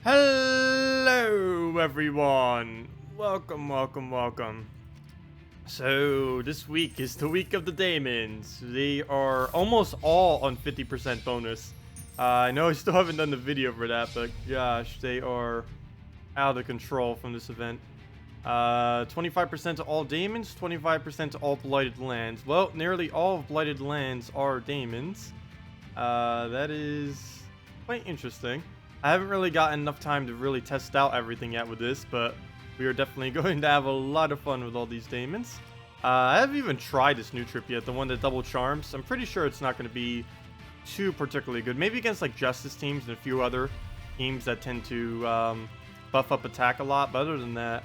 Hello everyone, welcome. So this week is the week of the Daemons. They are almost all on 50% bonus. I know I still haven't done the video for that, but gosh, they are out of control from this event. 25% to all Daemons, 25% to all Blighted Lands. Well, nearly all of Blighted Lands are Daemons. That is quite interesting. I haven't really gotten enough time to really test out everything yet with this, but we are definitely going to have a lot of fun with all these Daemons. I haven't even tried this new trip yet, the one that double charms. I'm pretty sure it's not going to be too particularly good. Maybe against like Justice teams and a few other teams that tend to buff up attack a lot, but other than that,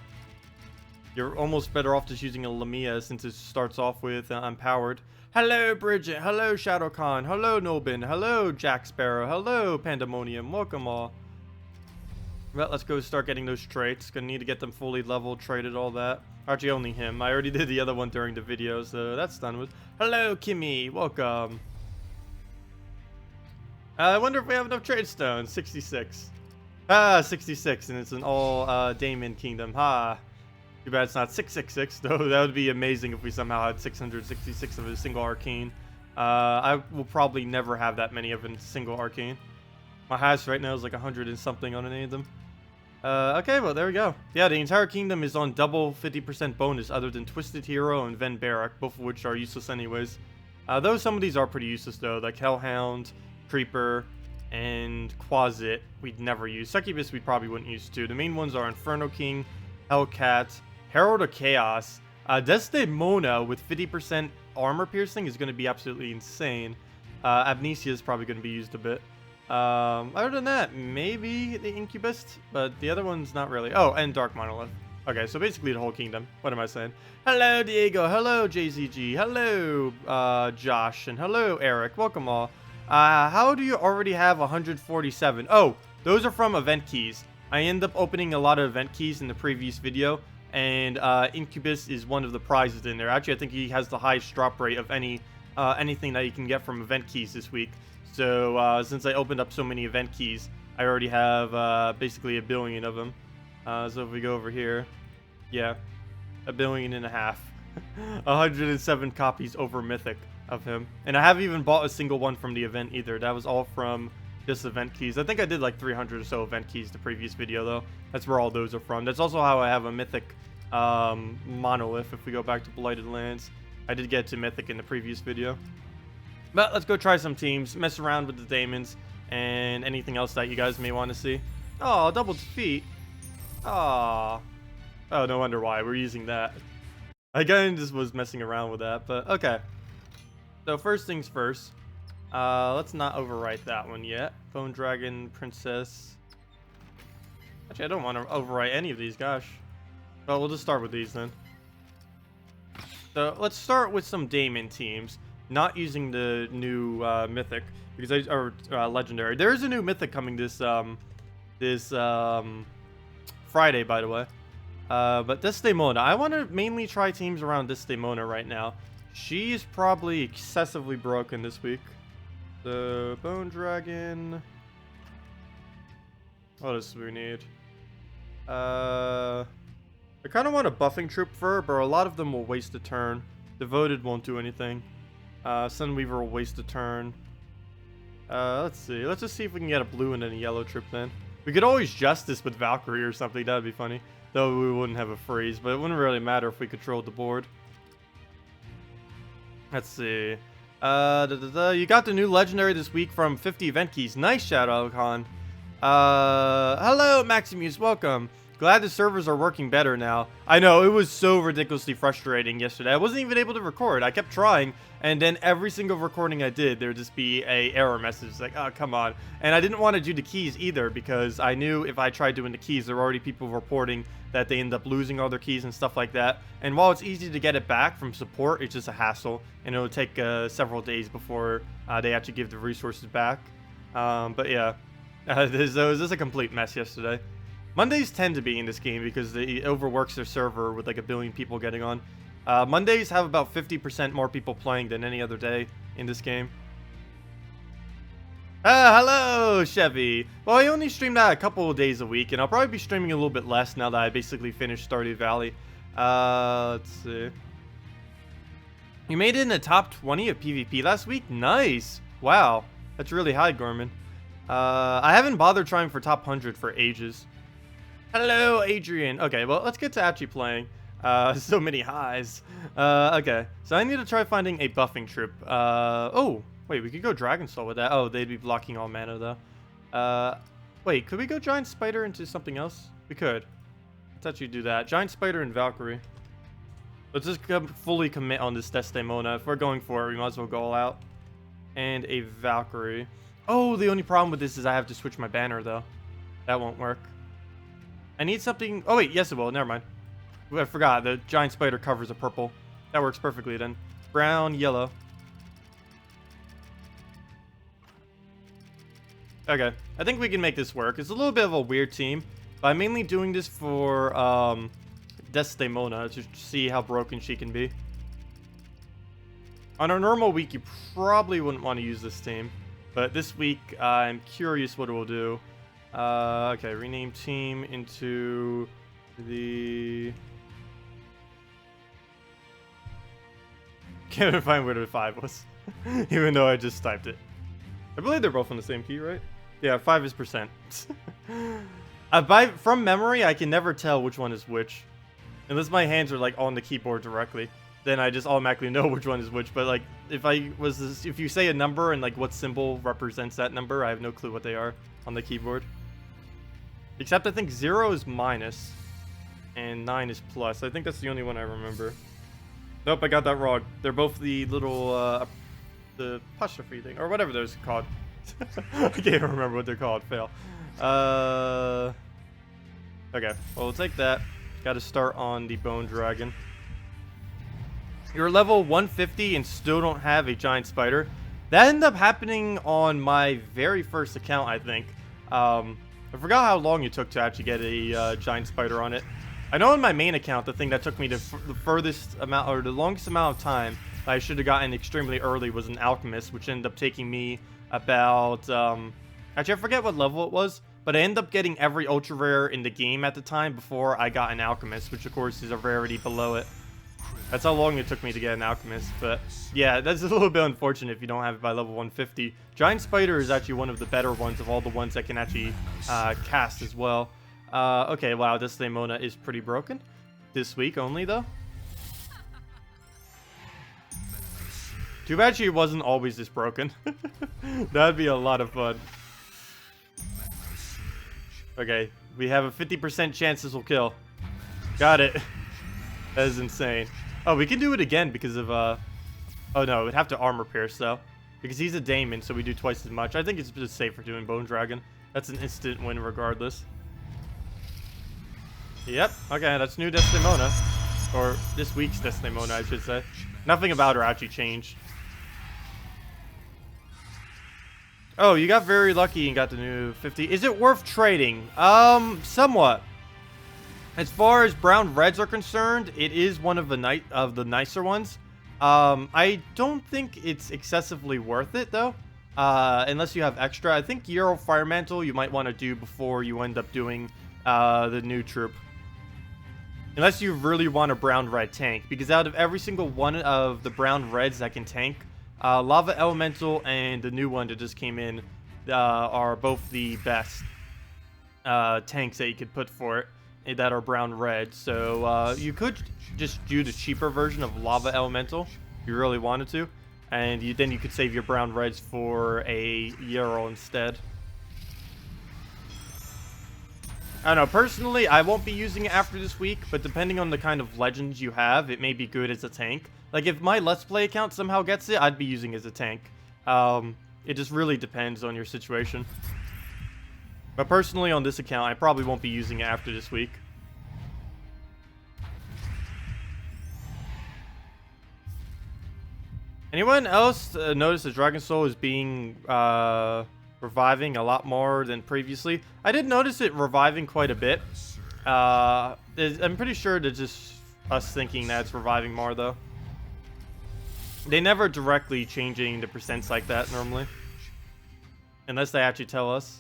you're almost better off just using a Lamia since it starts off with Empowered. Hello, Bridget. Hello, Shadow Kahn. Hello, Nolbin. Hello, Jack Sparrow. Hello, Pandemonium. Welcome all. Well, let's go start getting those traits. Gonna need to get them fully leveled, traded, all that. Actually, only him. I already did the other one during the video, so that's done with. Hello, Kimmy. Welcome. I wonder if we have enough trade stones. 66. 66, and it's an all Daemon kingdom. Too bad it's not 666, though. That would be amazing if we somehow had 666 of a single arcane. I will probably never have that many of a single arcane. My highest right now is like 100 and something on any of them. Okay, well, there we go. Yeah, the entire kingdom is on double 50% bonus other than Twisted Hero and Ven Barrack, both of which are useless anyways. Though some of these are pretty useless, though, like Hellhound, Creeper, and Quasit we'd never use. Succubus we probably wouldn't use too. The main ones are Inferno King, Hellcat, Herald of Chaos. Desdemona with 50% armor piercing is going to be absolutely insane. Amnesia is probably going to be used a bit. Other than that, maybe the Incubus, but the other one's not really. Oh, and Dark Monolith. Okay, so basically the whole kingdom. What am I saying? Hello, Diego. Hello, JZG. Hello, Josh. And hello, Eric. Welcome all. How do you already have 147? Oh, those are from event keys. I end up opening a lot of event keys in the previous video, and Incubus is one of the prizes in there. Actually, I think he has the highest drop rate of anything that you can get from event keys this week. So since I opened up so many event keys, I already have basically 1 billion of them. So if we go over here, yeah, 1.5 billion. 107 copies over Mythic of him. And I haven't even bought a single one from the event either. That was all from just event keys. I think I did like 300 or so event keys the previous video, though. That's where all those are from. That's also how I have a Mythic monolith. If we go back to Blighted Lands, I did get to Mythic in the previous video. But let's go try some teams, mess around with the Daemons, and anything else that you guys may want to see. Oh, double defeat. Oh, no wonder why we're using that. I kind of just was messing around with that, but okay. So first things first. Let's not overwrite that one yet. Bone Dragon, Princess. Actually, I don't want to overwrite any of these, gosh. Well, we'll just start with these then. So let's start with some Daemon teams. Not using the new Mythic, because Legendary. There is a new Mythic coming this Friday, by the way. But Desdemona, I want to mainly try teams around Desdemona right now. She is probably excessively broken this week. The Bone Dragon. What else do we need? I kind of want a buffing troop for her, but a lot of them will waste a turn. Devoted won't do anything. Sunweaver will waste a turn. Let's see. Let's just see if we can get a blue and then a yellow trip then. We could always Justice with Valkyrie or something. That would be funny. Though we wouldn't have a freeze, but it wouldn't really matter if we controlled the board. Let's see. You got the new Legendary this week from 50 event keys. Nice, Shadow Kahn. Hello, Maximus. Welcome. Glad the servers are working better now. I know, it was so ridiculously frustrating yesterday. I wasn't even able to record. I kept trying, and then every single recording I did, there would just be a error message like, oh, come on. And I didn't want to do the keys either, because I knew if I tried doing the keys, there were already people reporting that they end up losing all their keys and stuff like that. And while it's easy to get it back from support, it's just a hassle, and it'll take several days before they actually give the resources back. But yeah, it was just a complete mess yesterday. Mondays tend to be in this game because it overworks their server with like 1 billion people getting on. Mondays have about 50% more people playing than any other day in this game. Hello, Chevy. Well, I only stream that a couple of days a week, and I'll probably be streaming a little bit less now that I basically finished Stardew Valley. Let's see. You made it in the top 20 of PvP last week? Nice. Wow. That's really high, Gorman. I haven't bothered trying for top 100 for ages. Hello, Adrian. Okay, well, let's get to actually playing. So many highs. Okay. So I need to try finding a buffing troop. Oh. Wait, we could go Dragon Soul with that. Oh, they'd be blocking all mana, though. Wait, could we go Giant Spider into something else? We could. Let's actually do that. Giant Spider and Valkyrie. Let's just fully commit on this Desdemona. If we're going for it, we might as well go all out. And a Valkyrie. Oh, the only problem with this is I have to switch my banner, though. That won't work. I need something... Oh, wait, yes it will. Never mind. I forgot. The Giant Spider covers a purple. That works perfectly, then. Brown, yellow. Okay, I think we can make this work. It's a little bit of a weird team, but I'm mainly doing this for Desdemona to see how broken she can be. On a normal week, you probably wouldn't want to use this team, but this week I'm curious what it will do. Okay, rename team into the... Can't even find where the 5 was, even though I just typed it. I believe they're both on the same key, right? Yeah, 5 is percent. From memory, I can never tell which one is which. Unless my hands are like on the keyboard directly. Then I just automatically know which one is which. But like, if you say a number and like what symbol represents that number, I have no clue what they are on the keyboard. Except I think 0 is minus and 9 is plus. I think that's the only one I remember. Nope, I got that wrong. They're both the little, the apostrophe thing, or whatever those are called. I can't even remember what they're called. Fail. Okay, well, we'll take that. Got to start on the Bone Dragon. You're level 150 and still don't have a Giant Spider. That ended up happening on my very first account, I think. I forgot how long it took to actually get a Giant Spider on it. I know on my main account, the thing that took me to the furthest amount, or the longest amount of time I should have gotten extremely early was an Alchemist, which ended up taking me about, actually I forget what level it was, but I ended up getting every ultra rare in the game at the time before I got an Alchemist, which of course is a rarity below it. That's how long it took me to get an Alchemist, but yeah, that's a little bit unfortunate if you don't have it by level 150. Giant Spider is actually one of the better ones of all the ones that can actually cast as well. Okay, wow, this Desdemona is pretty broken. This week only, though. Too bad she wasn't always this broken. That'd be a lot of fun. Okay, we have a 50% chance this will kill. Got it. That is insane. Oh, we can do it again because of, oh no, we'd have to armor pierce, though. Because he's a Daemon, so we do twice as much. I think it's just safer doing Bone Dragon. That's an instant win regardless. Yep, okay, that's new Desdemona. Or this week's Desdemona, I should say. Nothing about her actually changed. Oh, you got very lucky and got the new 50. Is it worth trading? Somewhat. As far as brown reds are concerned, it is one of the nicer ones. I don't think it's excessively worth it though. Unless you have extra. I think Euro Fire Mantle you might want to do before you end up doing the new troop. Unless you really want a brown red tank, because out of every single one of the brown reds that can tank, Lava Elemental and the new one that just came in are both the best tanks that you could put for it that are brown red. So you could just do the cheaper version of Lava Elemental if you really wanted to, and then you could save your brown reds for a Euro instead. I don't know, personally, I won't be using it after this week, but depending on the kind of legends you have, it may be good as a tank. Like, if my Let's Play account somehow gets it, I'd be using it as a tank. It just really depends on your situation. But personally, on this account, I probably won't be using it after this week. Anyone else notice that Dragon Soul is being reviving a lot more than previously? I did notice it reviving quite a bit. I'm pretty sure that's just us thinking that it's reviving more, though. They never directly changing the percents like that normally. Unless they actually tell us.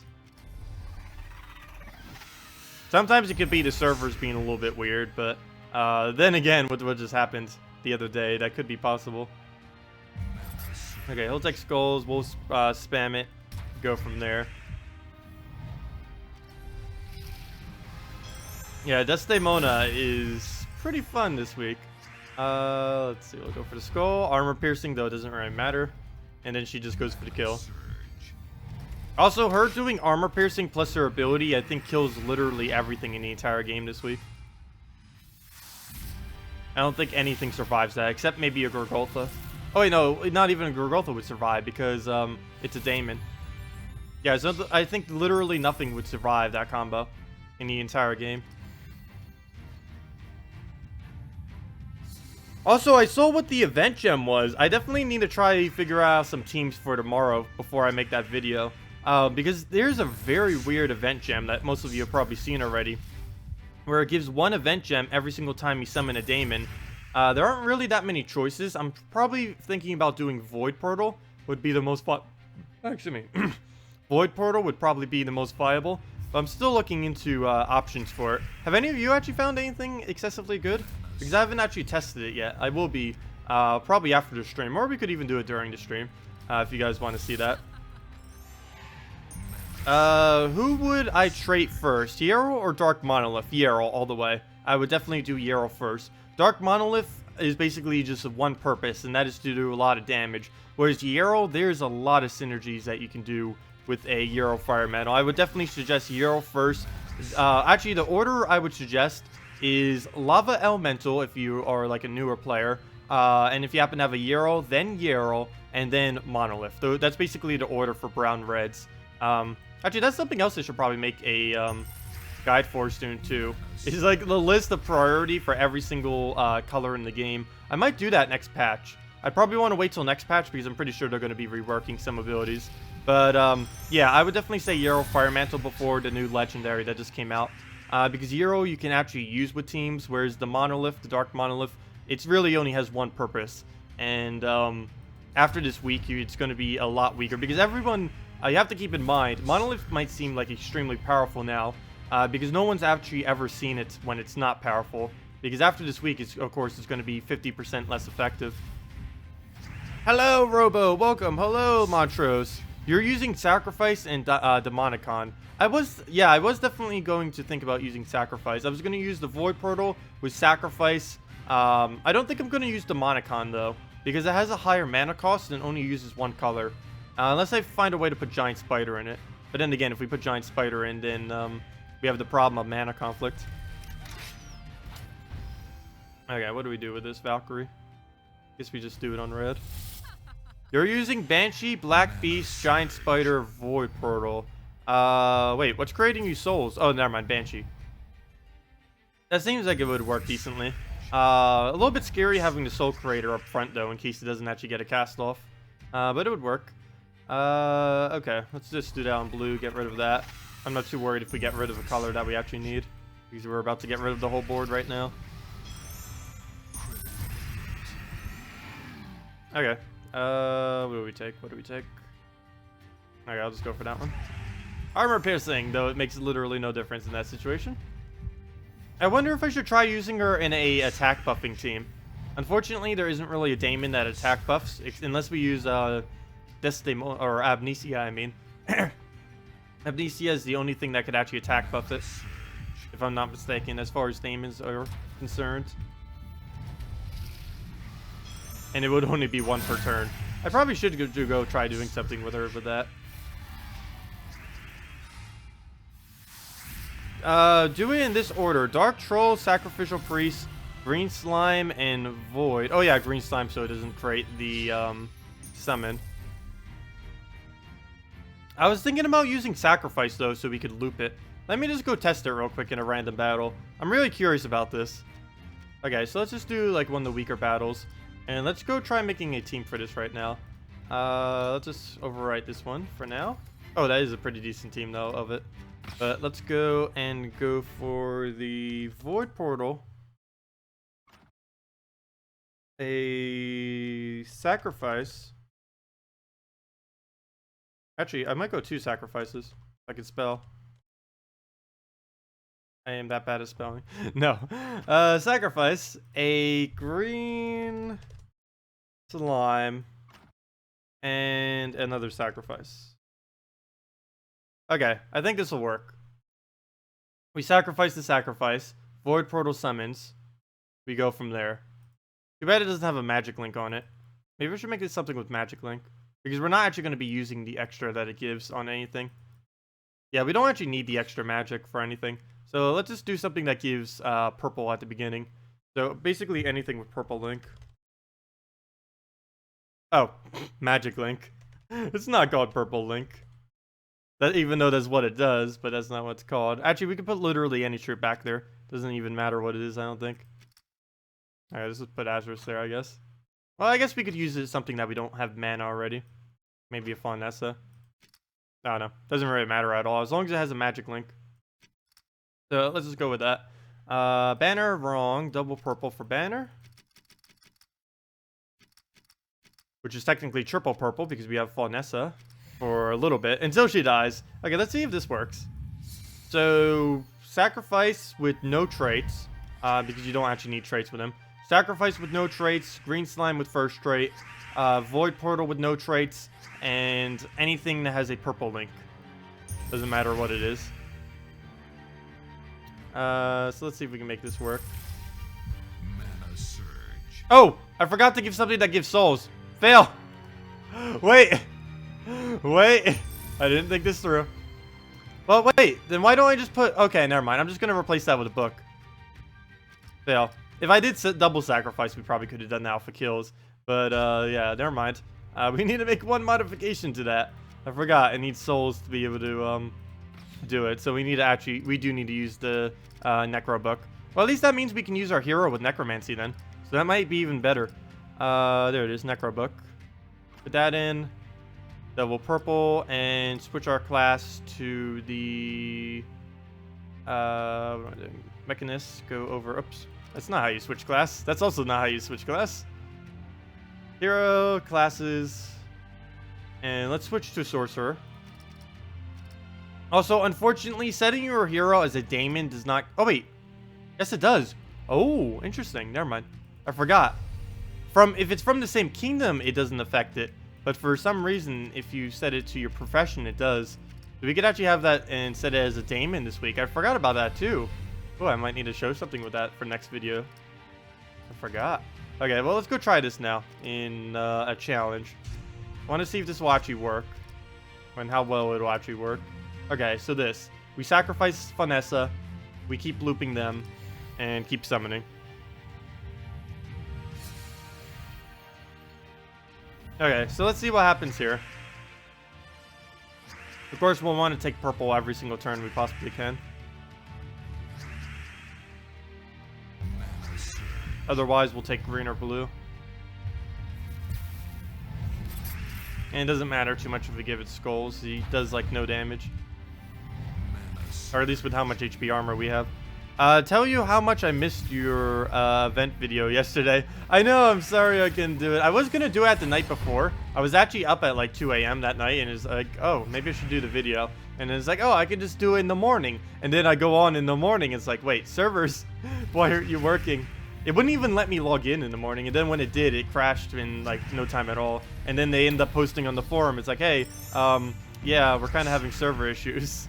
Sometimes it could be the servers being a little bit weird, but then again, with what just happened the other day, that could be possible. Okay, he'll take skulls. We'll spam it. Go from there. Yeah, Desdemona is pretty fun this week. Let's see. We'll go for the skull. Armor piercing, though, it doesn't really matter. And then she just goes for the kill. Also, her doing armor piercing plus her ability, I think, kills literally everything in the entire game this week. I don't think anything survives that, except maybe a Gorgoltha. Oh, wait, no, not even a Gorgoltha would survive because it's a Damon. Yeah, so I think literally nothing would survive that combo in the entire game. Also, I saw what the event gem was. I definitely need to try to figure out some teams for tomorrow before I make that video. Because there's a very weird event gem that most of you have probably seen already, where it gives one event gem every single time you summon a Daemon. There aren't really that many choices. I'm probably thinking about doing Void Portal would be the most Excuse me. Void Portal would probably be the most viable, but I'm still looking into options for it. Have any of you actually found anything excessively good? Because I haven't actually tested it yet. I will be probably after the stream, or we could even do it during the stream if you guys want to see that. Who would I trait first? Yarrow or Dark Monolith? Yarrow all the way. I would definitely do Yarrow first. Dark Monolith is basically just one purpose, and that is to do a lot of damage. Whereas Yarrow, there's a lot of synergies that you can do with a Yarrow Fire Metal. I would definitely suggest Yarrow first. Actually, the order I would suggest is Lava Elemental if you are like a newer player. And if you happen to have a Yarrow, and then Monolith. So that's basically the order for brown reds. Actually, that's something else I should probably make a guide for soon too. It's like the list of priority for every single color in the game. I might do that next patch. I probably want to wait till next patch because I'm pretty sure they're going to be reworking some abilities. But yeah, I would definitely say Yarrow Fire Mantle before the new legendary that just came out. Because Yarrow you can actually use with teams, whereas the Monolith, the Dark Monolith, it really only has one purpose. And after this week, it's going to be a lot weaker because everyone... you have to keep in mind, Monolith might seem like extremely powerful now, because no one's actually ever seen it when it's not powerful. Because after this week, of course, it's going to be 50% less effective. Hello, Robo. Welcome. Hello, Montrose. You're using Sacrifice and Demonicon. I was definitely going to think about using Sacrifice. I was going to use the Void Portal with Sacrifice. I don't think I'm going to use Demonicon, though, because it has a higher mana cost and only uses one color. Unless I find a way to put Giant Spider in it. But then again, if we put Giant Spider in, then we have the problem of mana conflict. Okay, what do we do with this Valkyrie? Guess we just do it on red. You're using Banshee, Black Beast, Giant Spider, Void Portal. Wait, what's creating you souls? Oh, never mind, Banshee. That seems like it would work decently. A little bit scary having the Soul Creator up front, though, in case it doesn't actually get a cast off. But it would work. Okay, let's just do that on blue, get rid of that. I'm not too worried if we get rid of the color that we actually need, because we're about to get rid of the whole board right now. Okay, what do we take? What do we take? Okay, I'll just go for that one. Armor piercing, though it makes literally no difference in that situation. I wonder if I should try using her in a attack buffing team. Unfortunately, there isn't really a Damon that attack buffs, unless we use, Desdemona, or Amnesia, I mean. Amnesia is the only thing that could actually attack buff it, if I'm not mistaken, as far as Daemons are concerned. And it would only be one per turn. I probably should go try doing something with her with that. Do it in this order. Dark Troll, Sacrificial Priest, Green Slime, and Void. Oh yeah, Green Slime so it doesn't create the summon. I was thinking about using Sacrifice, though, so we could loop it. Let me just go test it real quick in a random battle. I'm really curious about this. Okay, so let's just do, like, one of the weaker battles. And let's go try making a team for this right now. Let's just overwrite this one for now. Oh, that is a pretty decent team, though, of it. But let's go and go for the Void Portal. A Sacrifice. Actually, I might go 2 sacrifices. If I can spell. I am that bad at spelling. No. Sacrifice a green slime and another sacrifice. Okay, I think this will work. We sacrifice the sacrifice. Void portal summons. We go from there. Too bad it doesn't have a magic link on it. Maybe we should make it something with magic link. Because we're not actually going to be using the extra that it gives on anything. Yeah, we don't actually need the extra magic for anything. So let's just do something that gives purple at the beginning. So basically anything with purple link. Oh, magic link. It's not called purple link. That, even though that's what it does, but that's not what it's called. Actually, we can put literally any troop back there. Doesn't even matter what it is, I don't think. Alright, let's just put Azurus there, I guess. Well, I guess we could use it as something that we don't have mana already. Maybe a Faunessa. I don't know. Doesn't really matter at all, as long as it has a magic link. So let's just go with that. Banner, wrong. Double purple for banner. Which is technically triple purple because we have Faunessa for a little bit until she dies. Okay, let's see if this works. So sacrifice with no traits, because you don't actually need traits with him. Sacrifice with no traits, green slime with first trait, void portal with no traits, and anything that has a purple link. Doesn't matter what it is. So let's see if we can make this work. Mana surge. Oh, I forgot to give something that gives souls. Fail. Wait. Wait. I didn't think this through. Well, wait. Then why don't I just put... Okay, never mind. I'm just going to replace that with a book. Fail. If I did double sacrifice, we probably could have done alpha kills. But, yeah, never mind. We need to make one modification to that. I forgot. It needs souls to be able to do it. So we need to actually... We do need to use the Necro book. Well, at least that means we can use our hero with Necromancy then. So that might be even better. There it is. Necro book. Put that in. Double purple. And switch our class to the... what am I doing? Mechanist. Go over... Oops. That's not how you switch class. That's also not how you switch class. Hero, classes, and let's switch to Sorcerer. Also, unfortunately, setting your hero as a Daemon does not... Oh, wait. Yes, it does. Oh, interesting. Never mind. I forgot. If it's from the same kingdom, it doesn't affect it. But for some reason, if you set it to your profession, it does. So we could actually have that and set it as a Daemon this week. I forgot about that, too. Oh, I might need to show something with that for next video. I forgot. Okay, well, let's go try this now in a challenge. I want to see if this will actually work. And how well it'll actually work. Okay, so this. We sacrifice Faunessa. We keep looping them. And keep summoning. Okay, so let's see what happens here. Of course, we'll want to take purple every single turn we possibly can. Otherwise, we'll take green or blue. And it doesn't matter too much if we give it skulls. He does, like, no damage. Or at least with how much HP armor we have. Tell you how much I missed your event video yesterday. I know, I'm sorry I couldn't do it. I was going to do it the night before. I was actually up at, like, 2 a.m. that night. And it's like, oh, maybe I should do the video. And it's like, oh, I could just do it in the morning. And then I go on in the morning. It's like, wait, servers, why aren't you working? It wouldn't even let me log in the morning, and then when it did, it crashed in, like, no time at all. And then they end up posting on the forum. It's like, hey, yeah, we're kind of having server issues.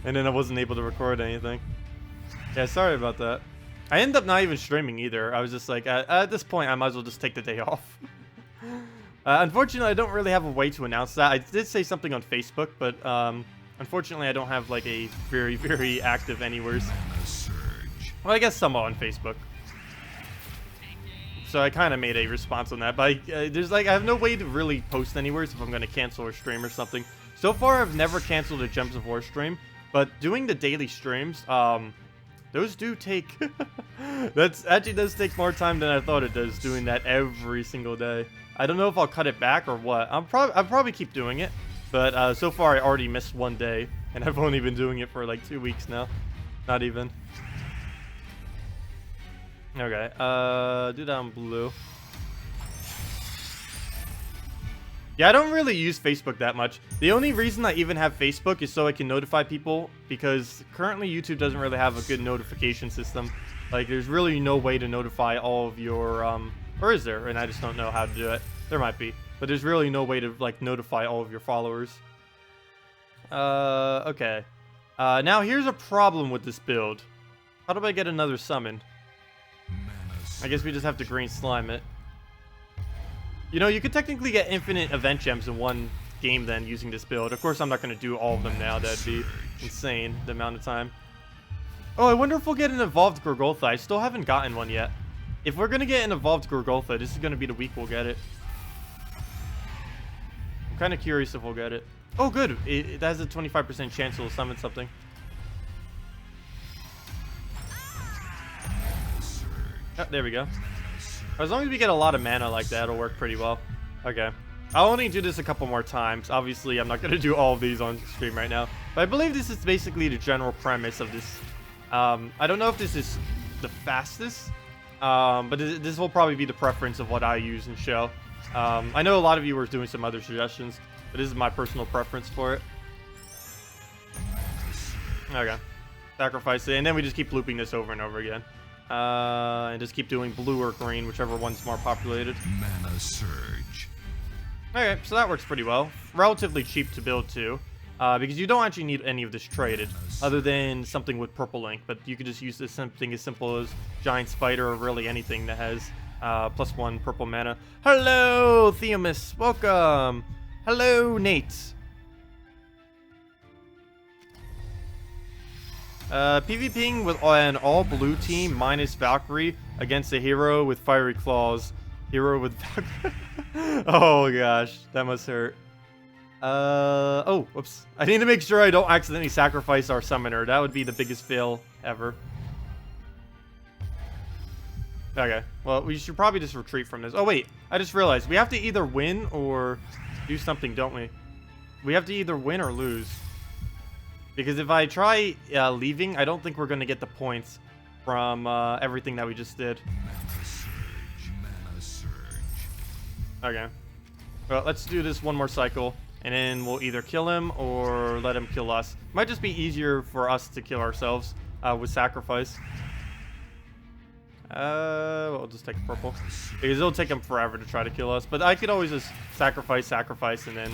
And then I wasn't able to record anything. Yeah, sorry about that. I ended up not even streaming either. I was just like, at this point, I might as well just take the day off. Unfortunately, I don't really have a way to announce that. I did say something on Facebook, but unfortunately, I don't have, like, a very, very active anywheres. Well, I guess somewhat on Facebook. So I kind of made a response on that, but there's like, I have no way to really post anywhere if I'm going to cancel or stream or something. So far, I've never canceled a Gems of War stream, but doing the daily streams, those do take, that actually does take more time than I thought it does, doing that every single day. I don't know if I'll cut it back or what. I'll probably keep doing it, but so far I already missed one day, and I've only been doing it for like 2 weeks now. Not even. Okay, do that on blue. Yeah, I don't really use Facebook that much. The only reason I even have Facebook is so I can notify people, because currently YouTube doesn't really have a good notification system. Like, there's really no way to notify all of your, or is there? And I just don't know how to do it. There might be, but there's really no way to, like, notify all of your followers. Okay. Now here's a problem with this build. How do I get another summon? I guess we just have to green slime it. You know, you could technically get infinite event gems in one game then using this build. Of course, I'm not going to do all of them now. That'd be insane, the amount of time. Oh, I wonder if we'll get an evolved Gorgoltha. I still haven't gotten one yet. If we're going to get an evolved Gorgoltha, this is going to be the week we'll get it. I'm kind of curious if we'll get it. Oh, good. It has a 25% chance it'll summon something. Oh, there we go. As long as we get a lot of mana like that, it'll work pretty well. Okay. I'll only do this a couple more times. Obviously, I'm not going to do all of these on stream right now. But I believe this is basically the general premise of this. I don't know if this is the fastest, but this will probably be the preference of what I use and show. I know a lot of you were doing some other suggestions, but this is my personal preference for it. Okay. Sacrifice it, and then we just keep looping this over and over again. And just keep doing blue or green, whichever one's more populated. Mana surge. Okay, so that works pretty well. Relatively cheap to build too, because you don't actually need any of this traded, other than something with purple ink. But you could just use this something as simple as Giant Spider, or really anything that has +1 purple mana. Hello, Theomis. Welcome. Hello, Nate. PvPing with an all-blue team minus Valkyrie against a hero with fiery claws. Hero with Valkyrie. Oh gosh, that must hurt. Oh, whoops. I need to make sure I don't accidentally sacrifice our summoner. That would be the biggest fail ever. Okay, well, we should probably just retreat from this. Oh wait, I just realized we have to either win or do something, don't we? We have to either win or lose. Because if I try leaving, I don't think we're going to get the points from everything that we just did. Mana surge. Okay. Well, let's do this one more cycle, and then we'll either kill him or let him kill us. Might just be easier for us to kill ourselves with sacrifice. We'll just take purple. Because it'll take him forever to try to kill us. But I could always just sacrifice, and then...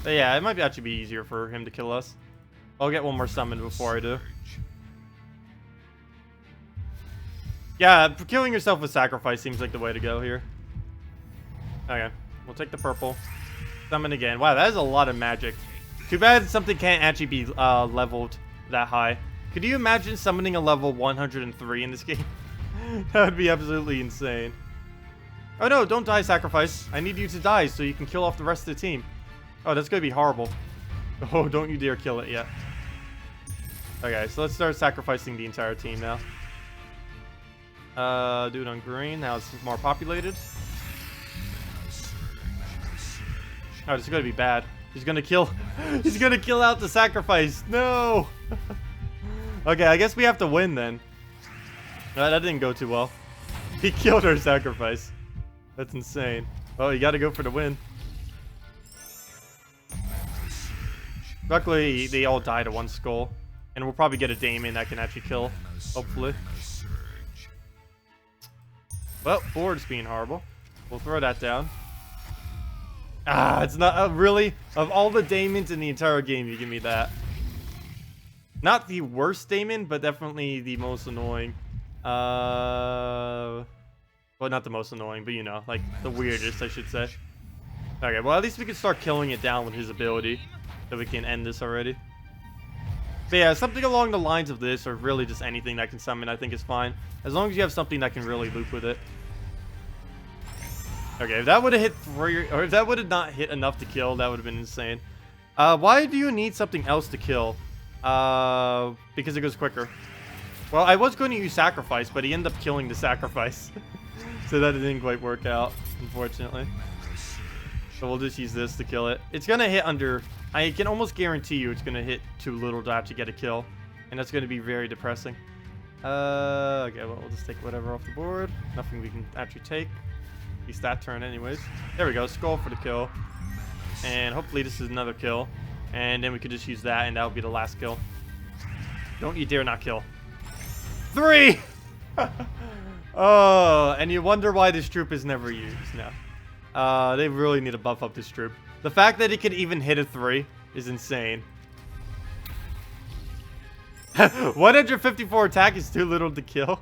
But yeah, it might actually be easier for him to kill us. I'll get one more summon before I do. Yeah, killing yourself with sacrifice seems like the way to go here. Okay, we'll take the purple. Summon again. Wow, that is a lot of magic. Too bad something can't actually be leveled that high. Could you imagine summoning a level 103 in this game? That would be absolutely insane. Oh no, don't die, sacrifice. I need you to die so you can kill off the rest of the team. Oh, that's going to be horrible. Oh, don't you dare kill it yet. Okay, so let's start sacrificing the entire team now. Do it on green. Now it's more populated. Oh, this is going to be bad. He's going to kill... He's going to kill out the sacrifice. No! Okay, I guess we have to win then. That didn't go too well. He killed our sacrifice. That's insane. Oh, you got to go for the win. Luckily, they all die to one skull. And we'll probably get a Daemon that can actually kill, hopefully. Well, board's being horrible. We'll throw that down. Ah, it's not... really? Of all the Daemons in the entire game, you give me that. Not the worst Daemon, but definitely the most annoying. Well, not the most annoying, but you know, like the weirdest, I should say. Okay, well, at least we can start killing it down with his ability. So we can end this already. But yeah, something along the lines of this, or really just anything that can summon, I think is fine. As long as you have something that can really loop with it. Okay, if that would have hit 3, or if that would have not hit enough to kill, that would have been insane. Why do you need something else to kill? Because it goes quicker. Well, I was going to use sacrifice, but he ended up killing the sacrifice. So that didn't quite work out, unfortunately. So we'll just use this to kill it. It's going to hit under... I can almost guarantee you it's going to hit too little to actually get a kill. And that's going to be very depressing. Okay, well, we'll just take whatever off the board. Nothing we can actually take. At least that turn anyways. There we go. Skull for the kill. And hopefully this is another kill. And then we could just use that, and that'll be the last kill. Don't you dare not kill. 3! Oh, and you wonder why this troop is never used now. They really need to buff up this troop. The fact that it can even hit a 3 is insane. 154 attack is too little to kill.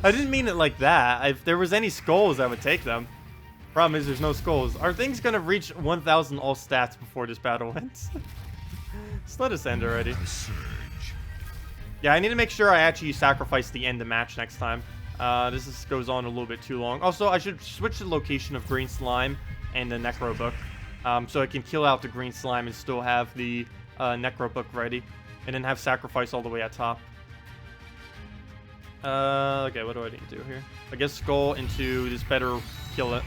I didn't mean it like that. If there was any skulls, I would take them. Problem is, there's no skulls. Are things gonna reach 1,000 all stats before this battle ends? Just let us end already. Yeah, I need to make sure I actually sacrifice the end of match next time. This goes on a little bit too long. Also, I should switch the location of green slime and the necro book, so I can kill out the green slime and still have the necro book ready, and then have sacrifice all the way at top. Okay, what do I need to do here? I guess skull into this better kill it.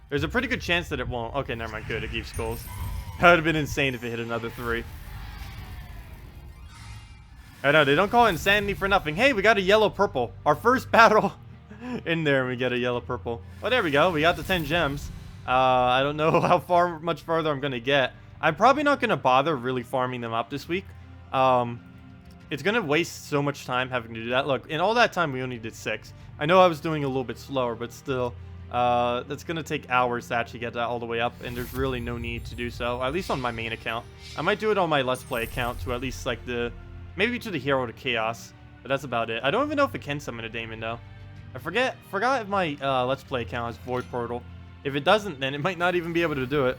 There's a pretty good chance that it won't. Okay, never mind. Good, it gave skulls. That would have been insane if it hit another 3. I know, they don't call it insanity for nothing. Hey, we got a yellow-purple. Our first battle in there, and we get a yellow-purple. Oh, there we go. We got the 10 gems. I don't know how much farther I'm going to get. I'm probably not going to bother really farming them up this week. It's going to waste so much time having to do that. Look, in all that time, we only did 6. I know I was doing a little bit slower, but still, that's going to take hours to actually get that all the way up, and there's really no need to do so, at least on my main account. I might do it on my Let's Play account to at least, like, maybe to the Hero to Chaos, but that's about it. I don't even know if it can summon a Daemon, though. I forgot if my Let's Play account has Void Portal. If it doesn't, then it might not even be able to do it.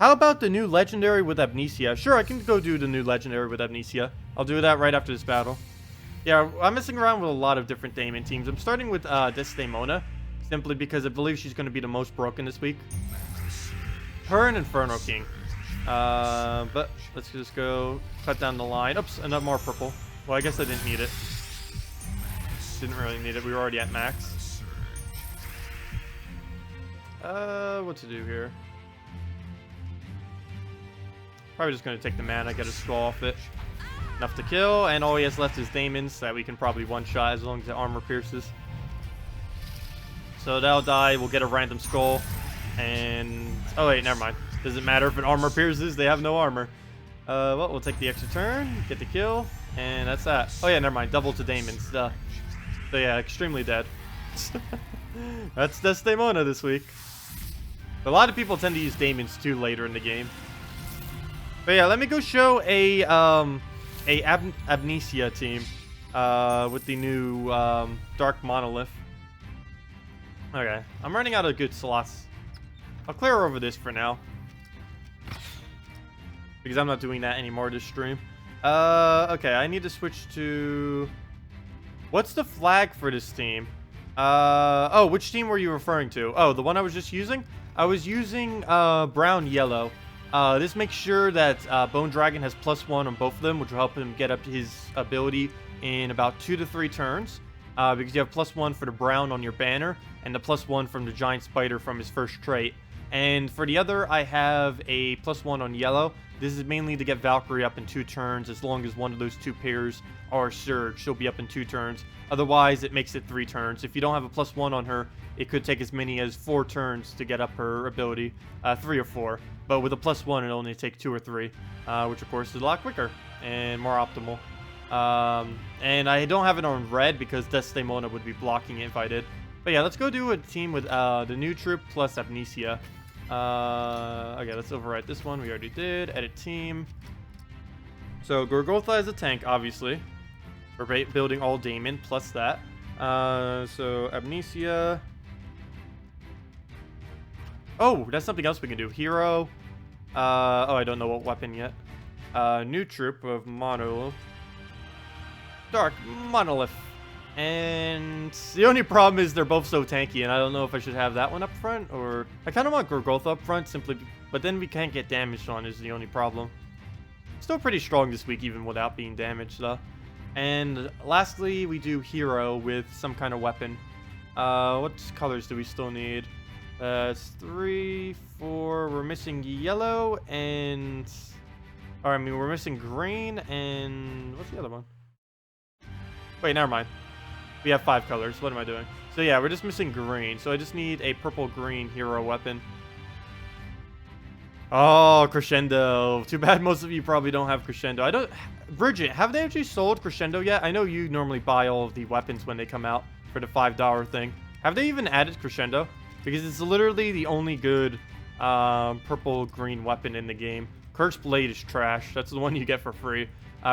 How about the new Legendary with Amnesia? Sure, I can go do the new Legendary with Amnesia. I'll do that right after this battle. Yeah, I'm messing around with a lot of different Daemon teams. I'm starting with Desdemona, simply because I believe she's going to be the most broken this week. Her and Inferno King. But let's just go cut down the line. Oops, another more purple. Well, I guess I didn't need it. Didn't really need it. We were already at max. What to do here? Probably just going to take the mana, get a skull off it. Enough to kill, and all he has left is Daemons that we can probably one-shot as long as the armor pierces. So that'll die. We'll get a random skull. And... oh, wait, never mind. Doesn't matter if an armor pierces. They have no armor. Well, we'll take the extra turn, get the kill, and that's that. Oh, yeah, never mind. Double to Daemons. Duh. So, yeah, extremely dead. That's Desdemona this week. A lot of people tend to use Daemons, too, later in the game. But, yeah, let me go show a Amnesia team with the new Dark Monolith. Okay, I'm running out of good slots. I'll clear over this for now, because I'm not doing that anymore this stream. Okay, I need to switch to... what's the flag for this team? Oh, which team were you referring to? Oh, the one I was just using? I was using brown yellow. This makes sure that Bone Dragon has +1 on both of them, which will help him get up to his ability in about 2 to 3 turns. Because you have +1 for the brown on your banner, and the +1 from the giant spider from his first trait. And for the other, I have a +1 on yellow. This is mainly to get Valkyrie up in 2 turns, as long as one of those 2 pairs are Surge. She'll be up in 2 turns. Otherwise, it makes it 3 turns. If you don't have a +1 on her, it could take as many as 4 turns to get up her ability. 3 or 4. But with a +1, it'll only take 2 or 3, which of course is a lot quicker and more optimal. And I don't have it on red because Desdemona would be blocking it if I did. But yeah, let's go do a team with the new troop plus Amnesia. Okay, let's overwrite this one. We already did. Edit team. So Gorgotha is a tank, obviously. We're building all Daemon plus that. So Amnesia. Oh, that's something else we can do. Hero. Oh, I don't know what weapon yet. New troop of Dark Monolith. And the only problem is they're both so tanky, and I don't know if I should have that one up front, or... I kind of want Gorgotha up front, simply... but then we can't get damaged on is the only problem. Still pretty strong this week, even without being damaged, though. And lastly, we do Hero with some kind of weapon. What colors do we still need? It's 3, 4... we're missing yellow, and... or, I mean, we're missing green, and... what's the other one? Wait, never mind. We have 5 colors. What am I doing? So yeah, we're just missing green. So I just need a purple-green hero weapon. Oh, Crescendo. Too bad most of you probably don't have Crescendo. I don't... Bridget, have they actually sold Crescendo yet? I know you normally buy all of the weapons when they come out for the $5 thing. Have they even added Crescendo? Because it's literally the only good purple-green weapon in the game. Kirk's Blade is trash. That's the one you get for free.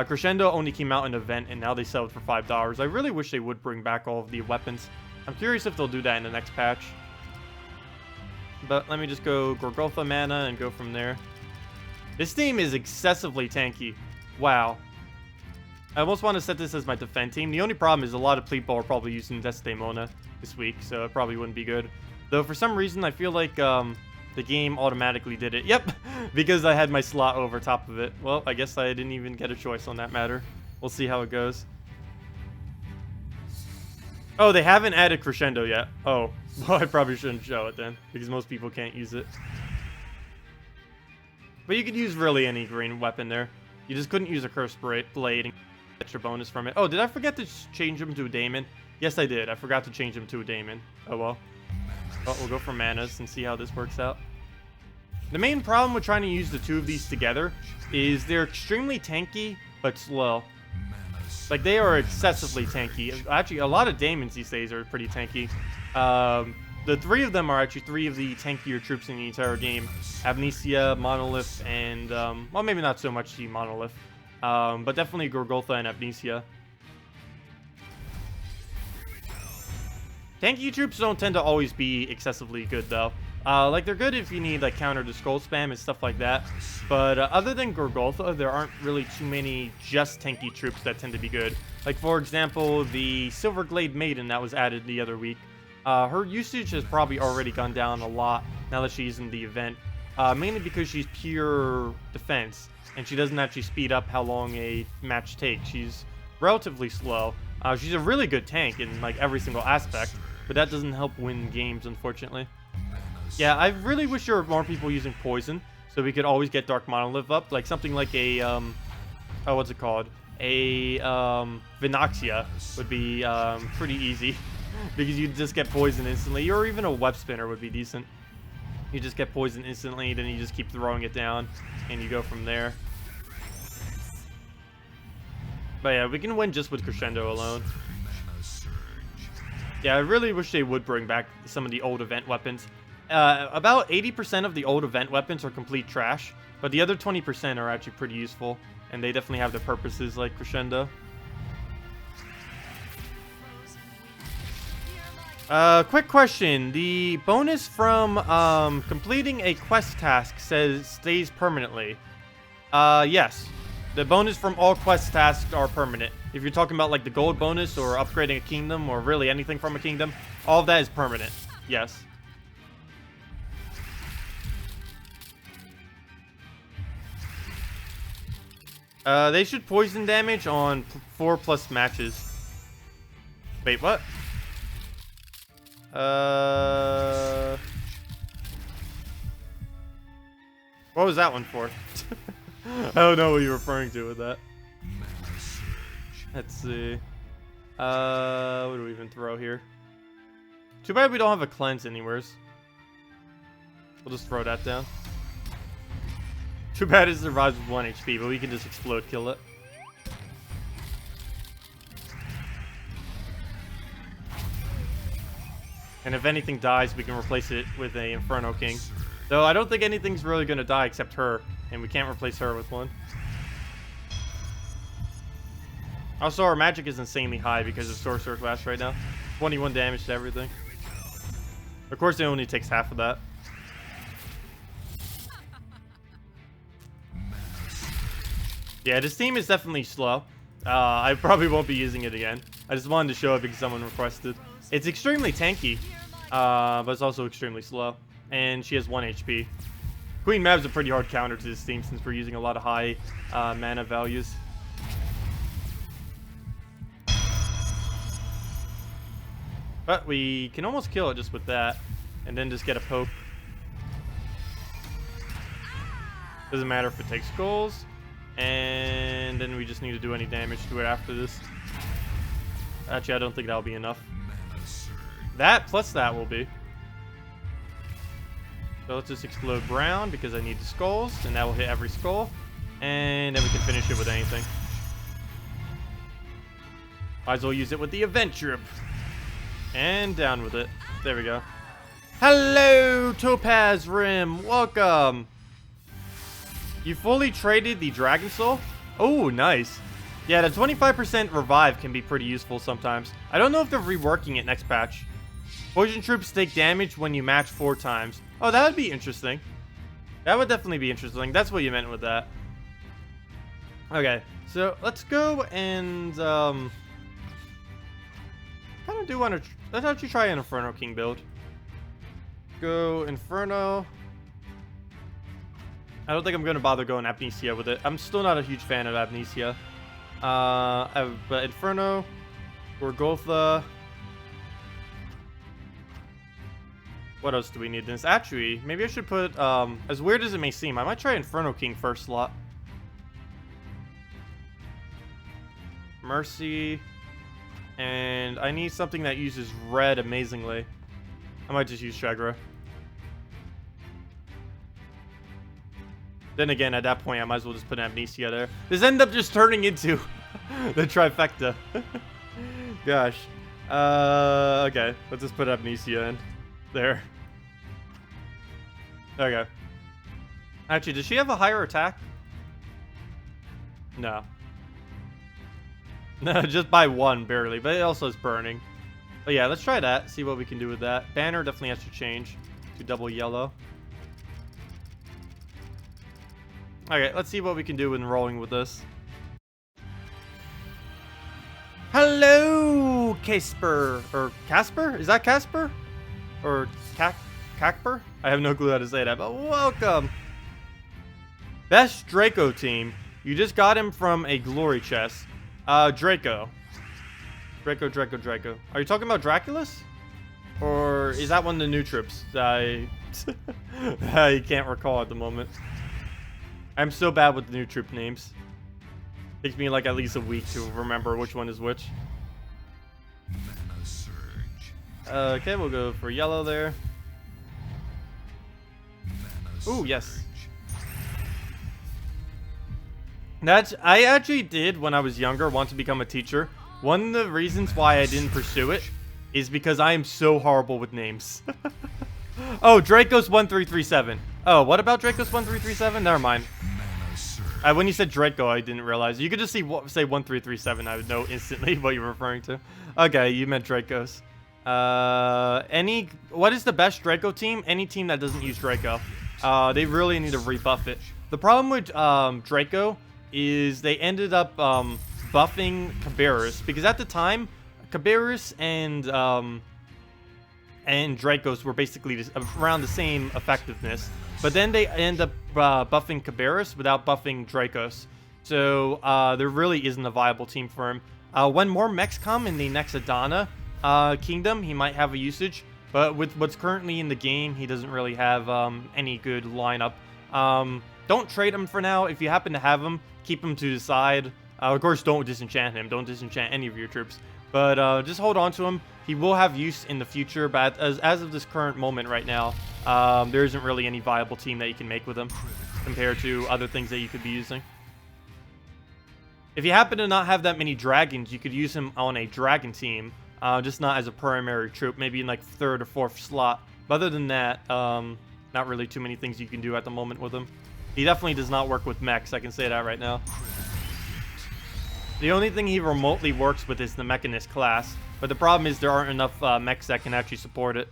Crescendo only came out in an event, and now they sell it for $5. I really wish they would bring back all of the weapons. I'm curious if they'll do that in the next patch. But let me just go Gorgotha mana and go from there. This team is excessively tanky. Wow. I almost want to set this as my defend team. The only problem is a lot of people are probably using Desdemona this week, so it probably wouldn't be good. Though for some reason, I feel like the game automatically did it. Yep, because I had my slot over top of it. Well, I guess I didn't even get a choice on that matter. We'll see how it goes. Oh, they haven't added Crescendo yet. Oh, well, I probably shouldn't show it then, because most people can't use it. But you could use really any green weapon there. You just couldn't use a Cursed Blade and get extra bonus from it. Oh, did I forget to change him to a Damon? Yes, I did. I forgot to change him to a Damon. Oh, well. But we'll go for manas and see how this works out. The main problem with trying to use the two of these together is they're extremely tanky, but slow. Like, they are excessively tanky. Actually, a lot of Daemons these days are pretty tanky. The three of them are actually three of the tankier troops in the entire game. Amnesia, Monolith, and, well, maybe not so much the Monolith. But definitely Gorgotha and Amnesia. Tanky troops don't tend to always be excessively good, though. Like, they're good if you need, like, counter to Skull Spam and stuff like that. But other than Gorgotha, there aren't really too many just tanky troops that tend to be good. Like, for example, the Silverglade Maiden that was added the other week. Her usage has probably already gone down a lot now that she's in the event. Mainly because she's pure defense, and she doesn't actually speed up how long a match takes. She's relatively slow. She's a really good tank in, like, every single aspect, but that doesn't help win games, unfortunately. Yeah, I really wish there were more people using Poison, so we could always get Dark Monolith up. Like, something like a, oh, what's it called? A, Vinoxia would be, pretty easy. Because you just get poisoned instantly, or even a web spinner would be decent. You just get poisoned instantly, then you just keep throwing it down, and you go from there. But yeah, we can win just with Crescendo alone. Yeah, I really wish they would bring back some of the old event weapons. About 80% of the old event weapons are complete trash, but the other 20% are actually pretty useful, and they definitely have their purposes like Crescendo. Quick question. The bonus from completing a quest task stays permanently. Yes. The bonus from all quest tasks are permanent. If you're talking about like the gold bonus or upgrading a kingdom or really anything from a kingdom, all of that is permanent. Yes. They should poison damage on 4+ matches. Wait, what? What was that one for? I don't know what you're referring to with that. Let's see. What do we even throw here? Too bad we don't have a cleanse anywheres. We'll just throw that down. Too bad it survives with 1 HP, but we can just explode kill it. And if anything dies, we can replace it with a Inferno King. Though I don't think anything's really going to die except her, and we can't replace her with one. Also, our magic is insanely high because of Sorcerer Clash right now. 21 damage to everything. Of course, it only takes half of that. Yeah, this team is definitely slow. I probably won't be using it again. I just wanted to show it because someone requested. It's extremely tanky, but it's also extremely slow. And she has 1 HP. Queen Mab's a pretty hard counter to this team since we're using a lot of high mana values. But we can almost kill it just with that. And then just get a poke. Doesn't matter if it takes skulls. And then we just need to do any damage to it after this. Actually, I don't think that'll be enough. That plus that will be. So let's just explode brown because I need the skulls, and that will hit every skull. And then we can finish it with anything. Might as well use it with the event trip. And down with it. There we go. Hello, Topaz Rim. Welcome. You fully traded the Dragon Soul? Oh, nice. Yeah, the 25% revive can be pretty useful sometimes. I don't know if they're reworking it next patch. Poison troops take damage when you match 4 times. Oh, that would be interesting. That would definitely be interesting. That's what you meant with that. Okay, so let's go and kind of do want to. Let's actually try an Inferno King build. Go Inferno. I don't think I'm going to bother going Amnesia with it. I'm still not a huge fan of Amnesia. But Inferno, Gorgotha. What else do we need? This actually, maybe I should put. As weird as it may seem, I might try Inferno King first slot. Mercy. And I need something that uses red amazingly. I might just use Shagra. Then again, at that point, I might as well just put Amnesia there. This ended up just turning into the trifecta. Gosh. Okay. Let's just put Amnesia in. There. Okay. Actually, does she have a higher attack? No. No, just by 1, barely. But it also is burning. But yeah, let's try that. See what we can do with that. Banner definitely has to change to double yellow. Okay, let's see what we can do when rolling with this. Hello, Casper. Or Casper? Is that Casper? Or Cacper? I have no clue how to say that, but welcome. Best Draco team. You just got him from a glory chest. Draco. Draco. Are you talking about Draculus? Or is that one of the new trips? I can't recall at the moment. I'm so bad with the new troop names. Takes me like at least a week to remember which one is which. Okay, we'll go for yellow there. Ooh, yes. I actually did, when I was younger, want to become a teacher. One of the reasons why I didn't pursue it is because I am so horrible with names. Oh, Dracos 1337. Oh, what about Dracos 1337? Never mind. When you said Draco, I didn't realize. You could just say 1337. I would know instantly what you're referring to. Okay, you meant Dracos. What is the best Draco team? Any team that doesn't use Draco. They really need to rebuff it. The problem with Draco is they ended up buffing Cabarrus, because at the time Cabarrus and Dracos were basically around the same effectiveness, but then they end up buffing Cabarrus without buffing Dracos, so there really isn't a viable team for him. When more mechs come in the next Adana kingdom, he might have a usage, but with what's currently in the game, he doesn't really have any good lineup. Don't trade him for now. If you happen to have him, keep him to the side. Of course, don't disenchant him. Don't disenchant any of your troops. But just hold on to him. He will have use in the future, but as of this current moment right now, there isn't really any viable team that you can make with him compared to other things that you could be using. If you happen to not have that many dragons, you could use him on a dragon team, just not as a primary troop, maybe in like 3rd or 4th slot. But other than that, not really too many things you can do at the moment with him. He definitely does not work with mechs, I can say that right now. The only thing he remotely works with is the Mechanist class, but the problem is there aren't enough mechs that can actually support it.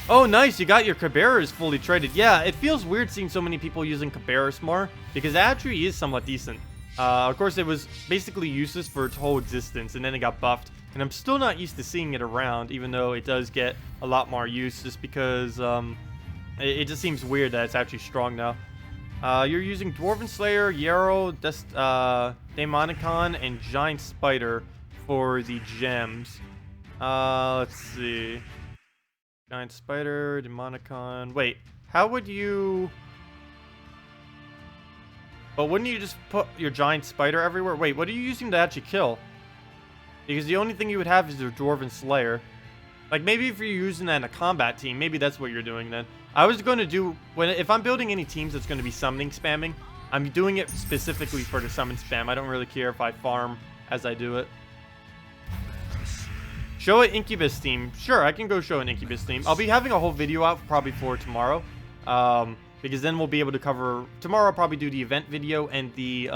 Oh, nice, you got your Cabarrus fully traded. Yeah, it feels weird seeing so many people using Cabarrus more, because it actually is somewhat decent. Of course, it was basically useless for its whole existence, and then it got buffed. And I'm still not used to seeing it around, even though it does get a lot more use, just because it just seems weird that it's actually strong now. You're using Dwarven Slayer, Yarrow, Daemonicon, and Giant Spider for the gems. Let's see. Giant Spider, Daemonicon. Wait, how would you... But wouldn't you just put your Giant Spider everywhere? Wait, what are you using to actually kill? Because the only thing you would have is your Dwarven Slayer. Like, maybe if you're using that in a combat team, maybe that's what you're doing then. I was going to do, if I'm building any teams that's going to be summoning spamming, I'm doing it specifically for the summon spam. I don't really care if I farm as I do it. Show an Incubus team. Sure, I can go show an Incubus team. I'll be having a whole video out probably for tomorrow. Because then we'll be able to cover... Tomorrow I'll probably do the event video and the...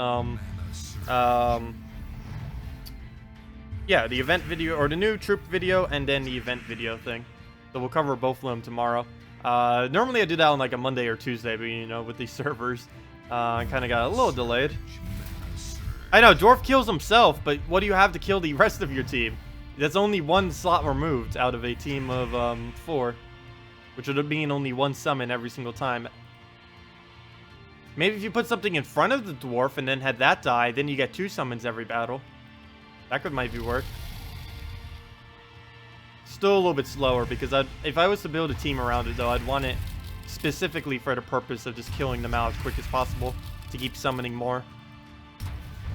yeah, the event video, or the new troop video, and then the event video thing. So we'll cover both of them tomorrow. Normally I do that on like a Monday or Tuesday, but you know, with these servers, I kind of got a little delayed. I know, Dwarf kills himself, but what do you have to kill the rest of your team? That's only one slot removed out of a team of 4, which would mean only one summon every single time. Maybe if you put something in front of the dwarf and then had that die, then you get 2 summons every battle. That could maybe work. Still a little bit slower because if I was to build a team around it though, I'd want it specifically for the purpose of just killing them out as quick as possible to keep summoning more.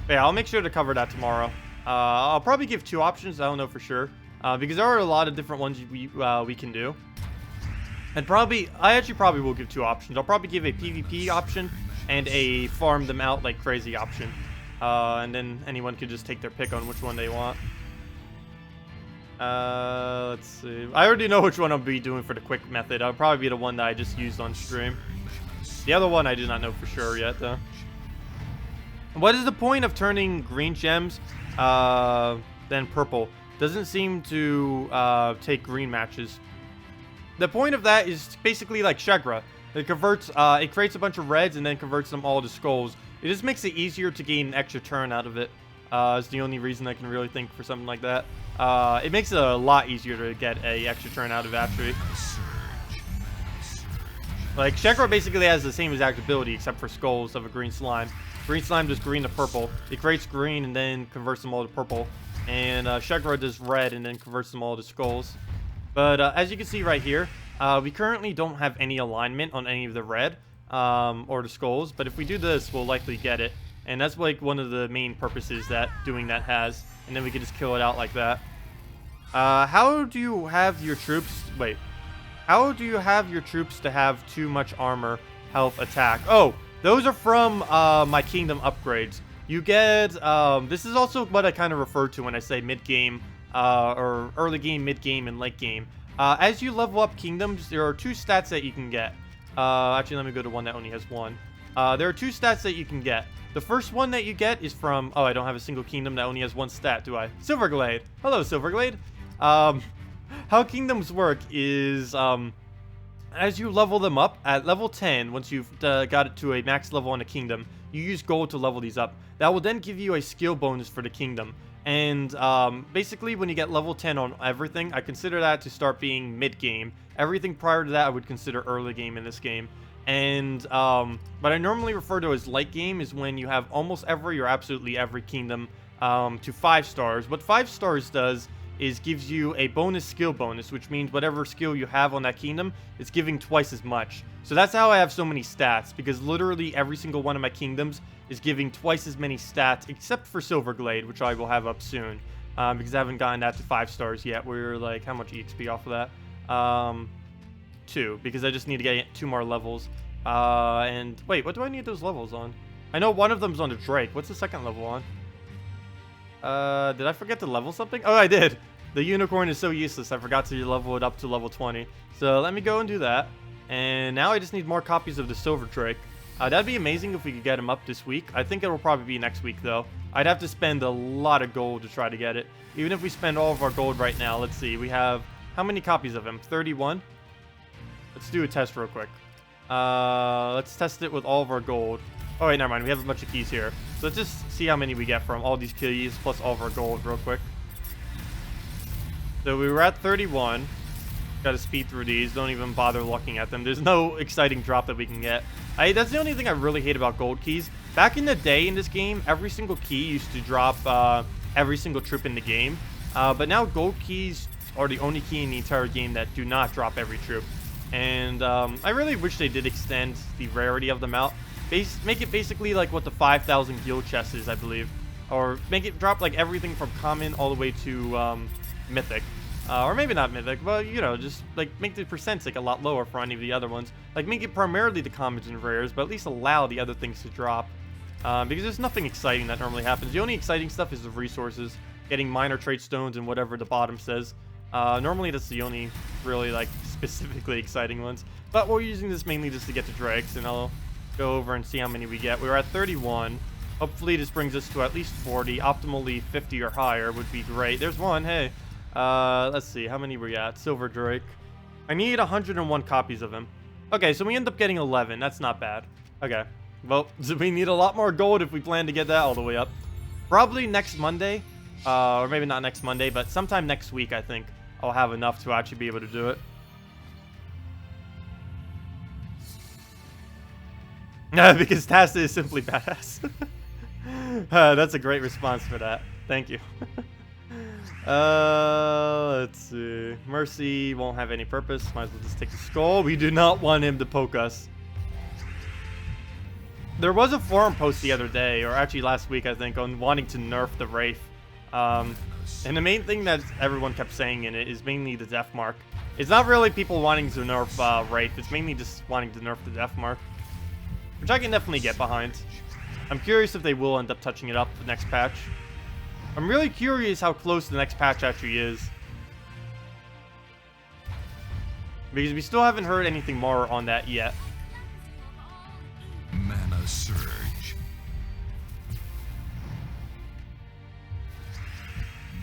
But yeah, I'll make sure to cover that tomorrow. I'll probably give 2 options. I don't know for sure because there are a lot of different ones we can do. And I actually probably will give 2 options. I'll probably give a PvP option and a farm them out like crazy option. And then anyone could just take their pick on which one they want. Let's see. I already know which one I'll be doing for the quick method. I'll probably be the one that I just used on stream. The other one I do not know for sure yet, though. What is the point of turning green gems, then purple? Doesn't seem to take green matches. The point of that is basically like Shegra. It converts, it creates a bunch of reds and then converts them all to skulls. It just makes it easier to gain an extra turn out of it. It's the only reason I can really think for something like that. It makes it a lot easier to get a extra turn out of actually. Like, Shegra basically has the same exact ability except for skulls of a green slime. Green slime does green to purple. It creates green and then converts them all to purple. And Shegra does red and then converts them all to skulls. But as you can see right here, we currently don't have any alignment on any of the red or the skulls. But if we do this, we'll likely get it. And that's like one of the main purposes that doing that has. And then we can just kill it out like that. How do you have your troops... Wait. How do you have your troops to have too much armor, health, attack? Oh, those are from my kingdom upgrades. You get... this is also what I kind of refer to when I say mid-game, or early game, mid-game, and late game. As you level up kingdoms, there are 2 stats that you can get. Actually, let me go to one that only has 1. There are 2 stats that you can get. The first one that you get is from... Oh, I don't have a single kingdom that only has 1 stat, do I? Silverglade. Hello, Silverglade. How kingdoms work is... as you level them up, at level 10, once you've got it to a max level on a kingdom, you use gold to level these up. That will then give you a skill bonus for the kingdom. And basically, when you get level 10 on everything, I consider that to start being mid-game. Everything prior to that, I would consider early game in this game. And what I normally refer to as late game is when you have almost every or absolutely every kingdom to 5 stars. What 5 stars does is gives you a bonus skill bonus, which means whatever skill you have on that kingdom, it's giving twice as much. So that's how I have so many stats, because literally every single one of my kingdoms is giving twice as many stats, except for Silverglade, which I will have up soon, because I haven't gotten that to 5 stars yet. We're like, how much EXP off of that? 2, because I just need to get 2 more levels. And wait, what do I need those levels on? I know one of them's on the Drake. What's the second level on? Did I forget to level something? Oh, I did. The unicorn is so useless. I forgot to level it up to level 20. So let me go and do that. And now I just need more copies of the Silver Drake. That'd be amazing if we could get him up this week. I think it will probably be next week, though. I'd have to spend a lot of gold to try to get it. Even if we spend all of our gold right now, let's see. We have... How many copies of him? 31? Let's do a test real quick. Let's test it with all of our gold. Oh, wait, never mind. We have a bunch of keys here. So let's just see how many we get from all these keys plus all of our gold real quick. So we were at 31. Gotta speed through these. Don't even bother looking at them. There's no exciting drop that we can get. That's the only thing I really hate about gold keys. Back in the day in this game, every single key used to drop every single troop in the game. But now gold keys are the only key in the entire game that do not drop every troop. And I really wish they did extend the rarity of them out. Make it basically like what the 5,000 guild chest is, I believe. Or make it drop like everything from common all the way to mythic. Or maybe not mythic, but you know, just like make the percents like a lot lower for any of the other ones. Like make it primarily the commons and rares, but at least allow the other things to drop. Because there's nothing exciting that normally happens. The only exciting stuff is the resources, getting minor trait stones and whatever the bottom says. Normally that's the only really like specifically exciting ones. But we're using this mainly just to get the dregs, and I'll go over and see how many we get. We're at 31. Hopefully this brings us to at least 40. Optimally 50 or higher would be great. There's one, hey. Let's see, how many we got? Silver Drake. I need 101 copies of him. Okay, so we end up getting 11. That's not bad. Okay. Well, we need a lot more gold if we plan to get that all the way up. Probably next Monday. Or maybe not next Monday, but sometime next week, I think, I'll have enough to actually be able to do it. Because Tasta is simply badass. That's a great response for that. Thank you. Let's see. Mercy won't have any purpose. Might as well just take the skull. We do not want him to poke us. There was a forum post the other day, or actually last week, I think, on wanting to nerf the Wraith. And the main thing that everyone kept saying in it is mainly the death mark. It's not really people wanting to nerf Wraith. It's mainly just wanting to nerf the death mark, which I can definitely get behind. I'm curious if they will end up touching it up the next patch. I'm really curious how close the next patch actually is, because we still haven't heard anything more on that yet. Mana surge.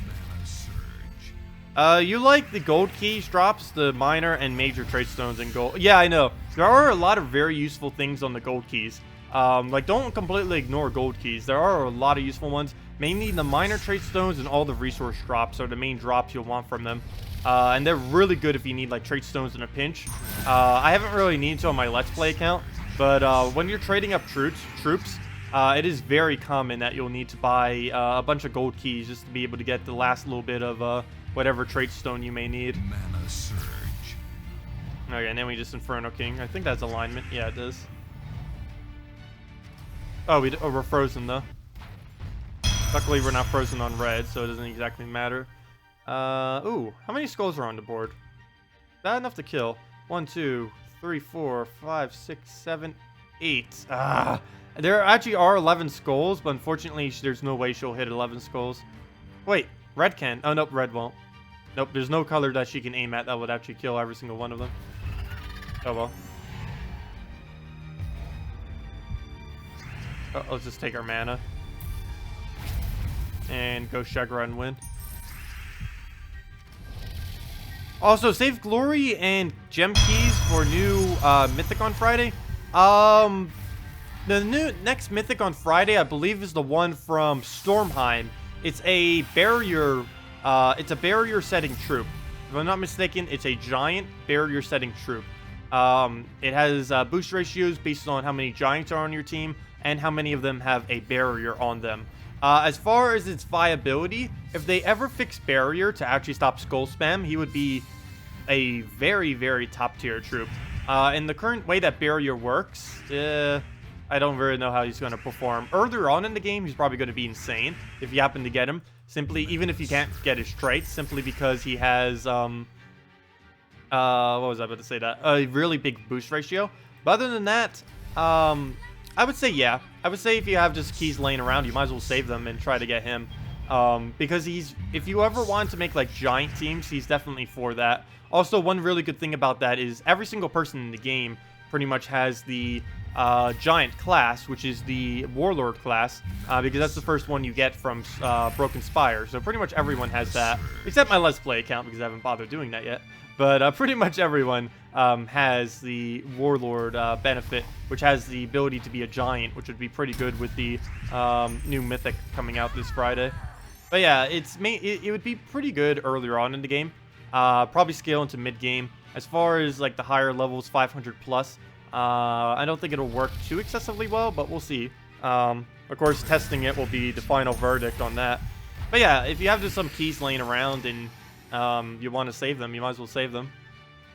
Mana surge. You like the gold keys drops, the minor and major trade stones and gold. Yeah, I know. There are a lot of very useful things on the gold keys. Like, don't completely ignore gold keys. There are a lot of useful ones. Mainly the minor trait stones and all the resource drops are the main drops you'll want from them. And they're really good if you need, like, trait stones in a pinch. I haven't really needed to on my Let's Play account. But when you're trading up troops, it is very common that you'll need to buy a bunch of gold keys just to be able to get the last little bit of whatever trait stone you may need. Mana surge. Okay, and then we just Inferno King. I think that's alignment. Yeah, it does. Oh, we're frozen, though. Luckily, we're not frozen on red, so it doesn't exactly matter. Ooh, how many skulls are on the board? Not enough to kill. 1, 2, 3, 4, 5, 6, 7, 8. Ah, there actually are 11 skulls, but unfortunately, there's no way she'll hit 11 skulls. Wait, red can. Oh, nope, red won't. Nope, there's no color that she can aim at that would actually kill every single one of them. Oh, well. Oh, let's just take our mana. And go Shagra and win. Also, save glory and gem keys for new Mythic on Friday. The new next Mythic on Friday, I believe, is the one from Stormheim. It's a barrier. It's a barrier setting troop. If I'm not mistaken, it's a giant barrier setting troop. It has boost ratios based on how many giants are on your team and how many of them have a barrier on them. As far as its viability, if they ever fix barrier to actually stop skull spam, he would be a very, very top tier troop. In the current way that barrier works, I don't really know how he's going to perform. Earlier on in the game, he's probably going to be insane if you happen to get him. Simply, even if you can't get his traits, simply because he has, what was I about to say that? A really big boost ratio. But other than that, I would say, yeah. I would say if you have just keys laying around, you might as well save them and try to get him. Because if you ever want to make, like, giant teams, he's definitely for that. Also, one really good thing about that is every single person in the game pretty much has the giant class, which is the warlord class, because that's the first one you get from Broken Spire. So pretty much everyone has that, except my Let's Play account, because I haven't bothered doing that yet. But pretty much everyone has the warlord benefit, which has the ability to be a giant, which would be pretty good with the new mythic coming out this Friday. But yeah, it would be pretty good earlier on in the game. Probably scale into mid game. As far as like the higher levels, 500 plus, I don't think it'll work too excessively well, but we'll see. Of course, testing it will be the final verdict on that. But yeah, if you have just some keys laying around and you want to save them, you might as well save them.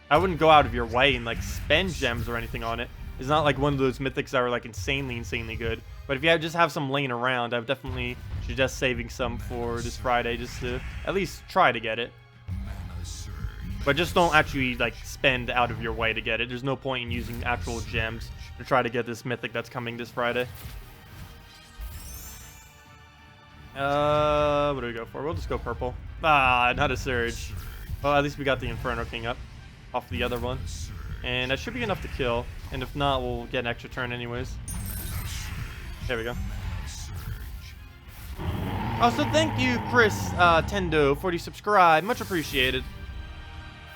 I wouldn't go out of your way and like spend gems or anything on it. It's not like one of those mythics that are like insanely good. But if you just have some laying around, I would definitely suggest saving some for this Friday just to at least try to get it. But just don't actually, like, spend out of your way to get it. There's no point in using actual gems to try to get this mythic that's coming this Friday. What do we go for? We'll just go purple. Ah, not a surge. Well, at least we got the Inferno King up off the other one. And that should be enough to kill. And if not, we'll get an extra turn anyways. There we go. Also, thank you, Chris Tendo, for the subscribe. Much appreciated.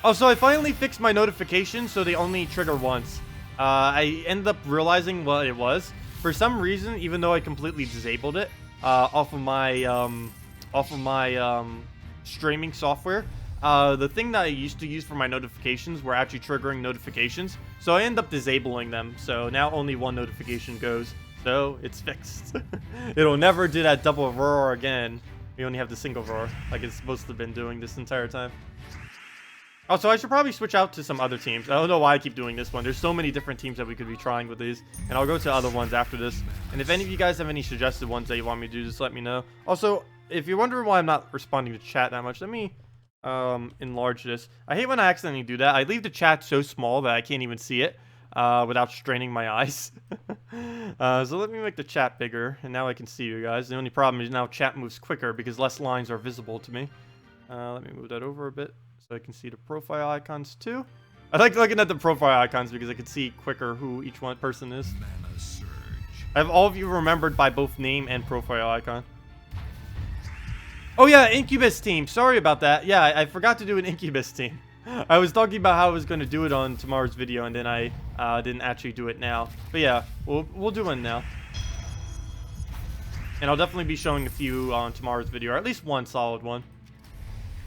Also, I finally fixed my notifications so they only trigger once. I ended up realizing what it was. For some reason, even though I completely disabled it off of my streaming software, the thing that I used to use for my notifications were actually triggering notifications. So I end up disabling them. So now only one notification goes. So it's fixed. It'll never do that double roar again. We only have the single roar like it's supposed to have been doing this entire time. Also, I should probably switch out to some other teams. I don't know why I keep doing this one. There's so many different teams that we could be trying with these. And I'll go to other ones after this. And if any of you guys have any suggested ones that you want me to do, just let me know. Also, if you're wondering why I'm not responding to chat that much, let me enlarge this. I hate when I accidentally do that. I leave the chat so small that I can't even see it without straining my eyes. So let me make the chat bigger. And now I can see you guys. The only problem is now chat moves quicker because less lines are visible to me. Let me move that over a bit. So I can see the profile icons too. I like looking at the profile icons because I can see quicker who each one person is. I have all of you remembered by both name and profile icon. Oh yeah, Incubus team. Sorry about that. Yeah, I forgot to do an Incubus team. I was talking about how I was going to do it on tomorrow's video, and then I didn't actually do it now. But yeah, we'll do one now. And I'll definitely be showing a few on tomorrow's video, or at least one solid one.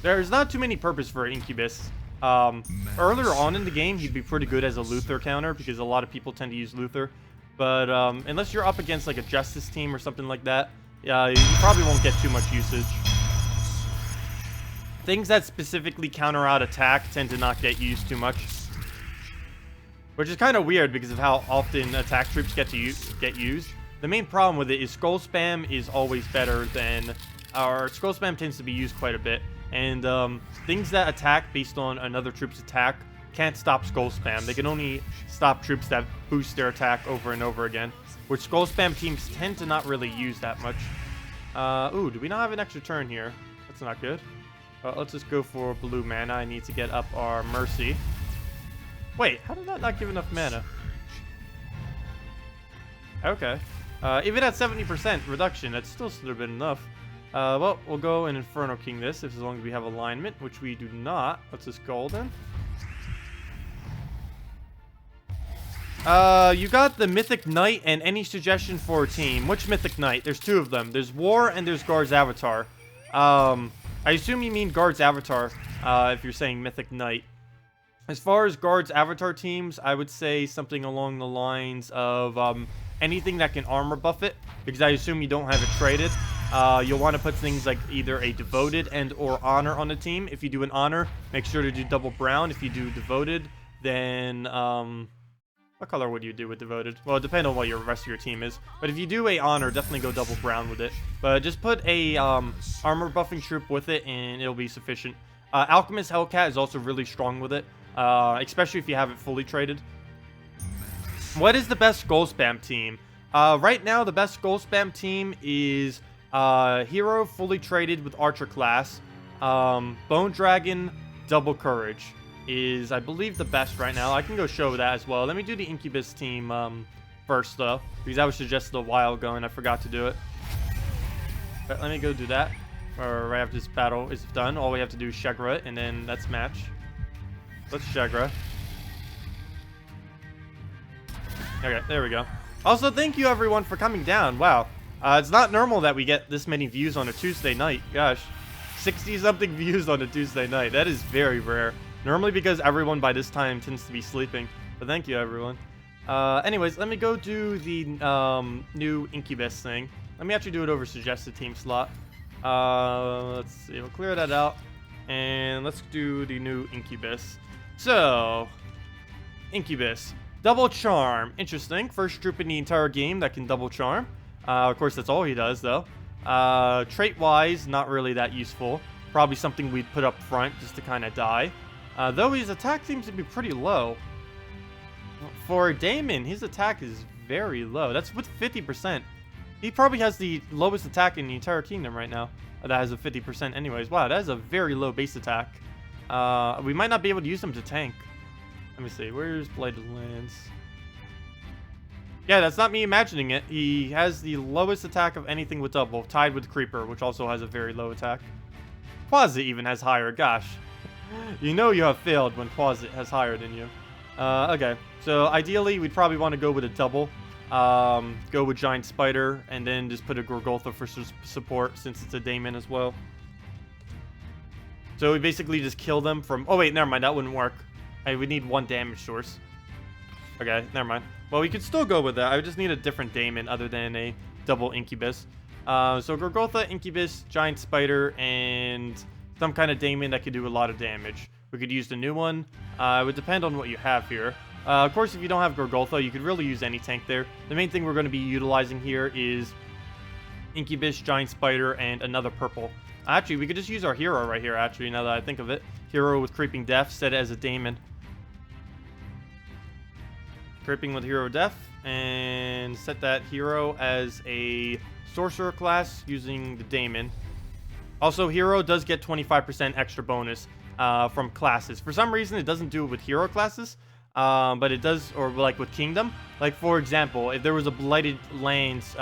There's not too many purpose for Incubus. Earlier on in the game, he'd be pretty good as a Luther counter because a lot of people tend to use Luther. But unless you're up against like a Justice team or something like that, you probably won't get too much usage. Things that specifically counter out attack tend to not get used too much. Which is kind of weird because of how often attack troops get used. The main problem with it is Skull Spam is always better than... Or Skull Spam tends to be used quite a bit. And things that attack based on another troop's attack can't stop Skull Spam. They can only stop troops that boost their attack over and over again, which Skull Spam teams tend to not really use that much. Ooh, do we not have an extra turn here? That's not good. Let's just go for blue mana. I need to get up our Mercy. Wait, how did that not give enough mana? Okay. Even at 70% reduction, that still should have been enough. Well, we'll go and Inferno King this, as long as we have alignment, which we do not. Let's just golden. You got the Mythic Knight and any suggestion for a team. Which Mythic Knight? There's two of them. There's War and there's Guard's Avatar. I assume you mean Guard's Avatar, if you're saying Mythic Knight. As far as Guard's Avatar teams, I would say something along the lines of anything that can armor buff it, because I assume you don't have it traded. You'll want to put things like either a Devoted and or Honor on the team. If you do an Honor, make sure to do double brown. If you do Devoted, then what color would you do with Devoted? Well, it depends on what your rest of your team is. But if you do a Honor, definitely go double brown with it. But just put a armor buffing troop with it, and it'll be sufficient. Alchemist Hellcat is also really strong with it, especially if you have it fully traded. What is the best Skull Spam team? Right now, the best Skull Spam team is Hero fully traded with Archer class. Bone Dragon Double Courage is, I believe, the best right now. I can go show that as well. Let me do the Incubus team first, though, because that was suggested a while ago, and I forgot to do it. But let me go do that. Or right after this battle is done, all we have to do is Shagra it, and then that's match. Let's Shagra. Okay, there we go. Also, thank you everyone for coming down. Wow. It's not normal that we get this many views on a Tuesday night. Gosh. 60-something views on a Tuesday night. That is very rare. Normally because everyone by this time tends to be sleeping. But thank you, everyone. Anyways, let me go do the new Incubus thing. Let me actually do it over suggested team slot. Let's see. We'll clear that out. And let's do the new Incubus. So, Incubus. Double Charm. Interesting. First troop in the entire game that can double charm. Of course, that's all he does, though. Trait-wise, not really that useful. Probably something we'd put up front just to kind of die. Though his attack seems to be pretty low. For Damon, his attack is very low. That's with 50%. He probably has the lowest attack in the entire kingdom right now. That has a 50% anyways. Wow, that is a very low base attack. We might not be able to use him to tank. Let me see. Where's Blighted Lands? Yeah, that's not me imagining it. He has the lowest attack of anything with double, tied with Creeper, which also has a very low attack. Quasi even has higher. Gosh. You know you have failed when Quasi has higher than you. Okay. So ideally, we'd probably want to go with a double. Go with Giant Spider, and then just put a Gorgoltha for support, since it's a Daemon as well. So we basically just kill them from... Oh, wait, never mind. That wouldn't work. Hey, we need one damage source. Okay, never mind. Well, we could still go with that. I would just need a different Daemon other than a double Incubus. So Gorgoltha, Incubus, Giant Spider, and some kind of Daemon that could do a lot of damage. We could use the new one. It would depend on what you have here. Of course, if you don't have Gorgoltha, you could really use any tank there. The main thing we're going to be utilizing here is Incubus, Giant Spider, and another purple. Actually, we could just use our hero right here, actually, now that I think of it. Hero with Creeping Death, set it as a Daemon. Creeping with Hero Death, and set that hero as a Sorcerer class using the Daemon. Also, Hero does get 25% extra bonus from classes. For some reason, it doesn't do it with Hero classes. But it does, or like with Kingdom. Like, for example, if there was a Blighted Lands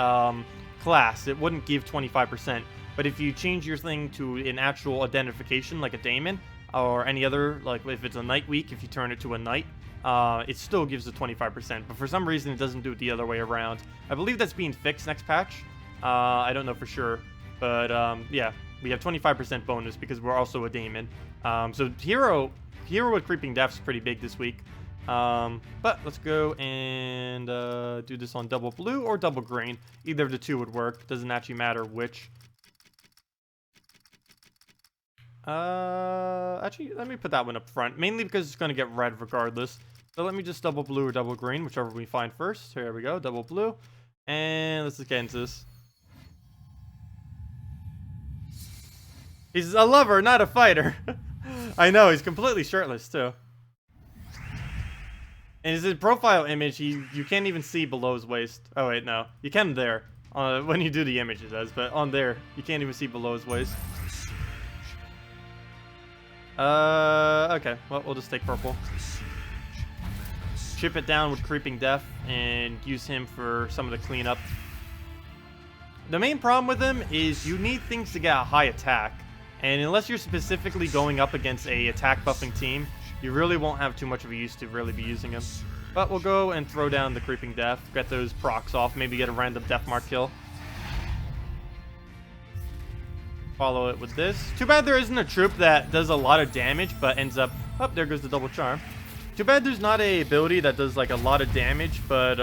class, it wouldn't give 25%. But if you change your thing to an actual identification, like a Daemon, or any other, like if it's a Night Week, if you turn it to a Knight, it still gives the 25%. But for some reason, it doesn't do it the other way around. I believe that's being fixed next patch. I don't know for sure. But, yeah, we have 25% bonus because we're also a Daemon. So Hero with Creeping Death is pretty big this week. But let's go and do this on double blue or double green. Either of the two would work. Doesn't actually matter which. Actually, let me put that one up front. Mainly because it's going to get red regardless. So let me just double blue or double green, whichever we find first. Here we go, double blue. And let's just get into this. He's a lover, not a fighter. I know, he's completely shirtless too. And his profile image, you can't even see below his waist. Oh wait, no. You can there. When you do the image it does, but on there, you can't even see below his waist. Okay. Well, we'll just take purple. Chip it down with Creeping Death and use him for some of the cleanup. The main problem with him is you need things to get a high attack. And unless you're specifically going up against a attack buffing team, you really won't have too much of a use to really be using him. But we'll go and throw down the Creeping Death, get those procs off, maybe get a random Death Mark kill. Follow it with this. Too bad there isn't a troop that does a lot of damage, but ends up... Oh, there goes the double charm. Too bad there's not a ability that does like a lot of damage, but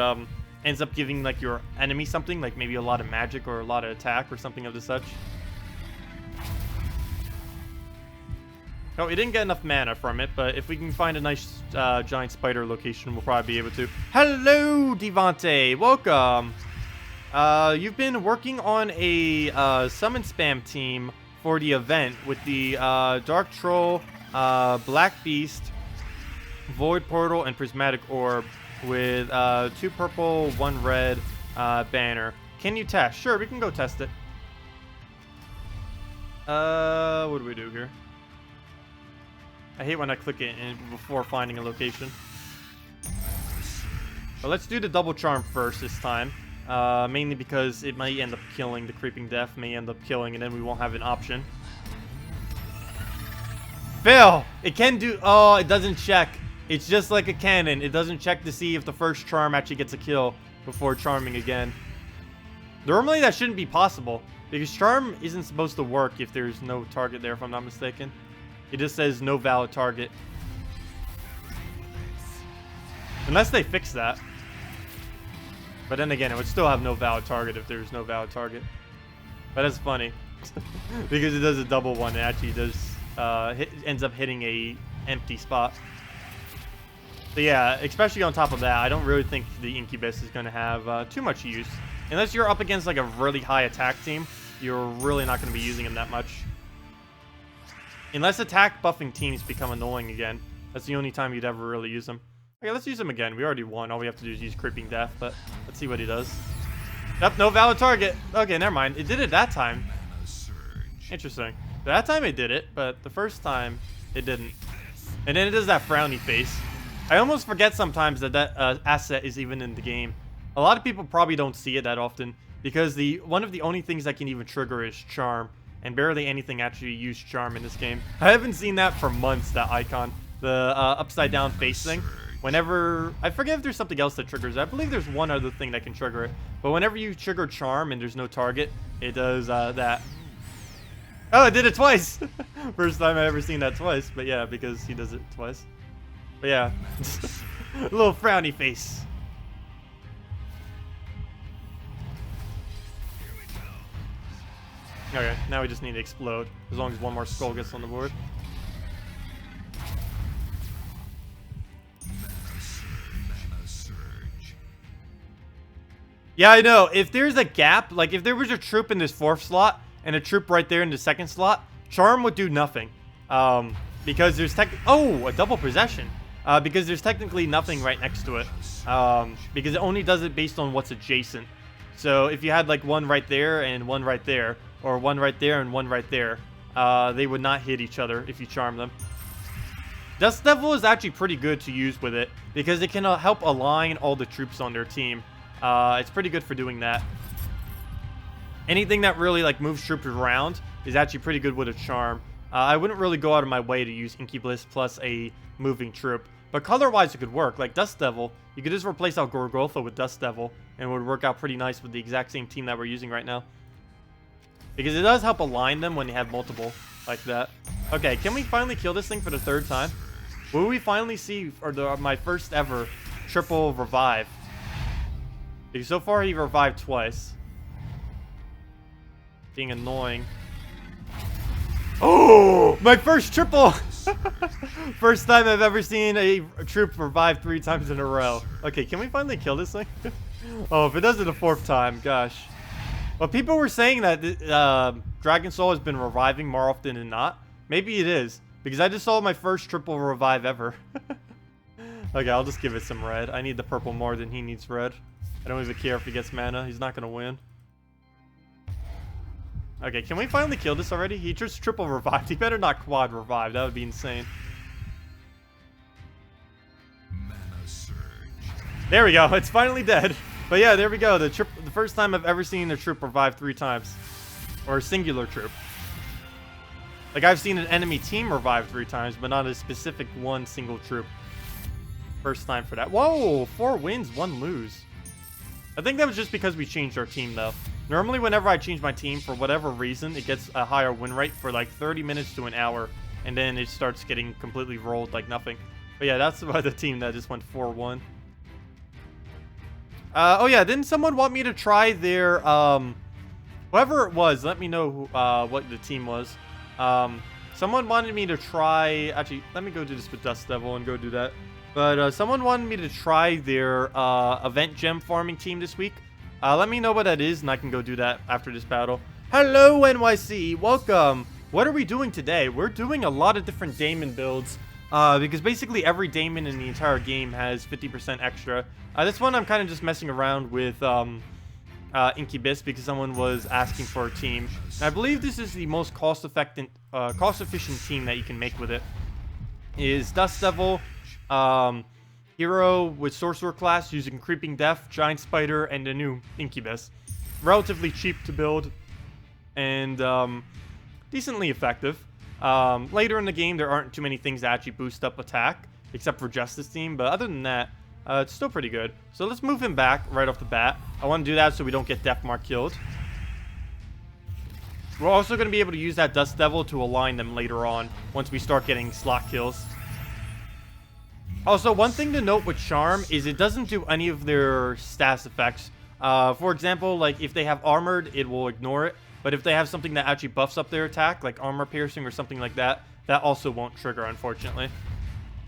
ends up giving like your enemy something, like maybe a lot of magic or a lot of attack or something of the such. Oh, we didn't get enough mana from it, but if we can find a nice giant spider location, we'll probably be able to. Hello, Devante. Welcome. You've been working on a summon spam team for the event with the Dark Troll, Black Beast, Void Portal, and Prismatic Orb with 2 purple, 1 red banner. Can you test? Sure, we can go test it. What do we do here? I hate when I click it before finding a location. But let's do the double charm first this time. Mainly because it might end up killing. The Creeping Death may end up killing, and then we won't have an option. Fail! It can do... Oh, it doesn't check. It's just like a cannon. It doesn't check to see if the first charm actually gets a kill before charming again. Normally that shouldn't be possible, because charm isn't supposed to work if there's no target there, if I'm not mistaken. It just says no valid target. Unless they fix that. But then again, it would still have no valid target if there's no valid target. But that's funny. Because it does a double one. It actually does ends up hitting a empty spot. So yeah, especially on top of that, I don't really think the Incubus is going to have too much use. Unless you're up against like a really high attack team, you're really not going to be using him that much. Unless attack buffing teams become annoying again. That's the only time you'd ever really use them. Okay, let's use him again. We already won. All we have to do is use Creeping Death, but let's see what he does. Yep, no valid target. Okay, never mind. It did it that time. Interesting. That time it did it, but the first time it didn't. And then it does that frowny face. I almost forget sometimes that that asset is even in the game. A lot of people probably don't see it that often because one of the only things that can even trigger is Charm, and barely anything actually used Charm in this game. I haven't seen that for months, that icon. The upside down face thing. Whenever, I forget if there's something else that triggers it. I believe there's one other thing that can trigger it. But whenever you trigger Charm and there's no target, it does that. Oh, it did it twice. First time I ever seen that twice. But yeah, because he does it twice. But yeah, a little frowny face. Okay, now we just need to explode. As long as one more skull gets on the board. Yeah, I know. If there's a gap, like if there was a troop in this 4th slot and a troop right there in the 2nd slot, Charm would do nothing. Because there's a double possession. Because there's technically nothing right next to it. Because it only does it based on what's adjacent. So if you had like one right there and one right there, or one right there and one right there, they would not hit each other if you charm them. Dust Devil is actually pretty good to use with it because it can help align all the troops on their team. It's pretty good for doing that. Anything that really like moves troops around is actually pretty good with a charm. I wouldn't really go out of my way to use Inky Bliss plus a moving troop, but color-wise it could work. Like Dust Devil, you could just replace out Gorgotha with Dust Devil, and it would work out pretty nice with the exact same team that we're using right now. Because it does help align them when you have multiple like that. Okay, can we finally kill this thing for the 3rd time? Will we finally see my first ever triple revive? Because so far he revived twice. Being annoying. Oh, my first triple! First time I've ever seen a troop revive 3 times in a row. Okay, can we finally kill this thing? Oh, if it does it a 4th time, gosh. Well, people were saying that Dragon Soul has been reviving more often than not. Maybe it is, because I just saw my first triple revive ever. Okay, I'll just give it some red. I need the purple more than he needs red. I don't even care if he gets mana. He's not going to win. Okay, can we finally kill this already? He just triple revived. He better not quad revive. That would be insane. There we go. It's finally dead. But yeah, there we go. The first time I've ever seen a troop revive 3 times. Or a singular troop. Like, I've seen an enemy team revive 3 times, but not a specific one single troop. First time for that. Whoa! 4 wins, 1 lose. I think that was just because we changed our team, though. Normally, whenever I change my team, for whatever reason, it gets a higher win rate for like 30 minutes to an hour. And then it starts getting completely rolled like nothing. But yeah, that's why the team that just went 4-1. Oh yeah, didn't someone want me to try their, whoever it was, let me know who, what the team was. Someone wanted me to try, actually, let me go do this with Dust Devil and go do that. But someone wanted me to try their event gem farming team this week. Let me know what that is, and I can go do that after this battle. Hello, NYC. Welcome. What are we doing today? We're doing a lot of different Daemon builds. Because basically every Daemon in the entire game has 50% extra. This one I'm kind of just messing around with Incubus because someone was asking for a team. And I believe this is the most cost-efficient team that you can make with it. Is Dust Devil, Hero with Sorcerer class using Creeping Death, Giant Spider, and a new Incubus. Relatively cheap to build and decently effective. Later in the game, there aren't too many things that actually boost up attack, except for Justice Team, but other than that, it's still pretty good. So let's move him back right off the bat. I want to do that so we don't get Deathmark killed. We're also going to be able to use that Dust Devil to align them later on, once we start getting slot kills. Also, one thing to note with Charm is it doesn't do any of their stats effects. For example, like if they have Armored, it will ignore it. But if they have something that actually buffs up their attack, like Armor Piercing or something like that, that also won't trigger, unfortunately.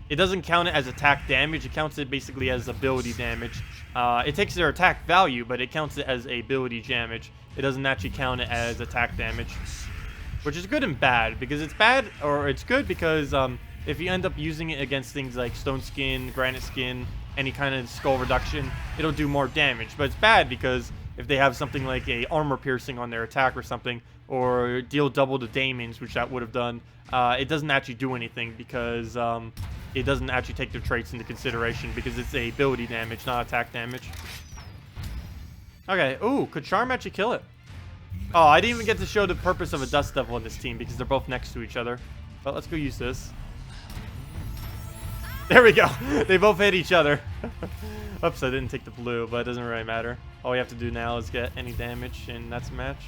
It doesn't count it as attack damage, it counts it basically as ability damage. It takes their attack value, but it counts it as ability damage. It doesn't actually count it as attack damage. which is good and bad, because it's bad, or it's good because if you end up using it against things like stone skin, granite skin, any kind of skull reduction, it'll do more damage. But it's bad because if they have something like a armor piercing on their attack or something, or deal double to Daemons, which that would have done, it doesn't actually do anything because it doesn't actually take their traits into consideration because it's a ability damage, not attack damage. Okay, ooh, could Charm actually kill it? Oh, I didn't even get to show the purpose of a Dust Devil in this team because they're both next to each other. But let's go use this. There we go. They both hit each other. Oops, I didn't take the blue, but it doesn't really matter. All we have to do now is get any damage, and that's a match.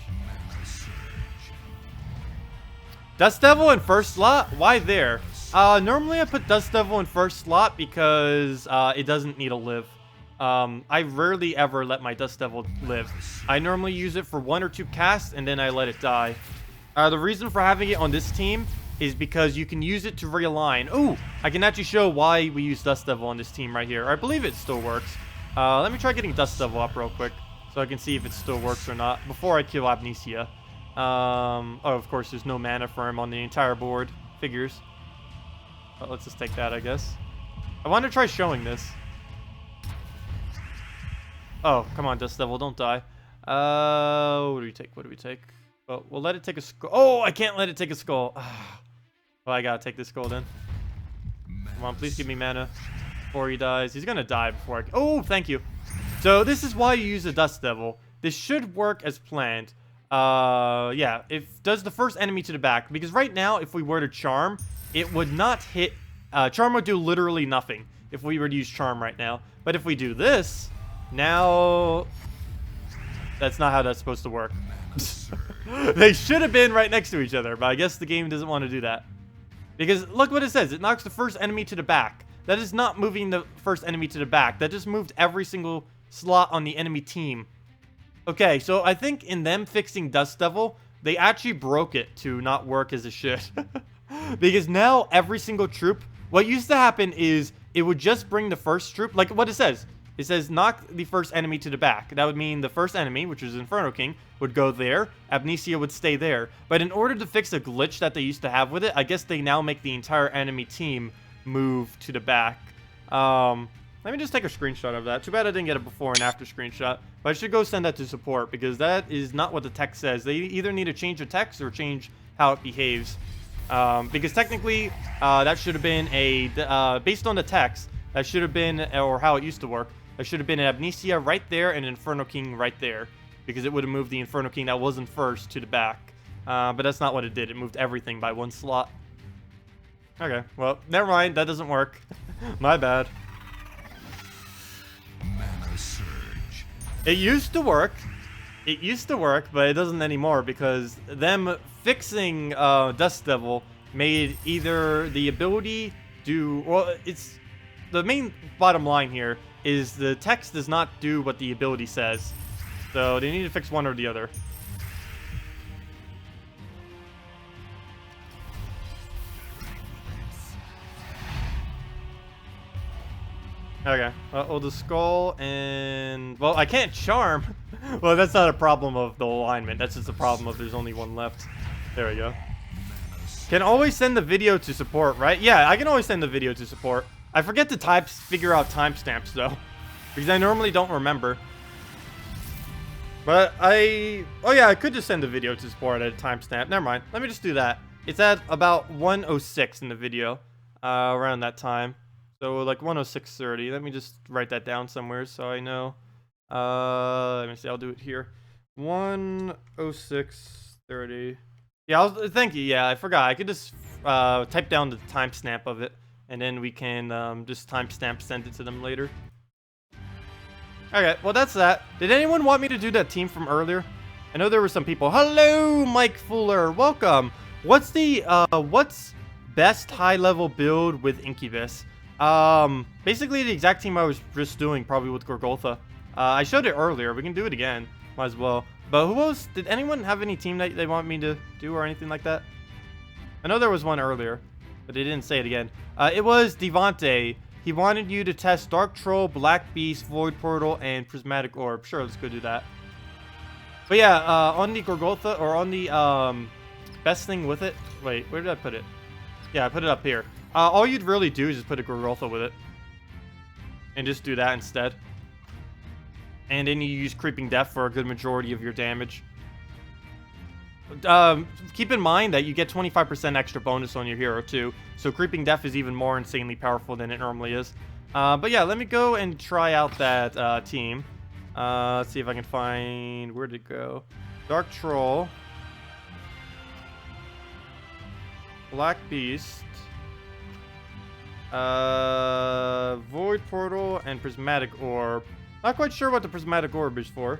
Dust Devil in first slot? Why there? Normally I put Dust Devil in first slot because it doesn't need a live. I rarely ever let my Dust Devil live. I normally use it for 1 or 2 casts, and then I let it die. The reason for having it on this team is because you can use it to realign. Ooh, I can actually show why we use Dust Devil on this team right here. I believe it still works. Let me try getting Dust Devil up real quick so I can see if it still works or not before I kill Amnesia. Oh, of course, there's no mana for him on the entire board. Figures. But let's just take that, I guess. I want to try showing this. Oh, come on, Dust Devil, don't die. What do we take? What do we take? Well, we'll let it take a skull. Oh, I can't let it take a skull. Well, I gotta take this skull then. Come on, please give me mana before he dies. He's gonna die before I... Oh, thank you. So this is why you use a Dust Devil. This should work as planned. Yeah, it does the first enemy to the back. Because right now, if we were to Charm, it would not hit... Charm would do literally nothing if we were to use Charm right now. But if we do this, now... That's not how that's supposed to work. They should have been right next to each other, but I guess the game doesn't want to do that. Because look what it says. It knocks the first enemy to the back. That is not moving the first enemy to the back. That just moved every single slot on the enemy team. Okay, so I think in them fixing Dust Devil, they actually broke it to not work as it should. Because now every single troop... What used to happen is it would just bring the first troop... Like what it says. It says knock the first enemy to the back. That would mean the first enemy, which is Inferno King, would go there. Amnesia would stay there. But in order to fix a glitch that they used to have with it, I guess they now make the entire enemy team move to the back. Let me just take a screenshot of that. Too bad I didn't get a before and after screenshot. But I should go send that to support because that is not what the text says. They either need to change the text or change how it behaves. Because technically, that should have been a... based on the text, that should have been, or how it used to work, there should have been an Amnesia right there and an Inferno King right there. Because it would have moved the Inferno King that wasn't first to the back. But that's not what it did. It moved everything by 1 slot. Okay, well, never mind. That doesn't work. My bad. Mana surge. It used to work. It used to work, but it doesn't anymore because them fixing Dust Devil made either the ability do... Well, it's... The main bottom line here is the text does not do what the ability says. So they need to fix one or the other. Okay, well, the skull and... Well, I can't charm. Well, that's not a problem of the alignment. That's just a problem of there's only one left. There we go. Can always send the video to support, right? Yeah, I can always send the video to support. I forget to figure out timestamps, though. Because I normally don't remember. But oh yeah, I could just send the video to support at a timestamp. Never mind. Let me just do that. It's at about 1:06 in the video. Around that time. So like 1:06:30. Let me just write that down somewhere so I know. Let me see. I'll do it here. 1:06:30. Yeah, thank you. Yeah, I forgot. I could just type down the timestamp of it. And then we can just timestamp send it to them later. Okay, well that's that. Did anyone want me to do that team from earlier? I know there were some people. Hello, Mike Fuller. Welcome. What's the what's best high-level build with Incubus? Basically the exact team I was just doing, probably with Gorgoltha. I showed it earlier. We can do it again. Might as well. But who else? Did anyone have any team that they want me to do or anything like that? I know there was one earlier, but they didn't say it again. It was Devante. He wanted you to test Dark Troll, Black Beast, Void Portal, and Prismatic Orb. Sure, let's go do that. But yeah, on the Gorgoltha, or on the best thing with it... Wait, where did I put it? Yeah, I put it up here. All you'd really do is just put a Gorotha with it. And just do that instead. And then you use Creeping Death for a good majority of your damage. Keep in mind that you get 25% extra bonus on your hero too. So Creeping Death is even more insanely powerful than it normally is. But yeah, let me go and try out that team. Let's see if I can find... Where'd it go? Dark Troll. Black Beast. Void Portal and Prismatic Orb. Not quite sure what the Prismatic Orb is for.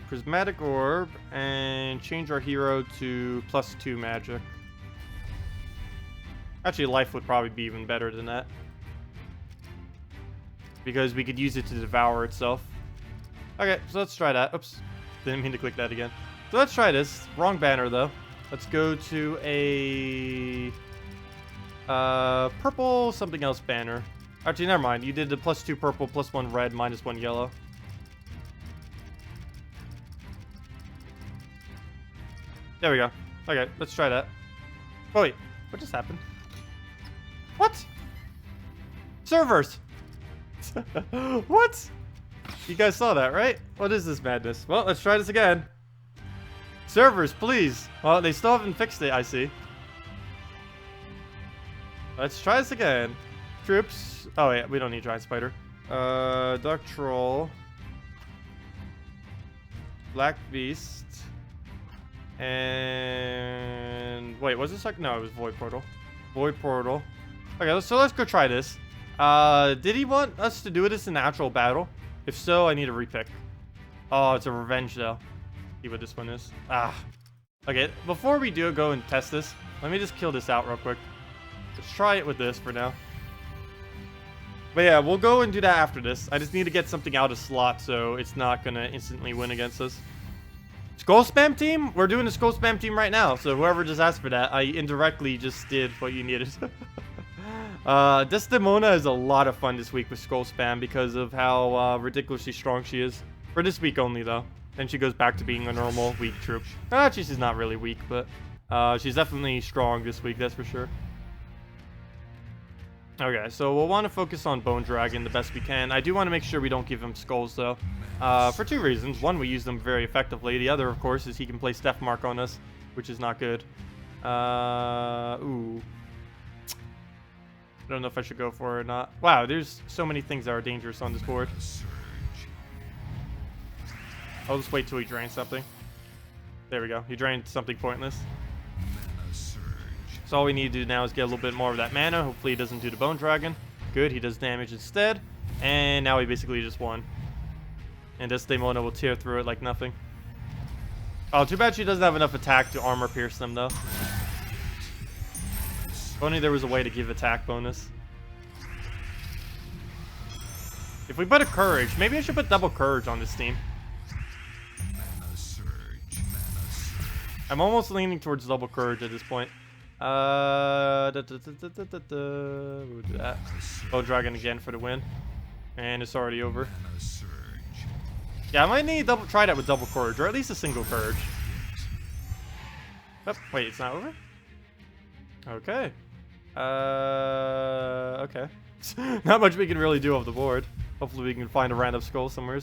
Prismatic Orb and change our hero to +2 magic. Actually, life would probably be even better than that. Because we could use it to devour itself. Okay, so let's try that. Oops. Didn't mean to click that again. So let's try this. Wrong banner, though. Let's go to a... purple something else banner. Actually, never mind. You did the +2 purple, +1 red, -1 yellow. There we go. Okay, let's try that. Oh, wait. What just happened? What? Servers! What? You guys saw that, right? What is this madness? Well, let's try this again. Servers, please. Well, they still haven't fixed it, I see. Let's try this again. Troops. Oh, yeah, we don't need Giant Spider. Dark Troll. Black Beast. And... Wait, was this like... No, it was Void Portal. Void Portal. Okay, so let's go try this. Did he want us to do this in actual battle? If so, I need a repick. Oh, it's a revenge, though. See what this one is. Ah. Okay, before we do go and test this, let me just kill this out real quick. Let's try it with this for now. But yeah, we'll go and do that after this. I just need to get something out of slot so it's not going to instantly win against us. Skull Spam team? We're doing a Skull Spam team right now. So whoever just asked for that, I indirectly just did what you needed. Desdemona is a lot of fun this week with Skull Spam because of how ridiculously strong she is. For this week only, though. Then she goes back to being a normal weak troop. Actually, she's not really weak, but she's definitely strong this week, that's for sure. Okay, so we'll want to focus on Bone Dragon the best we can. I do want to make sure we don't give him skulls, though. For two reasons. One, we use them very effectively. The other, of course, is he can place Death Mark on us, which is not good. Ooh. I don't know if I should go for it or not. Wow, there's so many things that are dangerous on this board. I'll just wait till he drains something. There we go. He drained something pointless. So all we need to do now is get a little bit more of that mana. Hopefully he doesn't do the Bone Dragon. Good, he does damage instead. And now he basically just won. And Desdemona will tear through it like nothing. Oh, too bad she doesn't have enough attack to armor pierce them, though. If only there was a way to give attack bonus. If we put a Courage, maybe I should put double Courage on this team. I'm almost leaning towards double Courage at this point. We'll do that. Bone Dragon again for the win. And it's already over. Yeah, I might need to try that with double Courage, or at least a single Courage. Oh, wait, it's not over? Okay. Okay. Not much we can really do off the board. Hopefully we can find a random skull somewhere.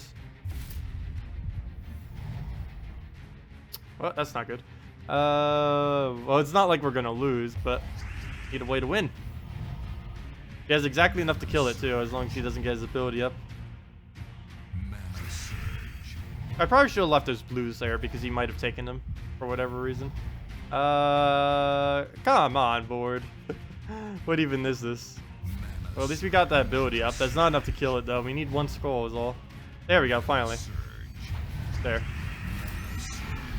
Well, that's not good. Well, it's not like we're gonna lose, but need a way to win. He has exactly enough to kill it, too, as long as he doesn't get his ability up. I probably should have left those blues there, because he might have taken them, for whatever reason. Come on, board. What even is this? Well, at least we got that ability up. That's not enough to kill it, though. We need one skull is all. There we go, finally. There.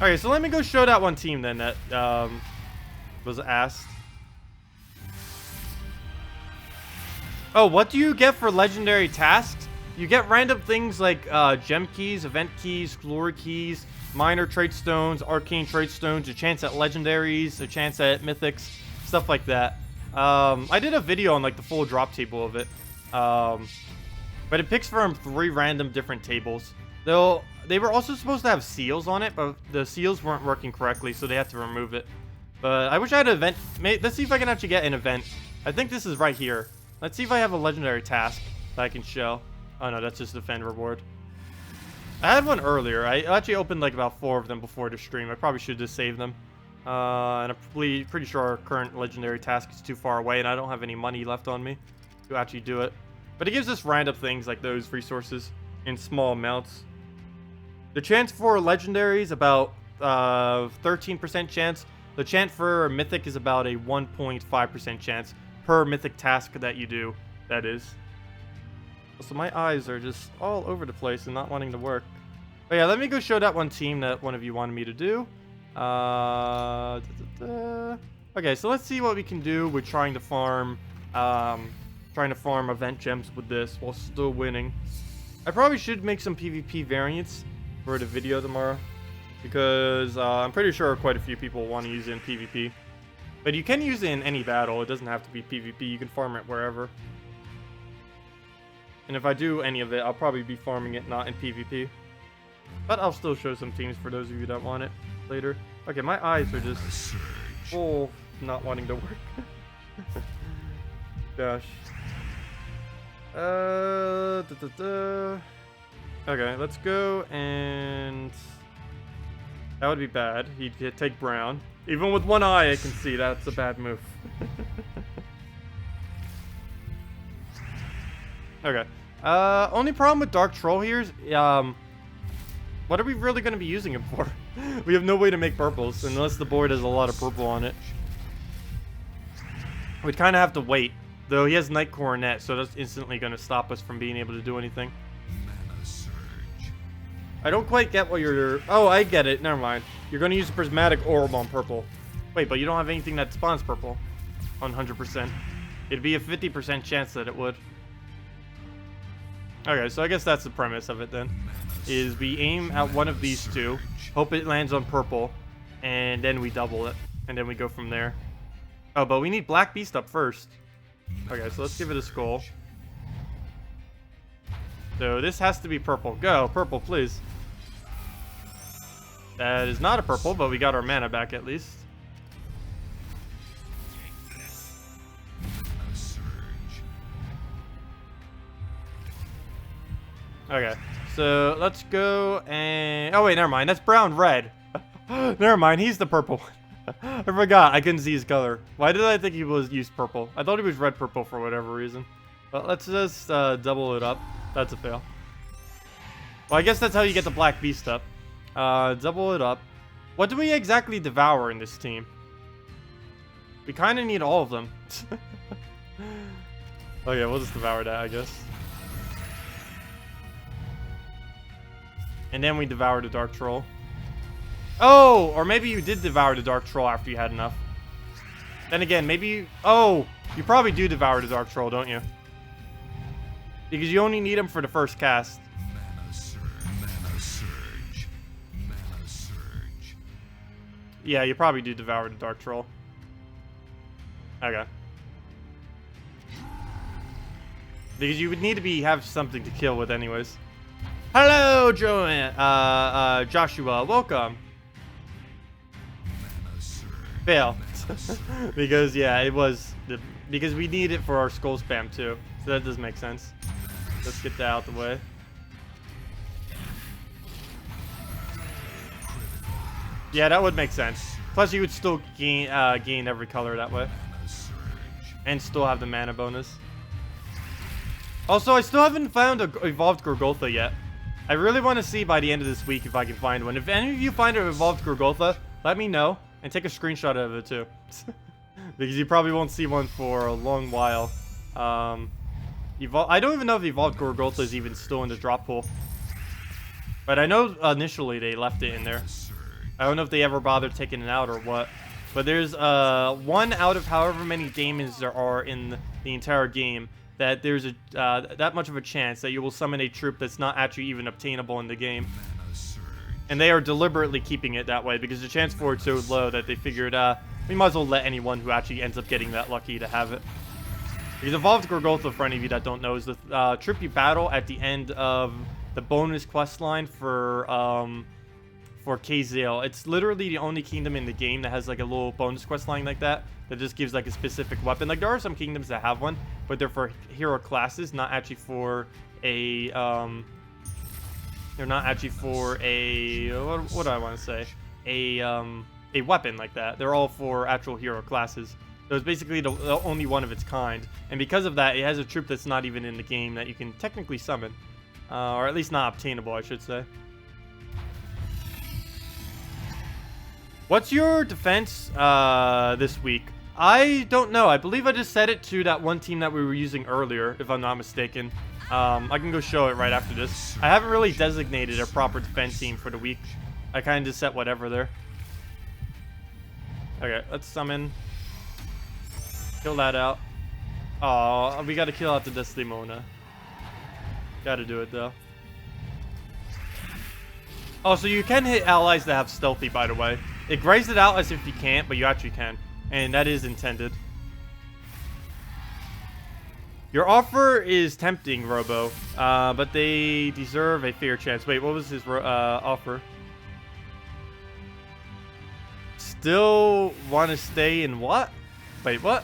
Okay, so let me go show that one team, then, that was asked. Oh, what do you get for legendary tasks? You get random things like gem keys, event keys, glory keys, minor trait stones, arcane trait stones, a chance at legendaries, a chance at mythics, stuff like that. I did a video on like the full drop table of it, but it picks from 3 random different tables. they were also supposed to have seals on it, but the seals weren't working correctly, so they had to remove it. But I wish I had an event. Let's see if I can actually get an event. I think this is right here. Let's see if I have a legendary task that I can show. Oh no, that's just the fan reward. I had one earlier. I actually opened like about 4 of them before the stream. I probably should just save them. And I'm pretty sure our current legendary task is too far away, and I don't have any money left on me to actually do it. But it gives us random things like those resources in small amounts. The chance for legendaries about 13% chance. The chance for mythic is about a 1.5% chance per mythic task that you do. That is. So my eyes are just all over the place and not wanting to work. But yeah, let me go show that one team that one of you wanted me to do. Okay, so let's see what we can do with trying to farm event gems with this while still winning. I probably should make some PvP variants for the video tomorrow, because I'm pretty sure quite a few people want to use it in PvP. But you can use it in any battle. It doesn't have to be PvP. You can farm it wherever. And if I do any of it, I'll probably be farming it not in PvP. But I'll still show some teams for those of you that want it later. Okay, my eyes are just full not wanting to work. Gosh. Okay, let's go, and that would be bad. He'd take brown. Even with one eye, I can see that's a bad move. Okay. Only problem with Dark Troll here is, what are we really going to be using him for? We have no way to make purples, unless the board has a lot of purple on it. We'd kind of have to wait. Though he has Night Coronet, so that's instantly going to stop us from being able to do anything. I don't quite get what you're... Oh, I get it. Never mind. You're going to use a Prismatic Orb on purple. Wait, but you don't have anything that spawns purple. 100%. It'd be a 50% chance that it would. Okay, so I guess that's the premise of it then. Is we aim at one of these two, hope it lands on purple, and then we double it. And then we go from there. Oh, but we need Black Beast up first. Okay, so let's give it a skull. So this has to be purple. Go, purple, please. That is not a purple, but we got our mana back at least. Okay, so let's go and... Oh wait, never mind. That's brown red. Never mind, he's the purple one. I forgot. I couldn't see his color. Why did I think he was used purple? I thought he was red purple for whatever reason. But let's just double it up. That's a fail. Well, I guess that's how you get the Black Beast up. Double it up. What do we exactly devour in this team? We kind of need all of them. Okay, we'll just devour that, I guess. And then we devour the Dark Troll. Oh, or maybe you did devour the Dark Troll after you had enough. Then again, maybe you... Oh, you probably do devour the Dark Troll, don't you? Because you only need him for the first cast. Mana surge. Mana surge. Yeah, you probably do devour the Dark Troll. Okay. Because you would need to have something to kill with anyways. Hello, Joshua. Welcome. Fail. Because, yeah, it was... Because we need it for our skull spam, too. So that does make sense. Let's get that out the way. Yeah, that would make sense. Plus, you would still gain every color that way. And still have the mana bonus. Also, I still haven't found an Evolved Gorgultha yet. I really want to see by the end of this week if I can find one. If any of you find an Evolved Gorgultha, let me know. And take a screenshot of it, too. Because you probably won't see one for a long while. I don't even know if Evolved Gorgultha is even still in the drop pool. But I know initially they left it in there. I don't know if they ever bothered taking it out or what. But there's one out of however many Daemons there are in the entire game that there's that much of a chance that you will summon a troop that's not actually even obtainable in the game. And they are deliberately keeping it that way because the chance for it's so low that they figured we might as well let anyone who actually ends up getting that lucky to have it. Because Evolved Gorgultha, for any of you that don't know, is the troop you battle at the end of the bonus quest line for Kazale. It's literally the only kingdom in the game that has like a little bonus quest line like that just gives like a specific weapon. Like there are some kingdoms that have one, but they're for hero classes, not actually for a they're not actually for a what do I want to say? A weapon like that. They're all for actual hero classes. So it's basically the only one of its kind. And because of that, it has a troop that's not even in the game that you can technically summon. Or at least not obtainable, I should say. What's your defense this week? I don't know. I believe I just set it to that one team that we were using earlier, if I'm not mistaken. I can go show it right after this. I haven't really designated a proper defense team for the week. I kind of just set whatever there. Okay, let's summon. Kill that out. Oh, we gotta kill out the Desdemona. Gotta do it though. Oh, so you can hit allies that have stealthy, by the way. It grays it out as if you can't, but you actually can. And that is intended. Your offer is tempting, Robo. But they deserve a fair chance. Wait, what was his offer? Still want to stay in what? Wait, what?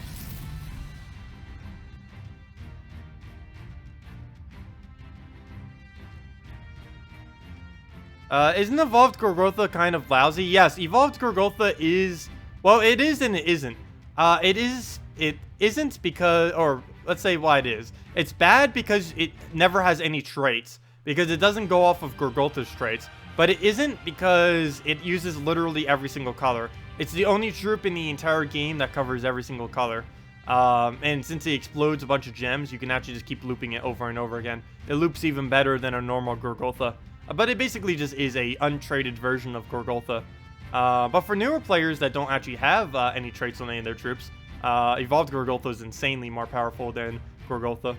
Isn't Evolved Gorgotha kind of lousy? Yes, Evolved Gorgotha is... Well, it is and it isn't. It isn't because... Or, let's say why it is. It's bad because it never has any traits. Because it doesn't go off of Gorgotha's traits. But it isn't because it uses literally every single color. It's the only troop in the entire game that covers every single color. And since it explodes a bunch of gems, you can actually just keep looping it over and over again. It loops even better than a normal Gorgotha. But it basically just is a untraded version of Gorgotha. But for newer players that don't actually have any traits on any of their troops, Evolved Gorgotha is insanely more powerful than Gorgotha.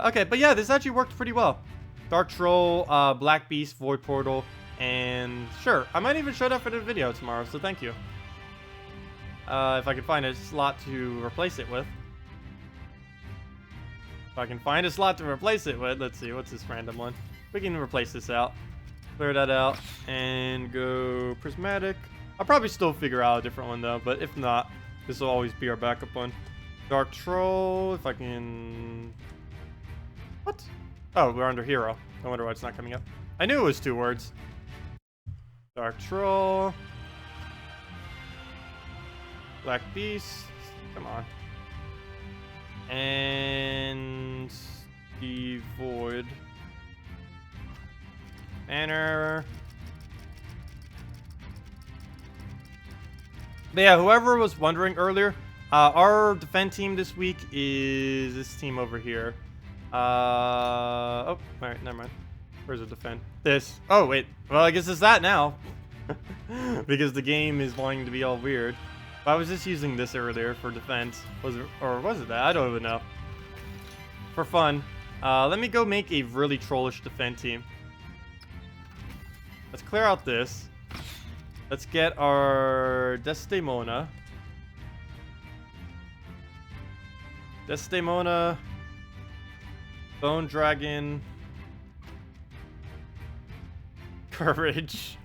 Okay, but yeah, this actually worked pretty well. Dark Troll, Black Beast, Void Portal, and sure, I might even show that for the video tomorrow, so thank you. If I can find a slot to replace it with. If I can find a slot to replace it with, let's see, what's this random one? We can replace this out. Clear that out, and go Prismatic. I'll probably still figure out a different one though, but if not, this will always be our backup one. Dark Troll, if I can... What? Oh, we're under Hero. I wonder why it's not coming up. I knew it was 2 words. Dark Troll. Black Beast. Come on. And... the Void. Banner. But yeah, whoever was wondering earlier, our defend team this week is this team over here. Oh, alright, never mind. Where's the defend? This. Oh, wait. Well, I guess it's that now. Because the game is wanting to be all weird. But I was just using this earlier for defense. Was it, or was it that? I don't even know. For fun. Let me go make a really trollish defend team. Let's clear out this. Let's get our Desdemona. Desdemona. Bone Dragon. Courage.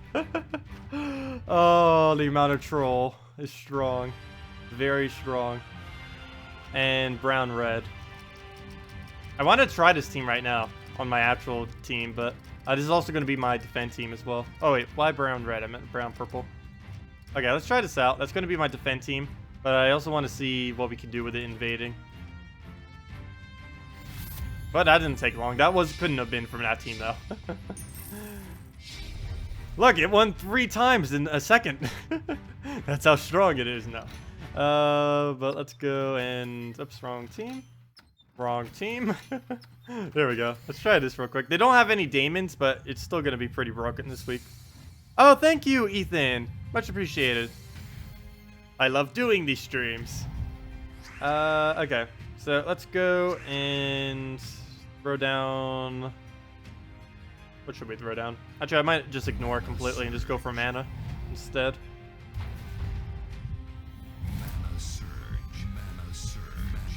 Oh, the amount of troll is strong. Very strong. And brown red. I want to try this team right now on my actual team, but this is also going to be my defend team as well. Oh wait, why brown red? I meant brown purple. Okay, let's try this out. That's going to be my defend team, but I also want to see what we can do with it invading. But that didn't take long. That couldn't have been from that team though. Look, it won 3 times in a second. That's how strong it is now. But let's go and... Oops, wrong team. Wrong team. There we go. Let's try this real quick. They don't have any Daemons, but it's still going to be pretty broken this week. Oh, thank you, Ethan. Much appreciated. I love doing these streams. Okay. So let's go and throw down... What should we throw down? Actually, I might just ignore it completely and just go for mana instead.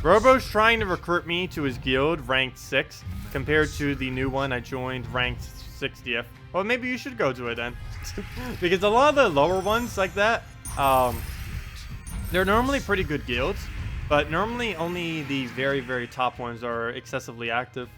Robo's trying to recruit me to his guild, ranked 6, compared to the new one I joined, ranked 60th. Well, maybe you should go to it then. Because a lot of the lower ones like that, they're normally pretty good guilds, but normally only the very, very top ones are excessively active.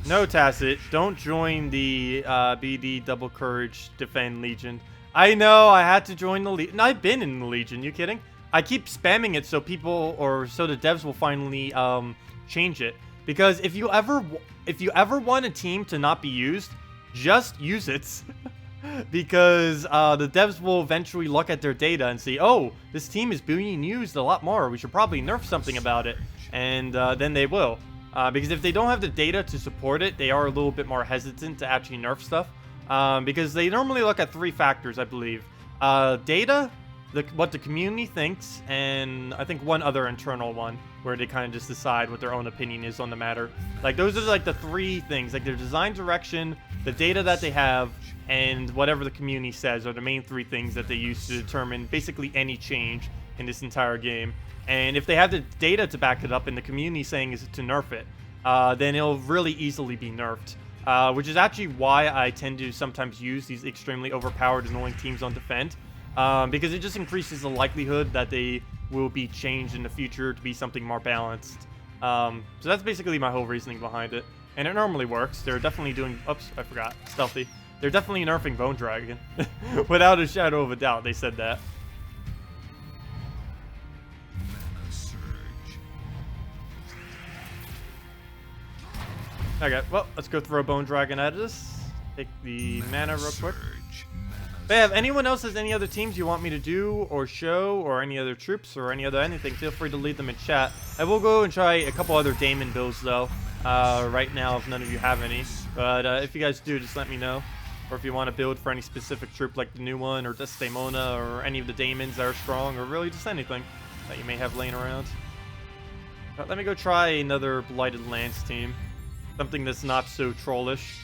No, Tacit, don't join the BD Double Courage Defend Legion. I know, I had to join the Legion. I've been in the Legion, you kidding? I keep spamming it so people, or so the devs will finally change it. Because if you ever want a team to not be used, just use it. Because the devs will eventually look at their data and see, oh, this team is being used a lot more. We should probably nerf something about it. And then they will. Because if they don't have the data to support it, they are a little bit more hesitant to actually nerf stuff. Because they normally look at 3 factors, I believe. Data, what the community thinks, and I think one other internal one, where they kind of just decide what their own opinion is on the matter. Like, those are like the 3 things. Like, their design direction, the data that they have, and whatever the community says are the main 3 things that they use to determine basically any change in this entire game. And if they have the data to back it up and the community saying is to nerf it, then it'll really easily be nerfed. Which is actually why I tend to sometimes use these extremely overpowered, annoying teams on defend. Because it just increases the likelihood that they will be changed in the future to be something more balanced. So that's basically my whole reasoning behind it. And it normally works. They're definitely doing... Oops, I forgot. Stealthy. They're definitely nerfing Bone Dragon. Without a shadow of a doubt, they said that. Okay, well, let's go throw Bone Dragon at us. Take the mana real quick. But yeah, if anyone else has any other teams you want me to do or show, or any other troops or any other anything, feel free to leave them in chat. I will go and try a couple other Damon builds though, right now if none of you have any. But if you guys do, just let me know. Or if you want to build for any specific troop like the new one, or just Desdemona, or any of the Daemons that are strong, or really just anything that you may have laying around. But let me go try another Blighted Lance team. Something that's not so trollish.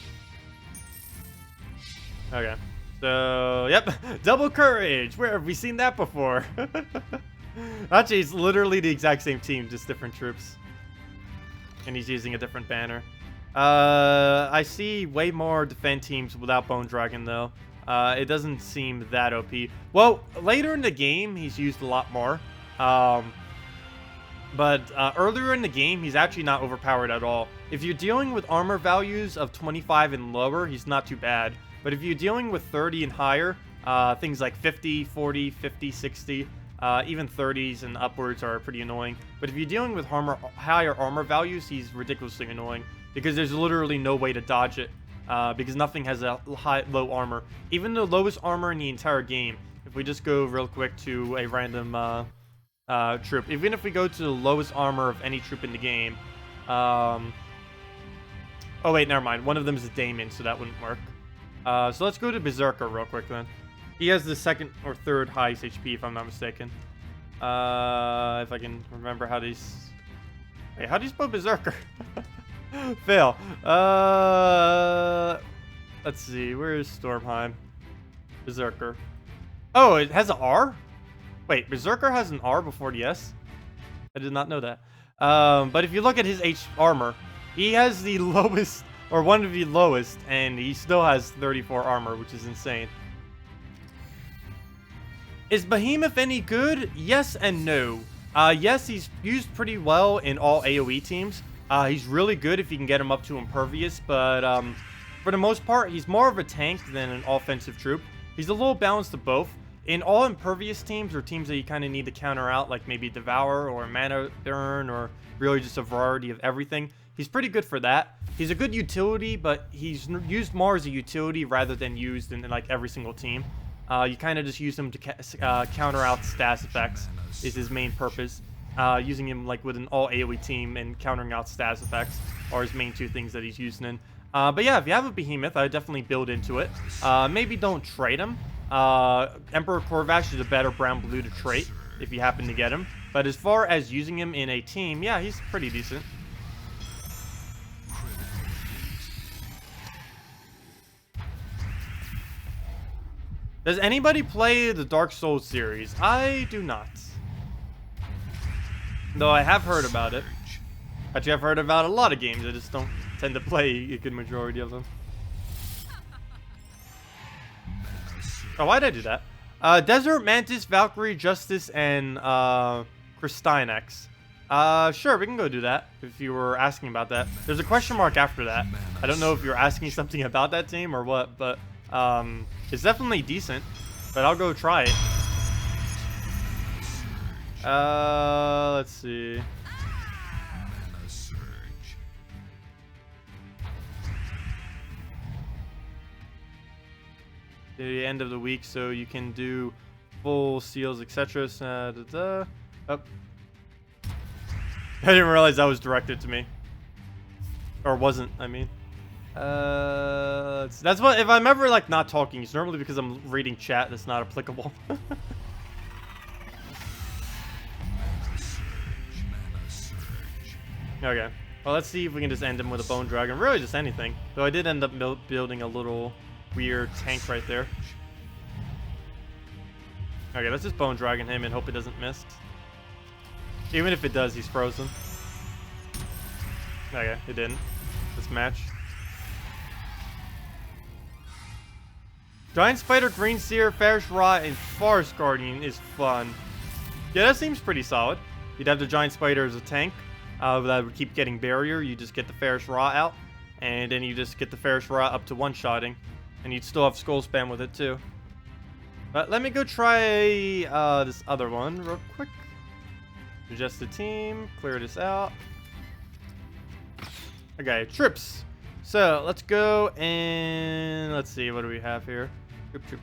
Okay. So, yep. Double Courage! Where have we seen that before? Actually, it's literally the exact same team, just different troops. And he's using a different banner. I see way more defend teams without Bone Dragon, though. It doesn't seem that OP. Well, later in the game, he's used a lot more. But earlier in the game, he's actually not overpowered at all. If you're dealing with armor values of 25 and lower, he's not too bad. But if you're dealing with 30 and higher, things like 50, 40, 50, 60, even 30s and upwards are pretty annoying. But if you're dealing with higher armor values, he's ridiculously annoying. Because there's literally no way to dodge it. Because nothing has a low armor. Even the lowest armor in the entire game, if we just go real quick to a random troop. Even if we go to the lowest armor of any troop in the game. Oh wait, never mind. One of them is a Daemon, so that wouldn't work. So let's go to Berserker real quick then. He has the 2nd or 3rd highest HP, if I'm not mistaken. If I can remember how these... Wait, how do you spell Berserker? Fail. Let's see. Where is Stormheim? Berserker. Oh, it has an R? Wait, Berserker has an R before the S? I did not know that. But if you look at his armor, he has the lowest, or one of the lowest, and he still has 34 armor, which is insane. Is Behemoth any good? Yes and no. Yes, he's used pretty well in all AoE teams. He's really good if you can get him up to Impervious, but for the most part, he's more of a tank than an offensive troop. He's a little balanced to both. In all Impervious teams, or teams that you kind of need to counter out, like maybe Devour or Mana Burn, or really just a variety of everything, he's pretty good for that. He's a good utility, but he's used more as a utility rather than used in like every single team. You kind of just use him to counter out status effects is his main purpose. Using him like with an all AoE team and countering out status effects are his main 2 things that he's using in. But yeah, if you have a Behemoth, I would definitely build into it. Maybe don't trade him. Emperor Corvash is a better brown-blue to trade if you happen to get him. But as far as using him in a team, yeah, he's pretty decent. Does anybody play the Dark Souls series? I do not. Though I have heard about it. Actually, I've heard about a lot of games. I just don't tend to play a good majority of them. Oh, why did I do that? Desert Mantis, Valkyrie, Justice, and Christinex. Sure, we can go do that if you were asking about that. There's a question mark after that. I don't know if you're asking something about that team or what, but it's definitely decent. But I'll go try it. Let's see. The end of the week, so you can do full seals, etc. Oh. I didn't realize that was directed to me, or wasn't. I mean, that's what, if I'm ever like not talking, it's normally because I'm reading chat that's not applicable. Okay, well, let's see if we can just end him with a bone dragon. Really, just anything. Though I did end up building a little weird tank right there. Okay, let's just bone dragon him and hope it doesn't miss. Even if it does, he's frozen. Okay, it didn't. This match. Giant Spider, Green Seer, Farish Rot, and Forest Guardian is fun. Yeah, that seems pretty solid. You'd have the Giant Spider as a tank. That would keep getting barrier. You just get the Farish Rot out. And then you just get the Farish Rot up to one-shotting. And you'd still have skull spam with it too. But let me go try this other one real quick. Adjust the team. Clear this out. Okay, trips. So let's go and let's see, what do we have here? Trip.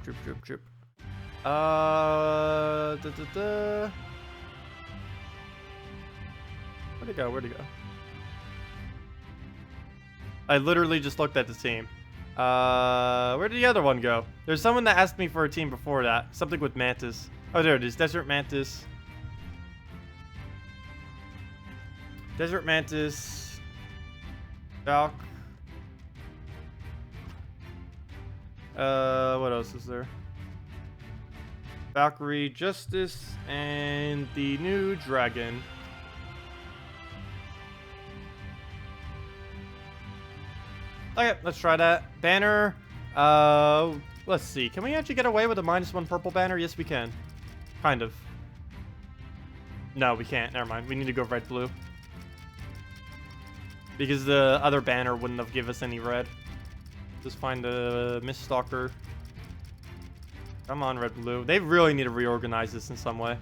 Where'd it go? I literally just looked at the team. Where did the other one go? There's someone that asked me for a team before that. Something with Mantis. Oh, there it is. Desert Mantis. Valk. What else is there? Valkyrie, Justice, and the new dragon. Okay, let's try that. Banner. Let's see. Can we actually get away with a -1 purple banner? Yes, we can. Kind of. No, we can't. Never mind. We need to go red-blue. Because the other banner wouldn't have given us any red. Just find the Miststalker. Come on, red-blue. They really need to reorganize this in some way.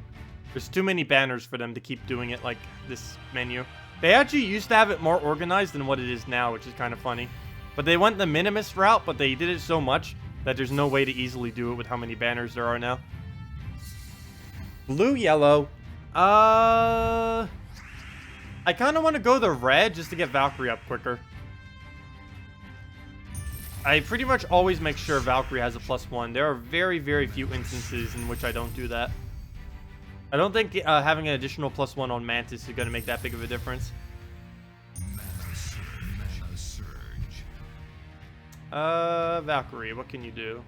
There's too many banners for them to keep doing it like this menu. They actually used to have it more organized than what it is now, which is kind of funny. But they went the minimalist route, but they did it so much that there's no way to easily do it with how many banners there are now. Blue, yellow. I kind of want to go the red just to get Valkyrie up quicker. I pretty much always make sure Valkyrie has a +1. There are very, very few instances in which I don't do that. I don't think having an additional +1 on Mantis is going to make that big of a difference. Valkyrie, what can you do?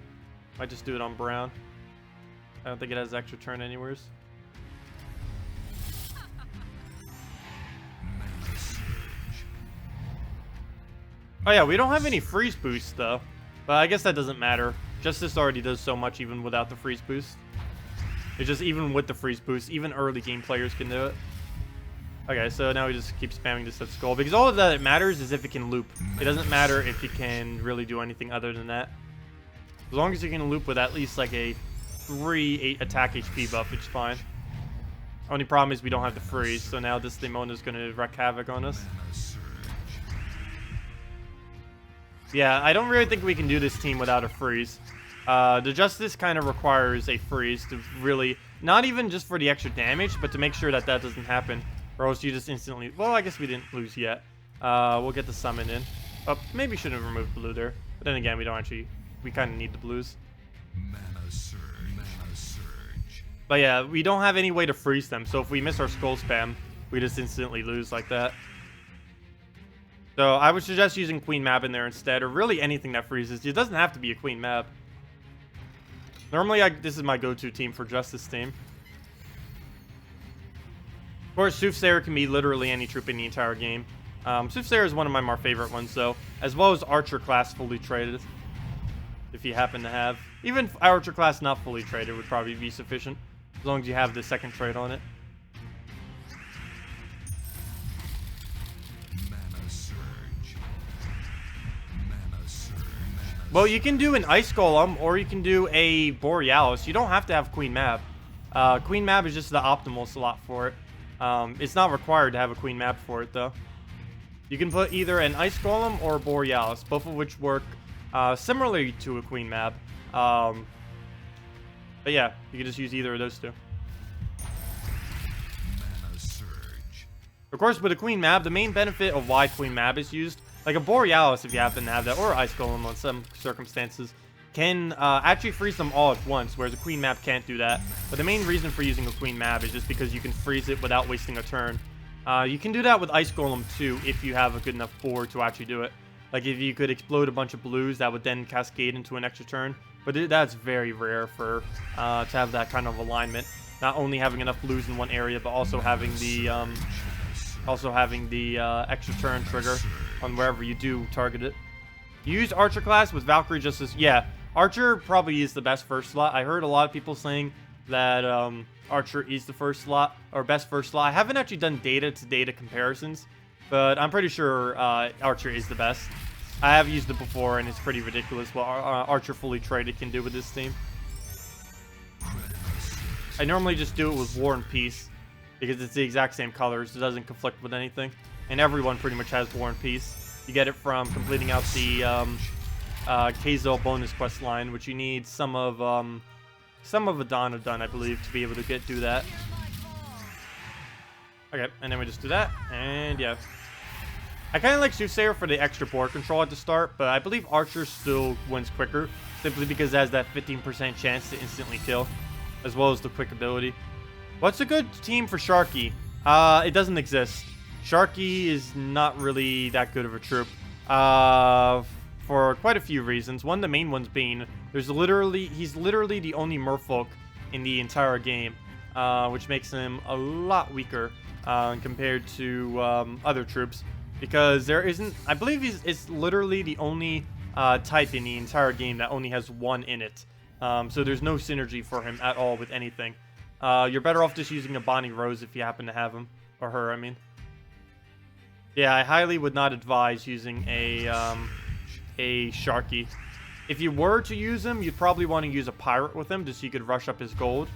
I just do it on brown. I don't think it has extra turn anywheres. Oh yeah, we don't have any freeze boost though. But I guess that doesn't matter. Justice already does so much even without the freeze boost. It's just even with the freeze boost, even early game players can do it. Okay, so now we just keep spamming this at skull. Because all of that matters is if it can loop. It doesn't matter if it can really do anything other than that. As long as you can loop with at least like a 3 attack HP buff, it's fine. Only problem is we don't have the freeze, so now this Daemon is going to wreak havoc on us. Yeah, I don't really think we can do this team without a freeze. The Justice kind of requires a freeze to really, not even just for the extra damage, but to make sure that that doesn't happen. Or else you just instantly, well, I guess we didn't lose yet. We'll get the summon in. Oh, maybe shouldn't have removed blue there. But then again, we don't actually, we kind of need the blues. Mana surge. But yeah, we don't have any way to freeze them. So if we miss our skull spam, we just instantly lose like that. So I would suggest using Queen Mab in there instead, or really anything that freezes. It doesn't have to be a Queen Mab. Normally, this is my go-to team for just this team. Of course, Soothsayer can be literally any troop in the entire game. Soothsayer is one of my more favorite ones, though, as well as Archer class fully traded. If you happen to have. Even Archer class not fully traded would probably be sufficient, as long as you have the second trade on it. Mana surge. Mana surge. Well, you can do an Ice Golem, or you can do a Borealis. You don't have to have Queen Mab. Queen Mab is just the optimal slot for it. It's not required to have a Queen Mab for it, though. You can put either an Ice Golem or a Borealis, both of which work similarly to a Queen Mab. But yeah, you can just use either of those two. Mana surge. Of course, with a Queen Mab, the main benefit of why Queen Mab is used, like a Borealis if you happen to have that, or Ice Golem on some circumstances, can actually freeze them all at once, whereas a Queen Mab can't do that. But the main reason for using a Queen Mab is just because you can freeze it without wasting a turn. You can do that with Ice Golem too, if you have a good enough board to actually do it. Like if you could explode a bunch of blues, that would then cascade into an extra turn. But that's very rare for to have that kind of alignment. Not only having enough blues in one area, but also having the extra turn trigger on wherever you do target it. You use Archer class with Valkyrie just as... Yeah, Archer probably is the best first slot. I heard a lot of people saying that Archer is the first slot, or best first slot. I haven't actually done data-to-data comparisons, but I'm pretty sure Archer is the best. I have used it before, and it's pretty ridiculous what Archer fully traded can do with this team. I normally just do it with War and Peace, because it's the exact same colors. It doesn't conflict with anything. And everyone pretty much has War and Peace. You get it from completing out the Kazol bonus quest line, which you need some of Adana done, I believe, to be able to do that. Okay, and then we just do that, and yeah. I kind of like Soothsayer for the extra board control at the start, but I believe Archer still wins quicker, simply because it has that 15% chance to instantly kill, as well as the quick ability. What's a good team for Sharky? It doesn't exist. Sharky is not really that good of a troop, for quite a few reasons. One of the main ones being, he's literally the only merfolk in the entire game, which makes him a lot weaker compared to other troops. Because there isn't... I believe it's literally the only type in the entire game that only has one in it. So there's no synergy for him at all with anything. You're better off just using a Bonnie Rose if you happen to have him. Or her, I mean. Yeah, I highly would not advise using a Sharky. If you were to use him, you'd probably want to use a Pirate with him, just so you could rush up his gold.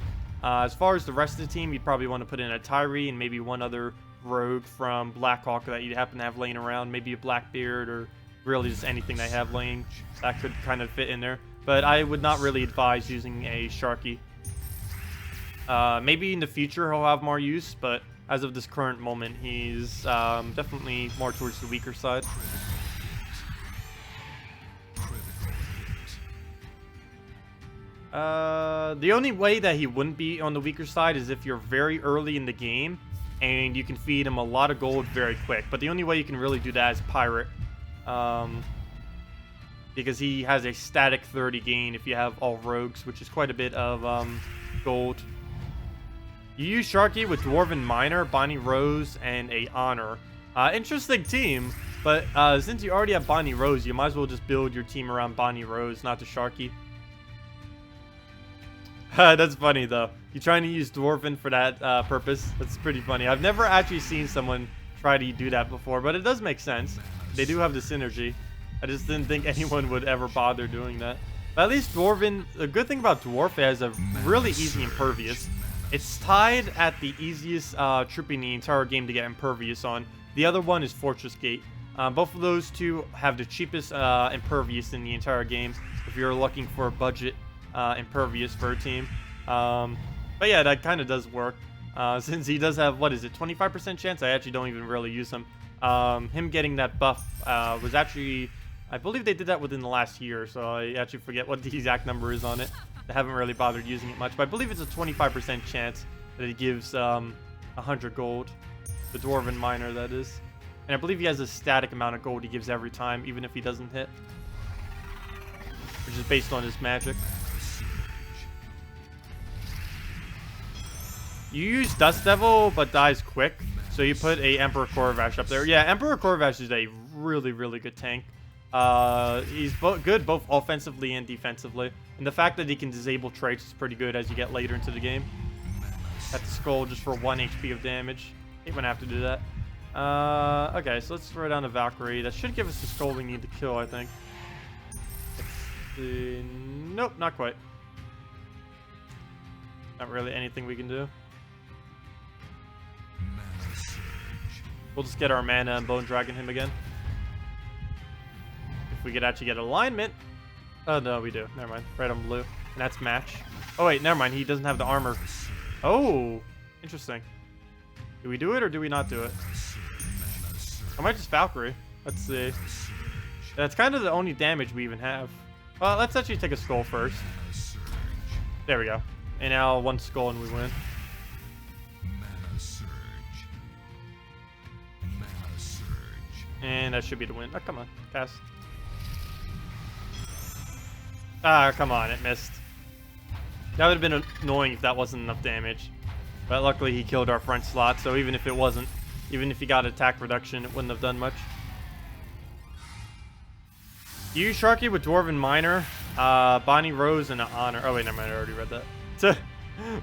As far as the rest of the team, you'd probably want to put in a Tyree and maybe one other rogue from Blackhawk that you happen to have laying around, maybe a Blackbeard, or really just anything they have laying that could kind of fit in there. But I would not really advise using a Sharky. Maybe in the future he'll have more use, but as of this current moment, he's definitely more towards the weaker side. The only way that he wouldn't be on the weaker side is if you're very early in the game and you can feed him a lot of gold very quick. But the only way you can really do that is Pirate. Because he has a static 30 gain if you have all rogues, which is quite a bit of gold. You use Sharky with Dwarven Miner, Bonnie Rose, and a Honor. Interesting team, but since you already have Bonnie Rose, you might as well just build your team around Bonnie Rose, not the Sharky. That's funny, though. You trying to use Dwarven for that purpose? That's pretty funny. I've never actually seen someone try to do that before, but it does make sense. They do have the synergy. I just didn't think anyone would ever bother doing that. But at least Dwarven, the good thing about Dwarf is a really easy Impervious. It's tied at the easiest troop in the entire game to get Impervious on. The other one is Fortress Gate. Both of those two have the cheapest Impervious in the entire game if you're looking for a budget Impervious for a team. But yeah, that kind of does work. Since he does have, what is it, 25% chance? I actually don't even really use him. Him getting that buff was actually... I believe they did that within the last year, so I actually forget what the exact number is on it. I haven't really bothered using it much, but I believe it's a 25% chance that it gives 100 gold. The Dwarven Miner, that is. And I believe he has a static amount of gold he gives every time, even if he doesn't hit. Which is based on his magic. You use Dust Devil, but dies quick. So you put a Emperor Korvash up there. Yeah, Emperor Korvash is a really, really good tank. He's good both offensively and defensively. And the fact that he can disable traits is pretty good as you get later into the game. At the skull just for 1 HP of damage. Hate when I have to do that. Okay, so let's throw down a Valkyrie. That should give us the skull we need to kill, I think. Let's see. Nope, not quite. Not really anything we can do. We'll just get our mana and Bone Dragon him again. If we could actually get alignment. Oh, no, we do. Never mind. Red on blue. And that's match. Oh, wait, never mind. He doesn't have the armor. Oh, interesting. Do we do it or do we not do it? I might just Valkyrie. Let's see. That's kind of the only damage we even have. Well, let's actually take a skull first. There we go. And now 1 skull and we win. And that should be the win. Oh, come on. Cast. Ah, come on. It missed. That would have been annoying if that wasn't enough damage. But luckily he killed our front slot, so even if it wasn't, even if he got attack reduction, it wouldn't have done much. You use Sharky with Dwarven Miner, Bonnie Rose, and an Honor. Oh, wait, never mind. I already read that.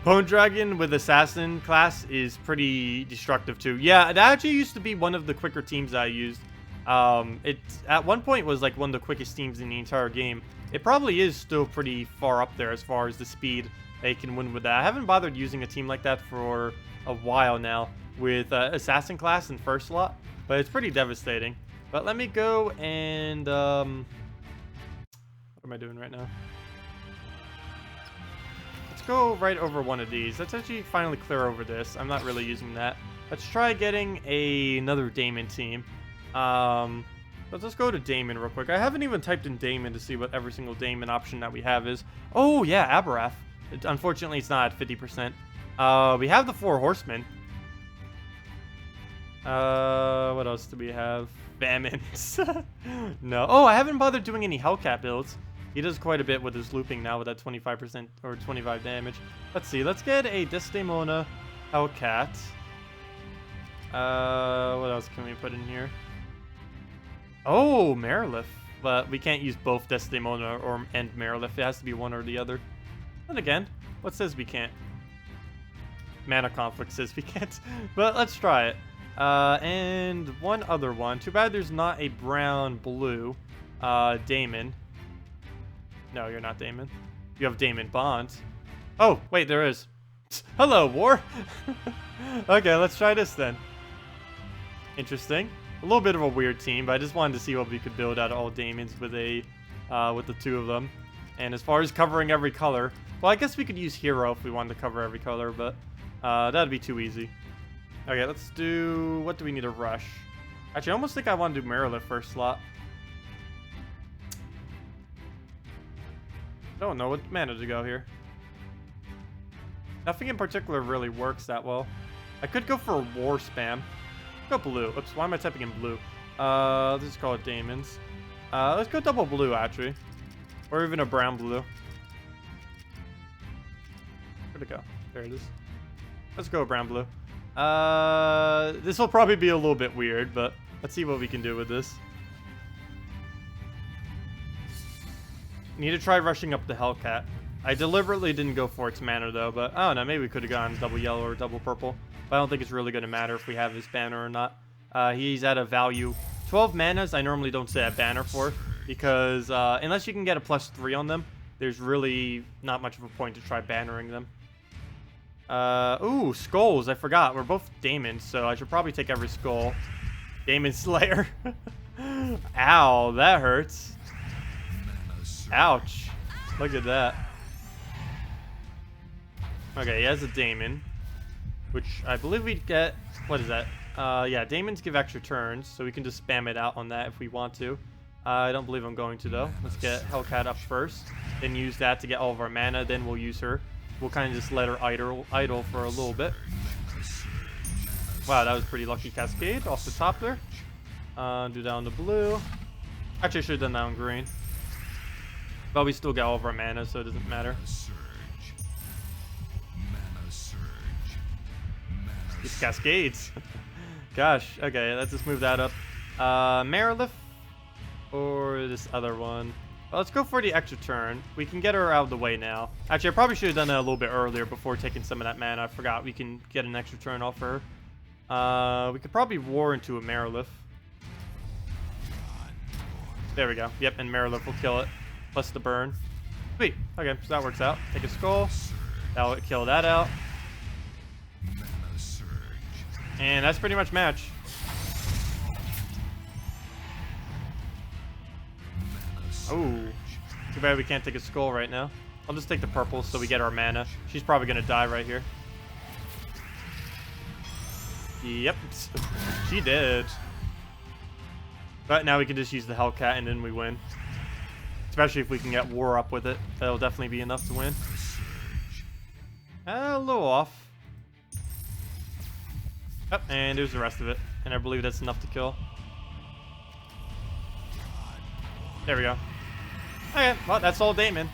Bone Dragon with Assassin class is pretty destructive too. Yeah, that actually used to be one of the quicker teams I used. It at one point was like one of the quickest teams in the entire game. It probably is still pretty far up there as far as the speed they can win with that. I haven't bothered using a team like that for a while now with Assassin class and first slot, but it's pretty devastating. But let me go and what am I doing right now? Go right over one of these. Let's actually finally clear over this. I'm not really using that. Let's try getting another Damon team. Let's just go to Damon real quick. I haven't even typed in Damon to see what every single Damon option that we have is. Oh yeah, Aberrath. Unfortunately, it's not at 50%. We have the 4 horsemen. What else do we have? Famines. No. Oh, I haven't bothered doing any Hellcat builds. He does quite a bit with his looping now with that 25% or 25 damage. Let's see. Let's get a Desdemona Hellcat. What else can we put in here? Oh, Marilith. But we can't use both Desdemona and Marilith. It has to be one or the other. And again, what says we can't? Mana conflict says we can't. But let's try it. And one other one. Too bad there's not a brown-blue Damon. No, you're not Damon. You have Damon Bond. Oh, wait, there is. Hello, War. Okay, let's try this then. Interesting. A little bit of a weird team, but I just wanted to see what we could build out of all Damons with the 2 of them. And as far as covering every color, well, I guess we could use Hero if we wanted to cover every color, but that'd be too easy. Okay, let's do... What do we need to rush? Actually, I almost think I want to do Marilith first slot. I don't know what mana to go here. Nothing in particular really works that well. I could go for a war spam. Go blue. Oops, why am I typing in blue? Let's just call it Damon's. Let's go double blue, actually. Or even a brown blue. Where'd it go? There it is. Let's go brown blue. This will probably be a little bit weird, but let's see what we can do with this. Need to try rushing up the Hellcat. I deliberately didn't go for its mana though, but I don't know, maybe we could have gone double yellow or double purple. But I don't think it's really going to matter if we have his banner or not. He's at a value 12 manas. I normally don't say a banner for, because unless you can get a +3 on them, there's really not much of a point to try bannering them. Ooh, skulls. I forgot. We're both Damon, so I should probably take every skull. Damon Slayer. Ow, that hurts. Ouch. Look at that. Okay, he has a Damon, which I believe we get... What is that? Yeah, Damons give extra turns, so we can just spam it out on that if we want to. I don't believe I'm going to, though. Let's get Hellcat up first, then use that to get all of our mana, then we'll use her. We'll kind of just let her idle for a little bit. Wow, that was pretty lucky cascade off the top there. Do that on the blue. Actually, I should have done that on green. But we still got all of our mana, so it doesn't matter. These cascades. Gosh. Okay, let's just move that up. Marilith or this other one. Well, let's go for the extra turn. We can get her out of the way now. Actually, I probably should have done that a little bit earlier before taking some of that mana. I forgot we can get an extra turn off her. We could probably war into a Marilith. There we go. Yep, and Marilith will kill it. Plus the burn. Sweet. Okay, so that works out. Take a skull. That'll kill that out. And that's pretty much match. Oh, too bad we can't take a skull right now. I'll just take the purple so we get our mana. She's probably going to die right here. Yep, she did. But now we can just use the Hellcat and then we win. Especially if we can get war up with it. That'll definitely be enough to win. A little off. Oh, and there's the rest of it. And I believe that's enough to kill. There we go. Okay, well, that's all Damon.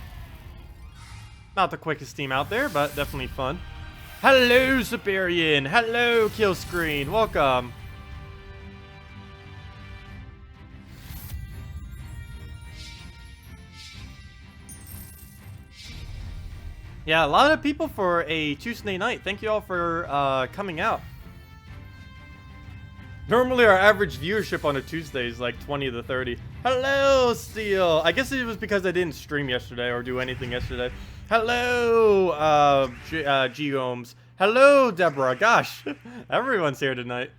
Not the quickest team out there, but definitely fun. Hello, Superian. Hello, Kill Screen. Welcome. Yeah, a lot of people for a Tuesday night. Thank you all for coming out. Normally our average viewership on a Tuesday is like 20 to 30. Hello, Steel. I guess it was because I didn't stream yesterday or do anything yesterday. Hello, G-Ohms. Hello, Deborah. Gosh, everyone's here tonight.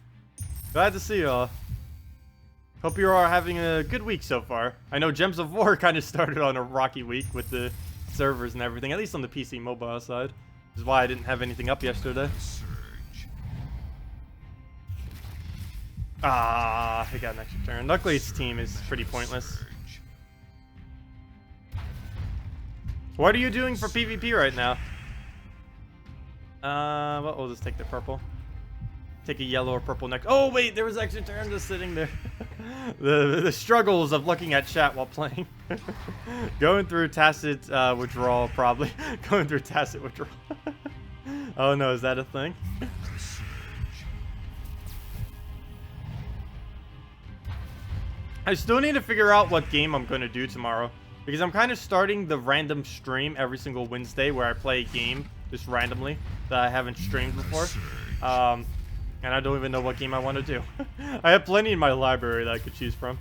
Glad to see you all. Hope you are having a good week so far. I know Gems of War kind of started on a rocky week with the servers and everything, at least on the PC mobile side. Which is why I didn't have anything up yesterday. Ah, he got an extra turn. Luckily, his team is pretty pointless. What are you doing for PvP right now? Well, we'll just take the purple. Take a yellow or purple next. Oh, wait, there was extra turn just sitting there. the struggles of looking at chat while playing. Going through tacit withdrawal, probably. Going through tacit withdrawal. Oh, no, is that a thing? I still need to figure out what game I'm going to do tomorrow. Because I'm kind of starting the random stream every single Wednesday where I play a game just randomly that I haven't streamed before. And I don't even know what game I want to do. I have plenty in my library that I could choose from.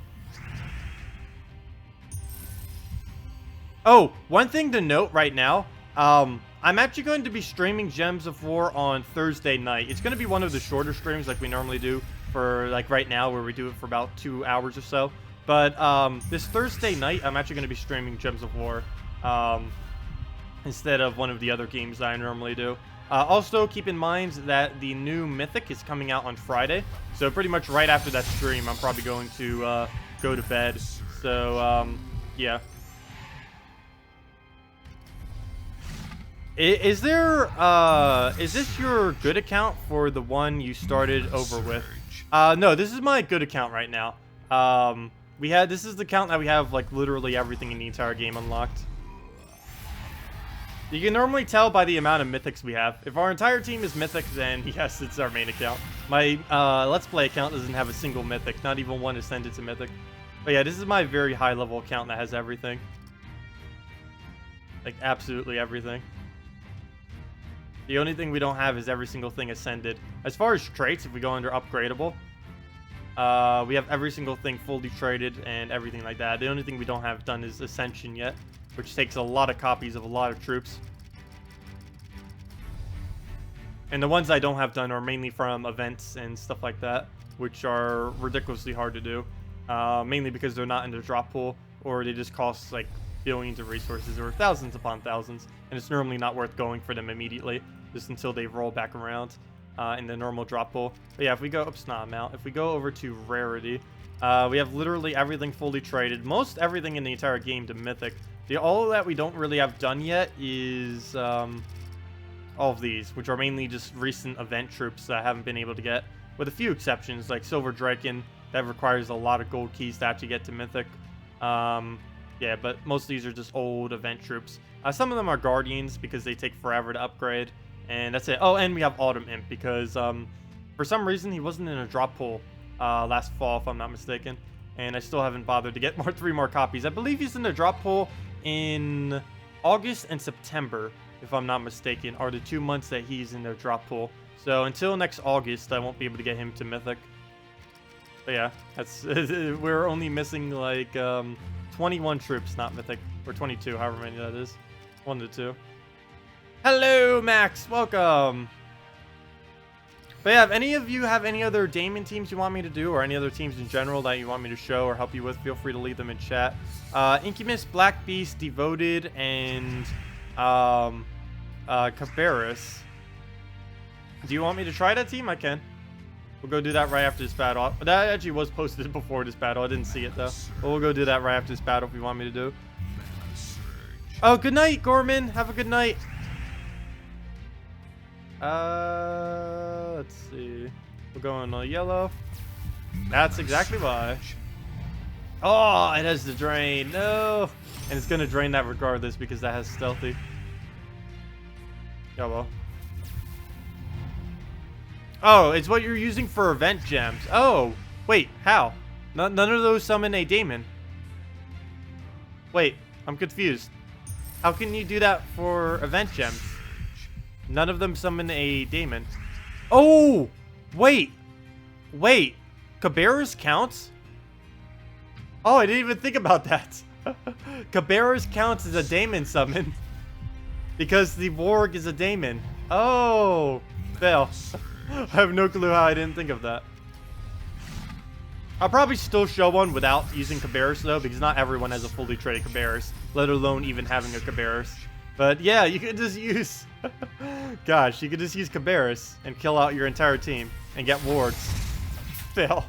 Oh, one thing to note right now. I'm actually going to be streaming Gems of War on Thursday night. It's going to be one of the shorter streams like we normally do for like right now where we do it for about 2 hours or so. But this Thursday night, I'm actually going to be streaming Gems of War instead of one of the other games that I normally do. Also, keep in mind that the new Mythic is coming out on Friday. So pretty much right after that stream, I'm probably going to go to bed. So, yeah. Is this your good account for the one you started over with? No, this is my good account right now. This is the account that we have like literally everything in the entire game unlocked. You can normally tell by the amount of mythics we have. If our entire team is mythic, then yes, it's our main account. My Let's Play account doesn't have a single mythic, not even one ascended to mythic. But yeah, this is my very high level account that has everything. Like absolutely everything. The only thing we don't have is every single thing ascended. As far as traits, if we go under upgradable, we have every single thing fully traded and everything like that. The only thing we don't have done is Ascension yet, which takes a lot of copies of a lot of troops. And the ones I don't have done are mainly from events and stuff like that, which are ridiculously hard to do. Mainly because they're not in the drop pool, or they just cost like billions of resources or thousands upon thousands, and it's normally not worth going for them immediately, just until they roll back around in the normal drop pool. But yeah, if we go, oops, not amount. If we go over to rarity, we have literally everything fully traded, most everything in the entire game to mythic. All that we don't really have done yet is all of these, which are mainly just recent event troops that I haven't been able to get, with a few exceptions, like Silver Draken, that requires a lot of gold keys to actually get to mythic. Yeah, but most of these are just old event troops. Some of them are Guardians because they take forever to upgrade, And that's it. Oh, and we have Autumn Imp because for some reason he wasn't in a drop pool last fall, if I'm not mistaken. And I still haven't bothered to get 3 more copies. I believe he's in the drop pool in August and September, if I'm not mistaken, are the 2 months that he's in the drop pool. So until next August, I won't be able to get him to Mythic. But yeah, that's we're only missing like 21 troops, not Mythic, or 22, however many that is. 1 to 2. Hello, Max. Welcome. But yeah, if any of you have any other Damon teams you want me to do, or any other teams in general that you want me to show or help you with, feel free to leave them in chat. Incubus, Black Beast, Devoted, and Cabarrus. Do you want me to try that team? I can. We'll go do that right after this battle. That actually was posted before this battle. I didn't see it, though. But we'll go do that right after this battle if you want me to do. Oh, good night, Gorman. Have a good night. Let's see. We're going on yellow. That's exactly why. Oh, it has the drain. No. And it's going to drain that regardless because that has stealthy. Yeah, well. Oh, it's what you're using for event gems. Oh, wait, how? None of those summon a Daemon. Wait, I'm confused. How can you do that for event gems? None of them summon a Daemon. Oh, wait. Wait, Cabarrus counts? Oh, I didn't even think about that. Cabarrus counts as a Daemon summon. Because the Warg is a Daemon. Oh, fail. I have no clue how I didn't think of that. I'll probably still show one without using Cabarrus though, because not everyone has a fully traded Cabarrus, let alone even having a Cabarrus. But yeah, you could just use... Gosh, you could just use Cabarrus and kill out your entire team and get wards. Fail.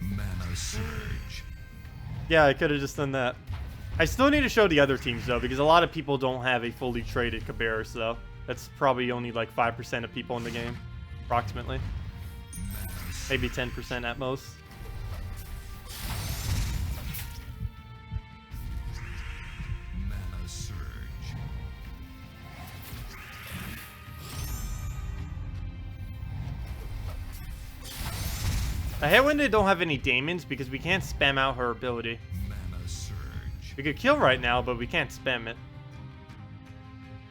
Mana surge. Yeah, I could have just done that. I still need to show the other teams though, because a lot of people don't have a fully traded Cabarrus though. That's probably only like 5% of people in the game. Approximately. Maybe 10% at most. Mana surge. I hate when they don't have any Daemons because we can't spam out her ability. Mana surge. We could kill right now, but we can't spam it.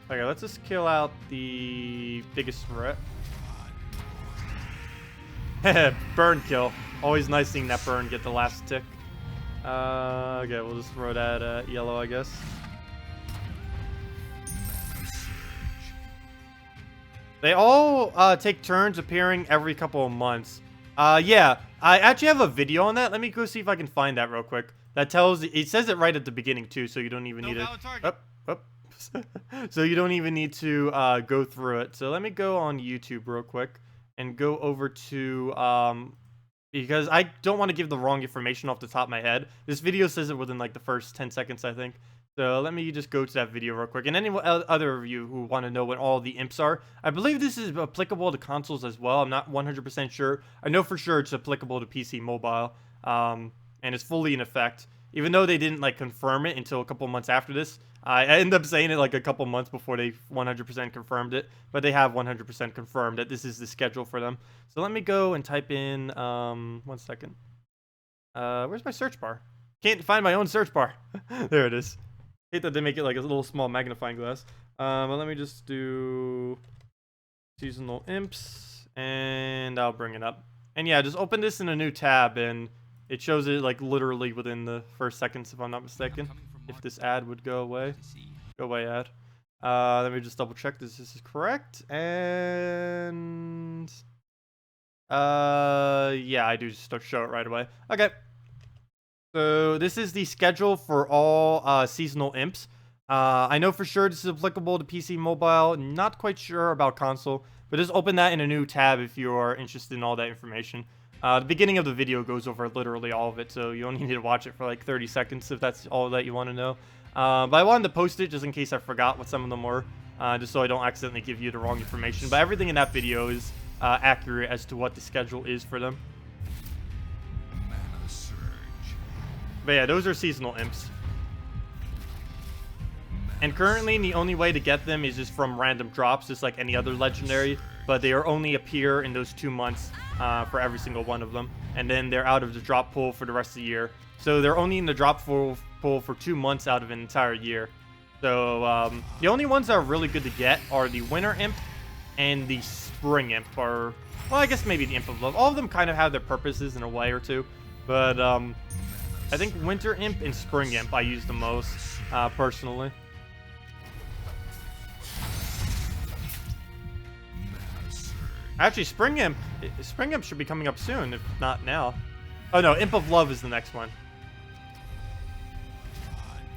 Okay, let's just kill out the biggest threat. Burn kill. Always nice seeing that burn get the last tick. Okay, we'll just throw that at yellow, I guess. Mana surge. They all take turns appearing every couple of months. Yeah, I actually have a video on that. Let me go see if I can find that real quick. That tells... It says it right at the beginning, too, so you don't even need it. So you don't even need to go through it. So let me go on YouTube real quick. And go over to, because I don't want to give the wrong information off the top of my head. This video says it within like the first 10 seconds, I think. So let me just go to that video real quick. And any other of you who want to know what all the imps are, I believe this is applicable to consoles as well. I'm not 100% sure. I know for sure it's applicable to PC mobile, and it's fully in effect. Even though they didn't like confirm it until a couple months after this. I ended up saying it like a couple months before they 100% confirmed it, but they have 100% confirmed that this is the schedule for them. So let me go and type in, 1 second. Where's my search bar? Can't find my own search bar. There it is. Hate that they make it like a little small magnifying glass. But let me just do seasonal imps, and I'll bring it up. And yeah, just open this in a new tab, and it shows it like literally within the first seconds, if I'm not mistaken. If this ad would go away. Go away, ad. Let me just double check this is correct. And yeah, I do just show it right away. Okay. So this is the schedule for all seasonal imps. I know for sure this is applicable to PC mobile. Not quite sure about console, but just open that in a new tab if you are interested in all that information. The beginning of the video goes over literally all of it, so you only need to watch it for like 30 seconds if that's all that you want to know. But I wanted to post it just in case I forgot what some of them were, just so I don't accidentally give you the wrong information. But everything in that video is accurate as to what the schedule is for them. Mana surge. But yeah, those are seasonal imps. Mana And currently, the only way to get them is just from random drops, just like any other legendary. But they are only appear in those 2 months for every single one of them. And then they're out of the drop pool for the rest of the year. So they're only in the drop pool for 2 months out of an entire year. So the only ones that are really good to get are the Winter Imp and the Spring Imp. Or, well, I guess maybe the Imp of Love. All of them kind of have their purposes in a way or two. But I think Winter Imp and Spring Imp I use the most, personally. Actually, Spring Imp should be coming up soon, if not now. Oh no, Imp of Love is the next one.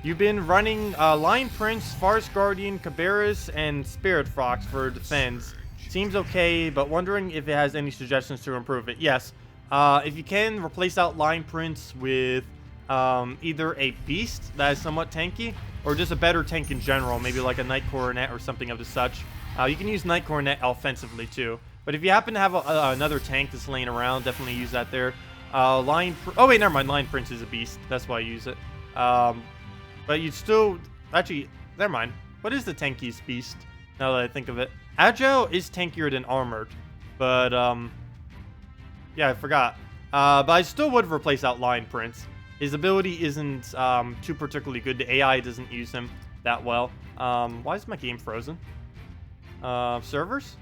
You've been running Lion Prince, Forest Guardian, Cabarrus, and Spirit Fox for defense. Seems okay, but wondering if it has any suggestions to improve it. Yes, if you can replace out Lion Prince with either a beast that is somewhat tanky, or just a better tank in general, maybe like a Night Coronet or something of the such. You can use Night Coronet offensively too. But if you happen to have another tank that's laying around, definitely use that there. Oh wait, never mind. Lion Prince is a beast. That's why I use it. But you'd still... Actually, never mind. What is the tankiest beast, now that I think of it? Agile is tankier than Armored. But, yeah, I forgot. But I still would replace out Lion Prince. His ability isn't too particularly good. The AI doesn't use him that well. Why is my game frozen? Servers?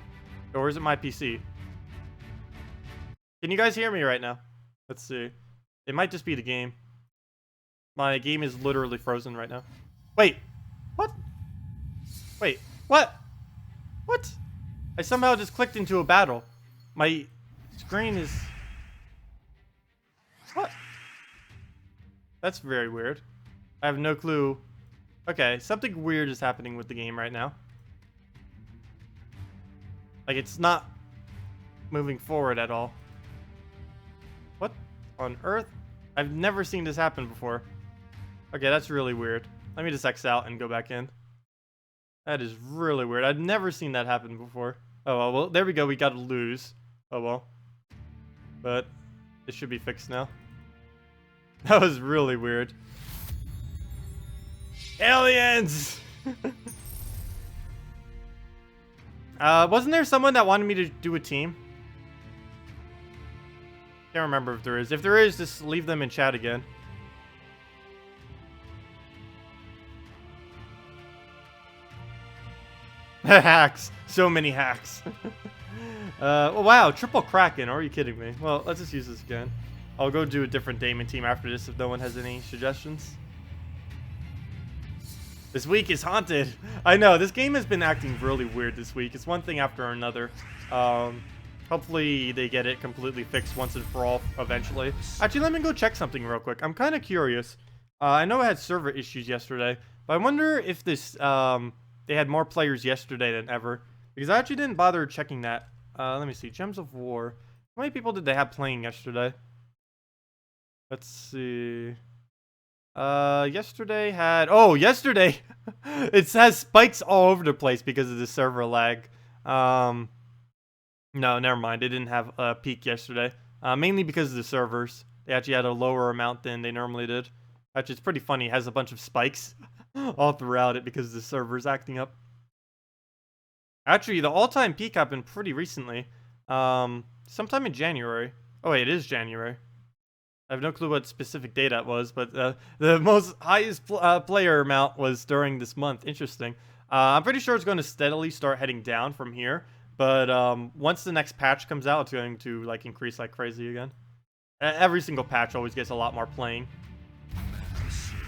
Or is it my PC? Can you guys hear me right now? Let's see. It might just be the game. My game is literally frozen right now. Wait. What? Wait. What? What? I somehow just clicked into a battle. My screen is... What? That's very weird. I have no clue. Okay, something weird is happening with the game right now. Like, it's not moving forward at all. What on earth? I've never seen this happen before. Okay, that's really weird. Let me just X out and go back in. That is really weird. I've never seen that happen before. Oh, well, there we go. We got to lose. Oh, well. But it should be fixed now. That was really weird. Aliens! Wasn't there someone that wanted me to do a team? Can't remember if there is. If there is, just leave them in chat again. Hacks. So many hacks. Oh, wow. Triple Kraken. Are you kidding me? Well, let's just use this again. I'll go do a different Damon team after this if no one has any suggestions. This week is haunted. I know, this game has been acting really weird this week. It's one thing after another. Hopefully they get it completely fixed once and for all eventually. Actually, let me go check something real quick. I'm kind of curious. I know I had server issues yesterday, but I wonder if this they had more players yesterday than ever. Because I actually didn't bother checking that. Let me see. Gems of War. How many people did they have playing yesterday? Let's see. Yesterday had... Oh, yesterday! It has spikes all over the place because of the server lag. No, never mind. They didn't have a peak yesterday. Mainly because of the servers. They actually had a lower amount than they normally did. Actually, it's pretty funny. It has a bunch of spikes all throughout it because the server's acting up. Actually, the all-time peak happened pretty recently. Sometime in January. Oh, wait, it is January. I have no clue what specific day that was, but the most highest player amount was during this month. Interesting. I'm pretty sure it's going to steadily start heading down from here, but once the next patch comes out, it's going to like increase like crazy again. Every single patch always gets a lot more playing.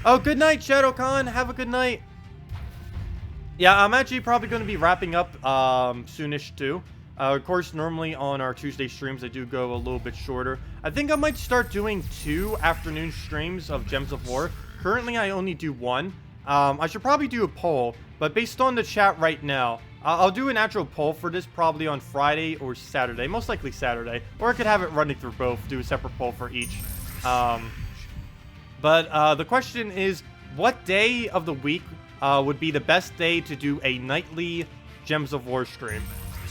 Oh, good night, Shadow Kahn. Have a good night. Yeah, I'm actually probably going to be wrapping up soonish too. Of course, normally on our Tuesday streams, I do go a little bit shorter. I think I might start doing 2 afternoon streams of Gems of War. Currently, I only do 1. I should probably do a poll, but based on the chat right now, I'll do an actual poll for this probably on Friday or Saturday. Most likely Saturday. Or I could have it running through both, do a separate poll for each. But the question is, what day of the week would be the best day to do a nightly Gems of War stream?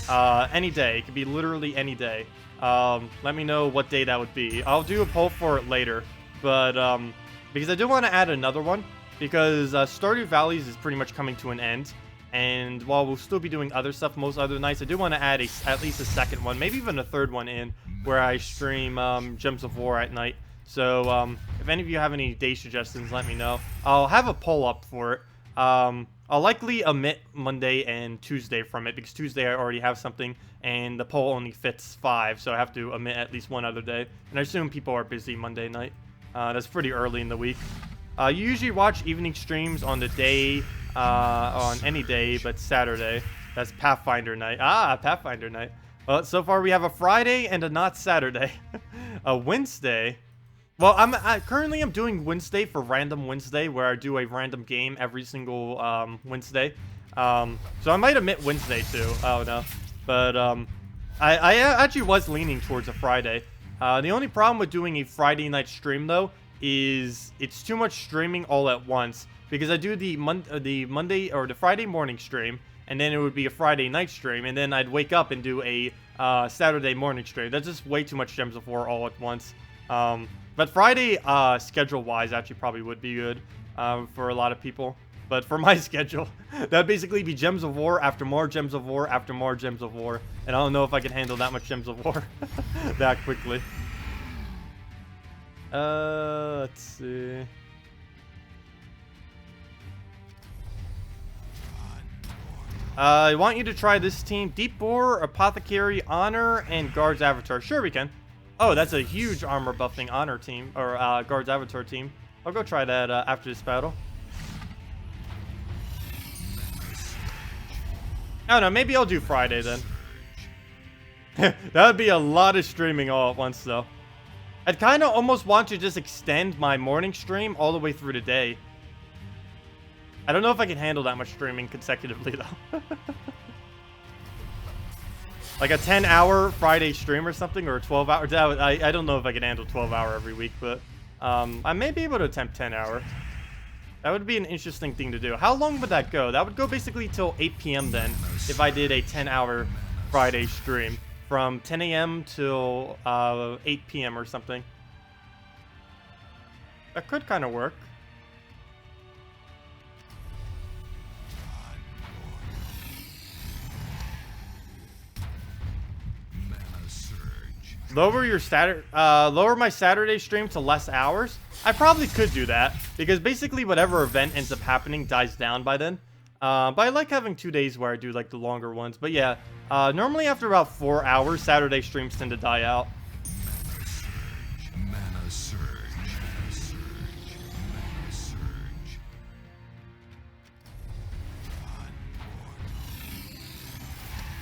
Any day. It could be literally any day. Let me know what day that would be. I'll do a poll for it later. But, because I do want to add another one. because Stardew Valleys is pretty much coming to an end. And while we'll still be doing other stuff most other nights, I do want to add at least a second one, maybe even a third one in, where I stream Gems of War at night. So if any of you have any day suggestions, let me know. I'll have a poll up for it. I'll likely omit Monday and Tuesday from it, because Tuesday I already have something, and the poll only fits 5, so I have to omit at least one other day. And I assume people are busy Monday night. That's pretty early in the week. You usually watch evening streams on the day, on any day but Saturday. That's Pathfinder night. Ah, Pathfinder night. Well, so far we have a Friday and a not Saturday. A Wednesday. Well, currently I'm doing Wednesday for Random Wednesday, where I do a random game every single Wednesday. So I might omit Wednesday too. Oh no. But I actually was leaning towards a Friday. The only problem with doing a Friday night stream though is it's too much streaming all at once, because I do the Monday or the Friday morning stream, and then it would be a Friday night stream, and then I'd wake up and do a Saturday morning stream. That's just way too much Gems of War all at once. But Friday, schedule-wise, actually probably would be good for a lot of people. But for my schedule, that'd basically be Gems of War after more Gems of War after more Gems of War. And I don't know if I can handle that much Gems of War that quickly. Let's see. I want you to try this team. Deep Bore, Apothecary, Honor, and Guard's Avatar. Sure, we can. Oh, that's a huge armor buffing Honor team, or Guard's Avatar team. I'll go try that after this battle. I don't know, maybe I'll do Friday then. That would be a lot of streaming all at once, though. I'd kind of almost want to just extend my morning stream all the way through the day. I don't know if I can handle that much streaming consecutively, though. Like a 10-hour Friday stream or something, or a 12-hour. I don't know if I can handle 12-hour every week, but I may be able to attempt 10-hour. That would be an interesting thing to do. How long would that go? That would go basically till 8 p.m. then, if I did a 10-hour Friday stream. From 10 a.m. till 8 p.m. or something. That could kind of work. Lower my Saturday stream to less hours. I probably could do that, because basically whatever event ends up happening dies down by then. But I like having 2 days where I do like the longer ones. But yeah, normally after about 4 hours, Saturday streams tend to die out. Mana surge. Mana surge. Mana surge.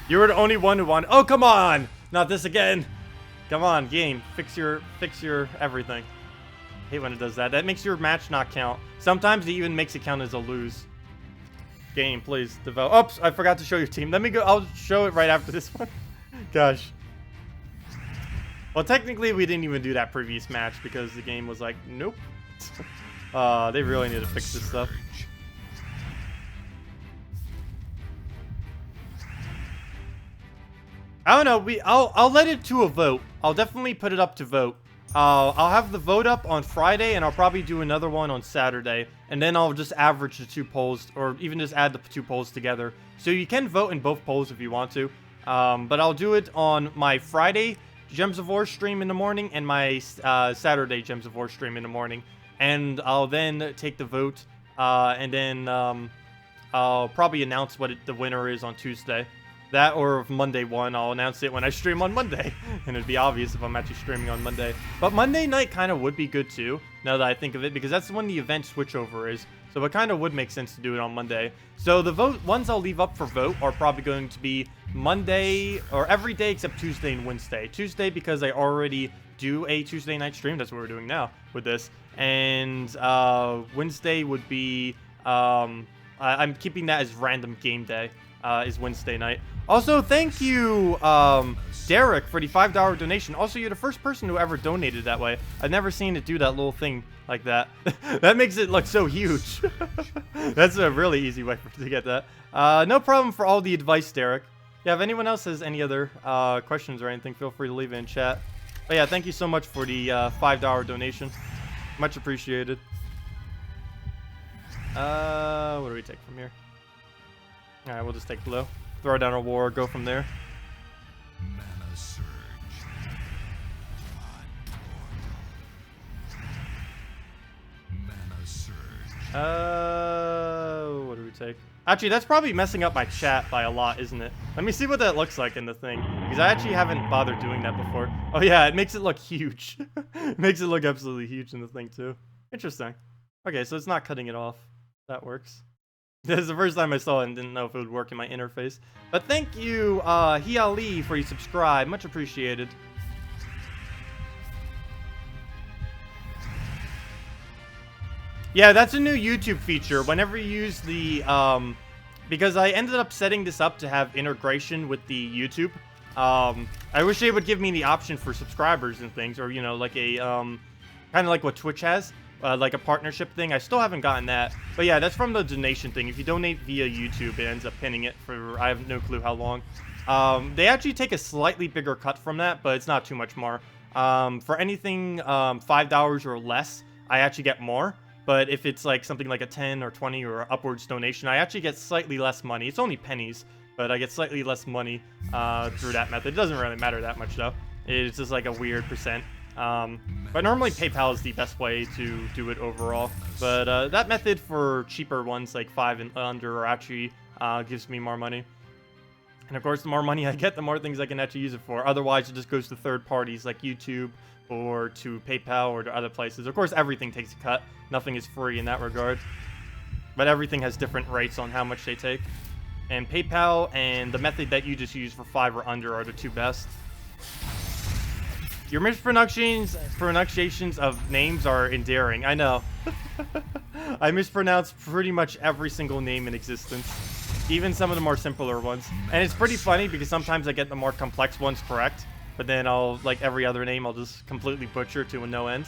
You were the only one who won. Oh, come on! Not this again. Come on, game. Fix your everything. I hate when it does that. That makes your match not count. Sometimes it even makes it count as a lose. Game, please develop. Oops, I forgot to show your team. Let me go. I'll show it right after this one. Gosh. Well, technically, we didn't even do that previous match because the game was like, nope. They really need to fix this stuff. I don't know. I'll let it to a vote. I'll definitely put it up to vote. I'll have the vote up on Friday, and I'll probably do another one on Saturday. And then I'll just average the 2 polls, or even just add the 2 polls together. So you can vote in both polls if you want to. But I'll do it on my Friday Gems of War stream in the morning, and my Saturday Gems of War stream in the morning. And I'll then take the vote, and then I'll probably announce what the winner is on Tuesday. That, or if Monday won, I'll announce it when I stream on Monday. And it'd be obvious if I'm actually streaming on Monday. But Monday night kind of would be good too, now that I think of it, because that's when the event switchover is. So it kind of would make sense to do it on Monday. So the ones I'll leave up for vote are probably going to be Monday, or every day except Tuesday and Wednesday. Tuesday because I already do a Tuesday night stream. That's what we're doing now with this. And Wednesday would be, I'm keeping that as random game day. Is Wednesday night. Also, thank you, Derek, for the $5 donation. Also, you're the first person who ever donated that way. I've never seen it do that little thing like that. That makes it look so huge. That's a really easy way to get that. No problem for all the advice, Derek. Yeah, if anyone else has any other questions or anything, feel free to leave it in chat. But yeah, thank you so much for the $5 donation. Much appreciated. What do we take from here? Alright, we'll just take blue. Throw down a war, go from there. Mana surge. Mana surge. What do we take? Actually, that's probably messing up my chat by a lot, isn't it? Let me see what that looks like in the thing. Because I actually haven't bothered doing that before. Oh yeah, it makes it look huge. It makes it look absolutely huge in the thing too. Interesting. Okay, so it's not cutting it off. That works. This is the first time I saw it and didn't know if it would work in my interface. But thank you, Hiali, for you subscribe. Much appreciated. Yeah, that's a new YouTube feature. Whenever you use the, because I ended up setting this up to have integration with the YouTube. I wish they would give me the option for subscribers and things, or, you know, like a, kind of like what Twitch has. Like a partnership thing. I still haven't gotten that. But yeah, that's from the donation thing. If you donate via YouTube, it ends up pinning it for, I have no clue how long. They actually take a slightly bigger cut from that, but it's not too much more. For anything $5 or less, I actually get more. But if it's like something like a 10 or 20 or upwards donation, I actually get slightly less money. It's only pennies, but I get slightly less money through that method. It doesn't really matter that much though. It's just like a weird percent. But normally PayPal is the best way to do it overall. But that method for cheaper ones like 5 and under actually gives me more money. And of course, the more money I get, the more things I can actually use it for. Otherwise, it just goes to third parties like YouTube or to PayPal or to other places. Of course, everything takes a cut. Nothing is free in that regard. But everything has different rates on how much they take. And PayPal and the method that you just use for 5 or under are the two best. Your mispronunciations of names are endearing. I know. I mispronounce pretty much every single name in existence. Even some of the more simpler ones. And it's pretty funny because sometimes I get the more complex ones correct. But then I'll, like every other name, I'll just completely butcher to a no end.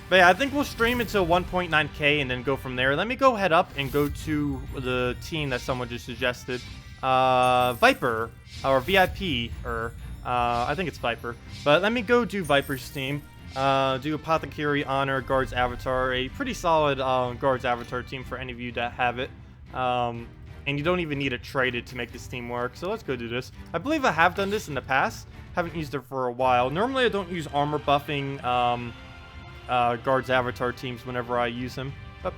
But yeah, I think we'll stream until 1.9k and then go from there. Let me go head up and go to the team that someone just suggested. Viper, or VIP, or I think it's Viper. But let me go do Viper's team. Do Apothecary, Honor, Guards Avatar. A pretty solid Guards Avatar team for any of you that have it. And you don't even need it traded to make this team work. So let's go do this. I believe I have done this in the past. Haven't used it for a while. Normally I don't use armor buffing Guards Avatar teams whenever I use them. Up.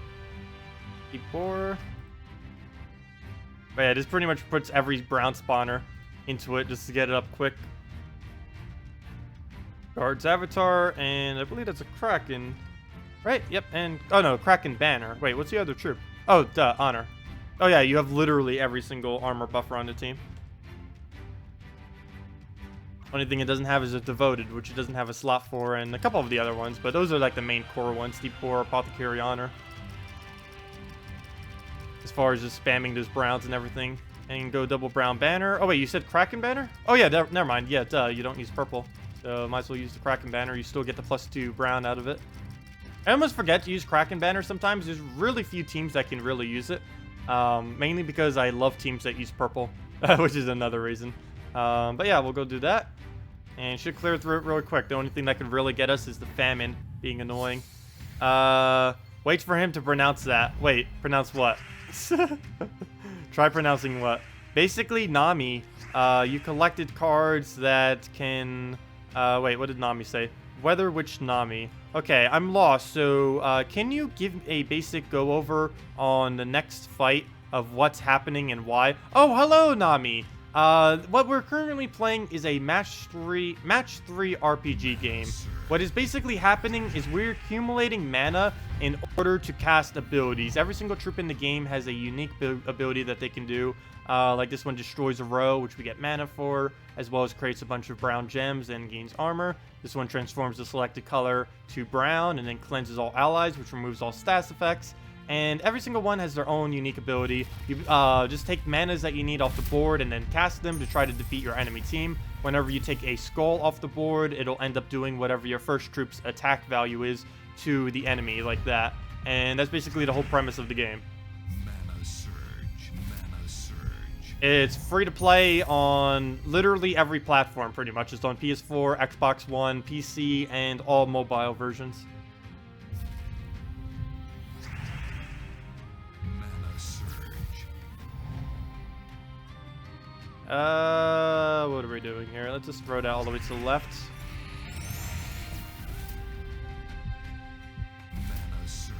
D4. But yeah, this pretty much puts every brown spawner into it just to get it up quick. Guards Avatar, and I believe that's a Kraken. Right? Yep, and... oh no, Kraken Banner. Wait, what's the other troop? Oh, duh, Honor. Oh yeah, you have literally every single armor buffer on the team. Only thing it doesn't have is a Devoted, which it doesn't have a slot for, and a couple of the other ones, but those are like the main core ones. D4, Apothecary, Honor. As far as just spamming those browns and everything. And go double brown banner. Oh wait, you said Kraken banner? Oh yeah, never mind. Yeah, duh, you don't use purple. So might as well use the Kraken banner. You still get the +2 brown out of it. I almost forget to use Kraken banner sometimes. There's really few teams that can really use it. Mainly because I love teams that use purple, which is another reason. But yeah, we'll go do that. And should clear through it really quick. The only thing that could really get us is the famine being annoying. Wait for him to pronounce that. Wait, pronounce what? Try pronouncing what? Basically, Nami, you collected cards that can... wait, what did Nami say? Whether which Nami. Okay, I'm lost. So, can you give a basic go-over on the next fight of what's happening and why? Oh, hello, Nami! What we're currently playing is a match 3 RPG game. What is basically happening is we're accumulating mana in order to cast abilities. Every single troop in the game has a unique ability that they can do. Like this one destroys a row, which we get mana for, as well as creates a bunch of brown gems and gains armor. This one transforms the selected color to brown and then cleanses all allies, which removes all stats effects. And every single one has their own unique ability. You just take manas that you need off the board and then cast them to try to defeat your enemy team. Whenever you take a skull off the board, it'll end up doing whatever your first troop's attack value is to the enemy, like that. And that's basically the whole premise of the game. Mana surge, mana surge. It's free to play on literally every platform, pretty much. It's on PS4, Xbox One, PC, and all mobile versions. What are we doing here? Let's just throw it out all the way to the left. Mana surge.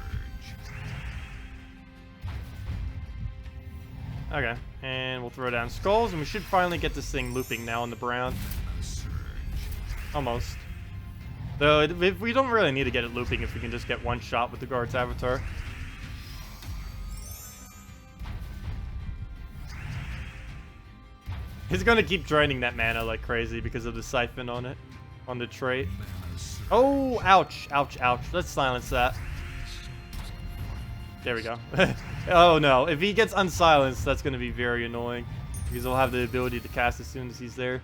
Okay, and we'll throw down skulls, and we should finally get this thing looping now on the brown. Mana surge. Almost. Though, we don't really need to get it looping if we can just get one shot with the guard's avatar. He's gonna keep draining that mana like crazy because of the siphon on it, on the trait. Mana surge. Oh, ouch, ouch, ouch. Let's silence that. There we go. Oh no, if he gets unsilenced, that's gonna be very annoying because he'll have the ability to cast as soon as he's there.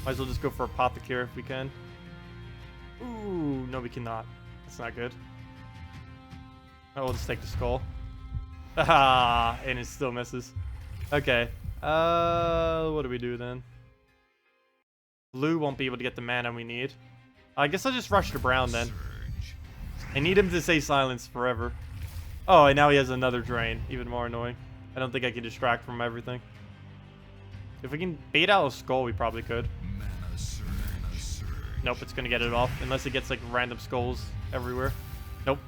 Might as well just go for Apothecary if we can. Ooh, no we cannot. That's not good. Oh, we'll just take the skull. Haha, and it still misses. Okay. What do we do then? Blue won't be able to get the mana we need. I guess I'll just rush to brown then. Surge. I need him to say silence forever. Oh, and now he has another drain. Even more annoying. I don't think I can distract from everything. If we can bait out a skull, we probably could. Mana surge. Mana surge. Nope, it's gonna get it off. Unless it gets like random skulls everywhere. Nope.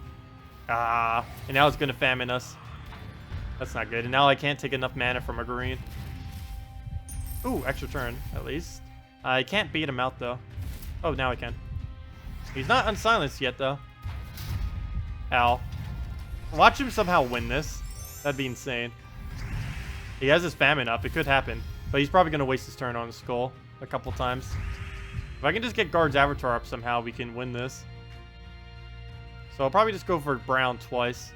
Ah, and now it's gonna famine us. That's not good. And now I can't take enough mana from a green. Ooh, extra turn, at least. I can't beat him out, though. Oh, now I can. He's not unsilenced yet, though. Ow. Watch him somehow win this. That'd be insane. He has his famine up. It could happen. But he's probably going to waste his turn on the skull a couple times. If I can just get Guard's Avatar up somehow, we can win this. So I'll probably just go for brown twice.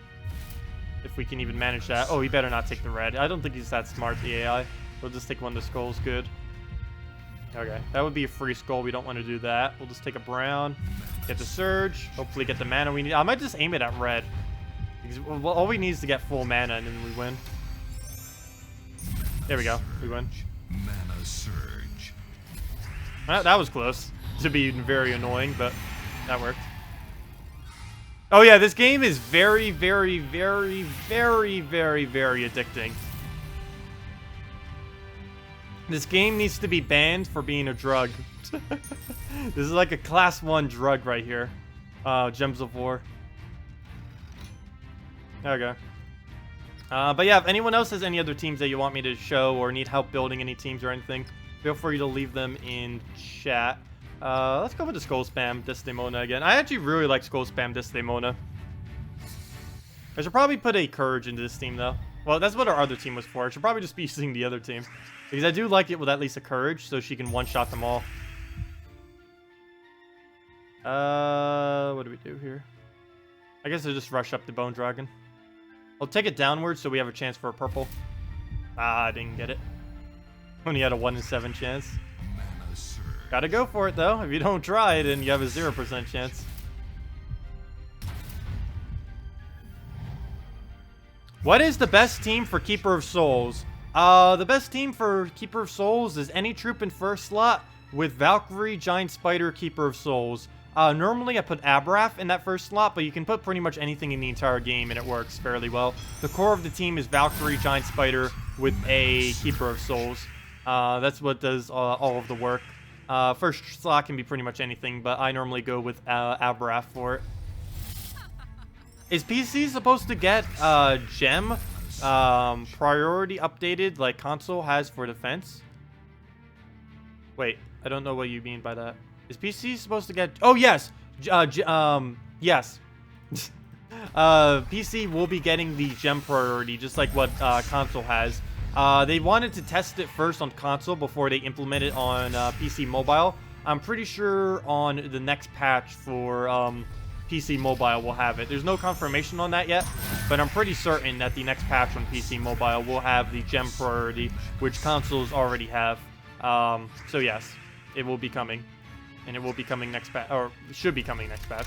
If we can even manage that. Oh, he better not take the red. I don't think he's that smart, the AI. We'll just take one of the skulls. Good. Okay. That would be a free skull. We don't want to do that. We'll just take a brown. Get the surge. Hopefully get the mana we need. I might just aim it at red. Because all we need is to get full mana and then we win. There we go. We win. Mana surge. Well, that was close to be very annoying, but that worked. Oh yeah, this game is very, very, very, very, very, very addicting. This game needs to be banned for being a drug. This is like a class 1 drug right here. Gems of War. Okay. But yeah, if anyone else has any other teams that you want me to show or need help building any teams or anything, feel free to leave them in chat. Let's go with the Skull Spam Desdemona again. I actually really like Skull Spam Desdemona. I should probably put a Courage into this team, though. Well, that's what our other team was for. I should probably just be using the other team. Because I do like it with at least a Courage, so she can one-shot them all. What do we do here? I guess I'll just rush up the Bone Dragon. I'll take it downwards so we have a chance for a purple. Ah, I didn't get it. Only had a 1 in 7 chance. Mana surge. Gotta go for it, though. If you don't try, then you have a 0% chance. What is the best team for Keeper of Souls? The best team for Keeper of Souls is any troop in first slot with Valkyrie, Giant Spider, Keeper of Souls. Normally I put Abrath in that first slot, but you can put pretty much anything in the entire game and it works fairly well. The core of the team is Valkyrie, Giant Spider with a Keeper of Souls. That's what does all of the work. First slot can be pretty much anything, but I normally go with Abrath for it. Is PC supposed to get gem priority updated like console has for defense? Wait, I don't know what you mean by that. Is PC supposed to get... Oh, yes! Yes. PC will be getting the gem priority, just like what console has. They wanted to test it first on console before they implement it on PC mobile. I'm pretty sure on the next patch for PC mobile will have it. There's no confirmation on that yet, but I'm pretty certain that the next patch on PC mobile will have the gem priority, which consoles already have. So yes, it will be coming. And it will be coming next patch, or should be coming next patch.